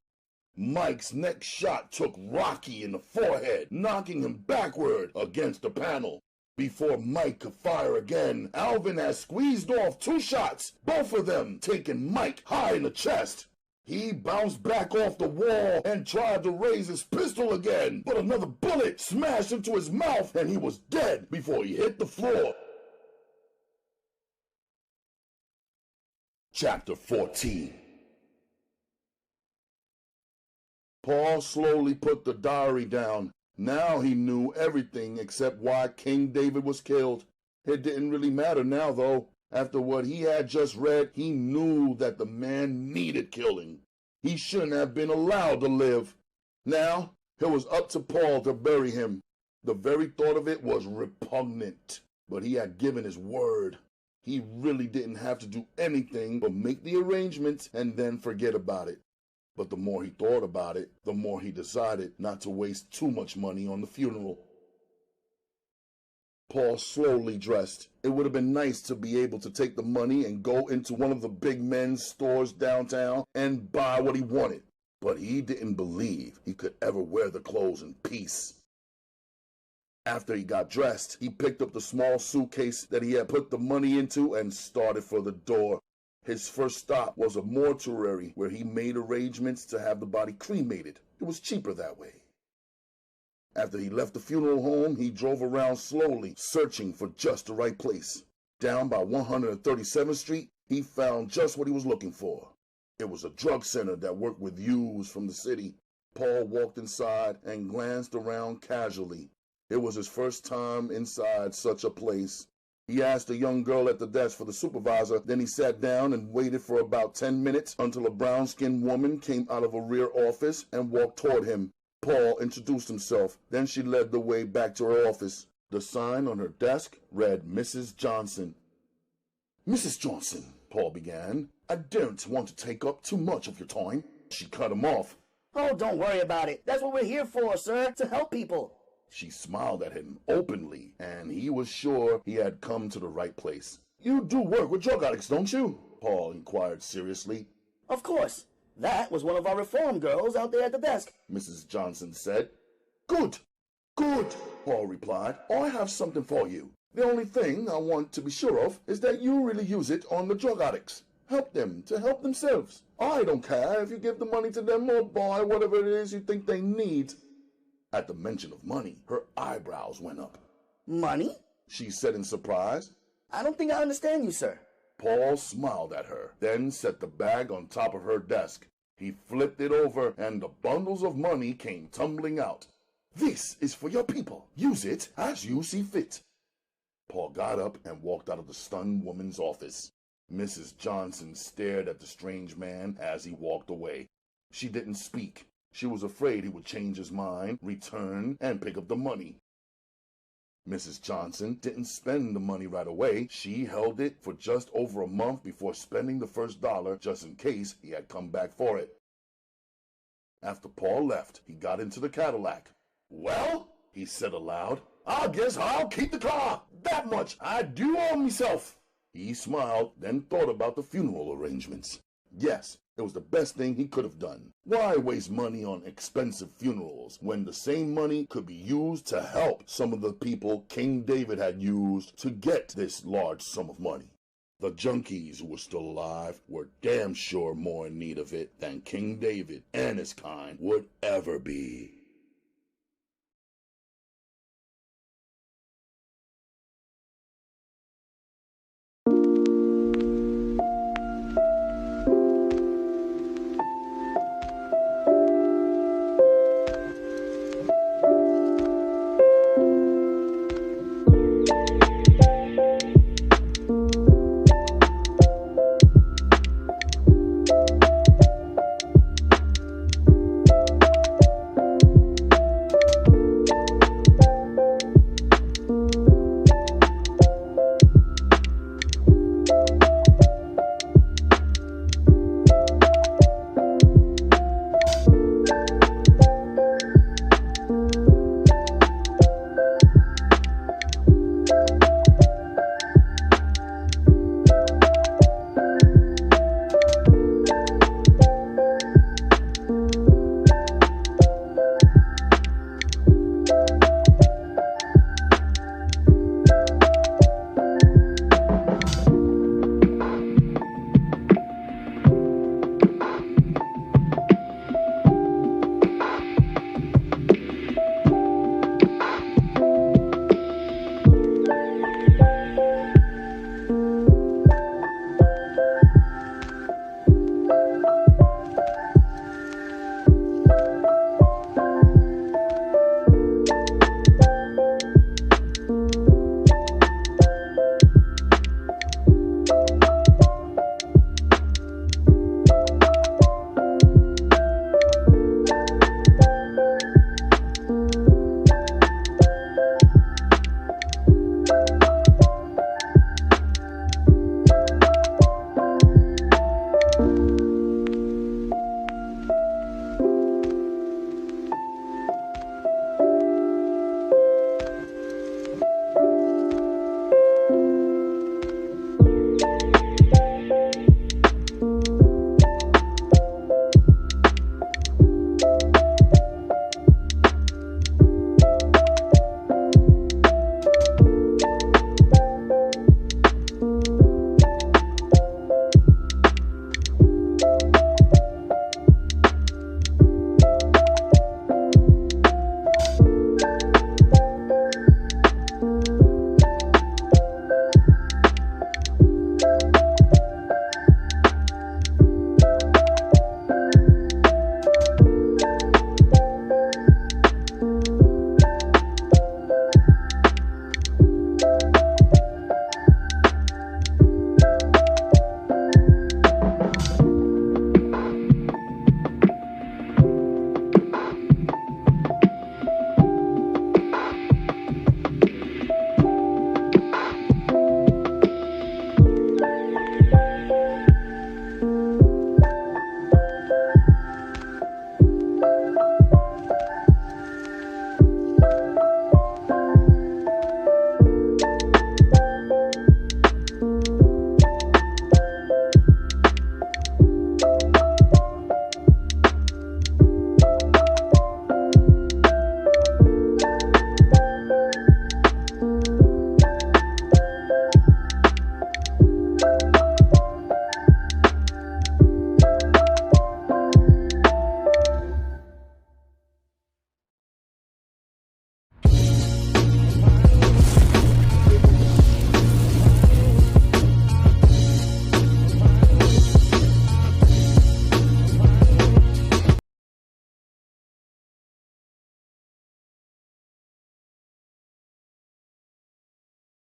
Mike's next shot took Rocky in the forehead, knocking him backward against the panel. Before Mike could fire again, Alvin had squeezed off 2 shots, both of them taking Mike high in the chest. He bounced back off the wall and tried to raise his pistol again, but another bullet smashed into his mouth and he was dead before he hit the floor. Chapter 14. Paul slowly put the diary down. Now he knew everything except why King David was killed. It didn't really matter now, though. After what he had just read, he knew that the man needed killing. He shouldn't have been allowed to live. Now, it was up to Paul to bury him. The very thought of it was repugnant, but he had given his word. He really didn't have to do anything but make the arrangements and then forget about it. But the more he thought about it, the more he decided not to waste too much money on the funeral. Paul slowly dressed. It would have been nice to be able to take the money and go into one of the big men's stores downtown and buy what he wanted. But he didn't believe he could ever wear the clothes in peace. After he got dressed, he picked up the small suitcase that he had put the money into and started for the door. His first stop was a mortuary where he made arrangements to have the body cremated. It was cheaper that way. After he left the funeral home, he drove around slowly, searching for just the right place. Down by 137th Street, he found just what he was looking for. It was a drug center that worked with youths from the city. Paul walked inside and glanced around casually. It was his first time inside such a place. He asked a young girl at the desk for the supervisor, then he sat down and waited for about 10 minutes until a brown-skinned woman came out of a rear office and walked toward him. Paul introduced himself, then she led the way back to her office. The sign on her desk read Mrs. Johnson. "Mrs. Johnson," Paul began, "I don't want to take up too much of your time." She cut him off. Oh, don't worry about it. That's what we're here for, sir, to help people. She smiled at him openly, and he was sure he had come to the right place. "You do work with drug addicts, don't you?" Paul inquired seriously. Of course. That was one of our reform girls out there at the desk, Mrs. Johnson said. "Good, good," Paul replied. "I have something for you. The only thing I want to be sure of is that you really use it on the drug addicts. Help them to help themselves. I don't care if you give the money to them or buy whatever it is you think they need." At the mention of money, her eyebrows went up. Money? She said in surprise. I don't think I understand you, sir. Paul smiled at her, then set the bag on top of her desk. He flipped it over, and the bundles of money came tumbling out. "This is for your people. Use it as you see fit." Paul got up and walked out of the stunned woman's office. Mrs. Johnson stared at the strange man as he walked away. She didn't speak. She was afraid he would change his mind, return, and pick up the money. Mrs. Johnson didn't spend the money right away. She held it for just over a month before spending the first dollar just in case he had come back for it. After Paul left, he got into the Cadillac. "Well," he said aloud, "I guess I'll keep the car. That much I do owe myself." He smiled, then thought about the funeral arrangements. Yes, It was the best thing he could have done. Why waste money on expensive funerals when the same money could be used to help some of the people King David had used to get this large sum of money? The junkies who were still alive were damn sure more in need of it than King David and his kind would ever be.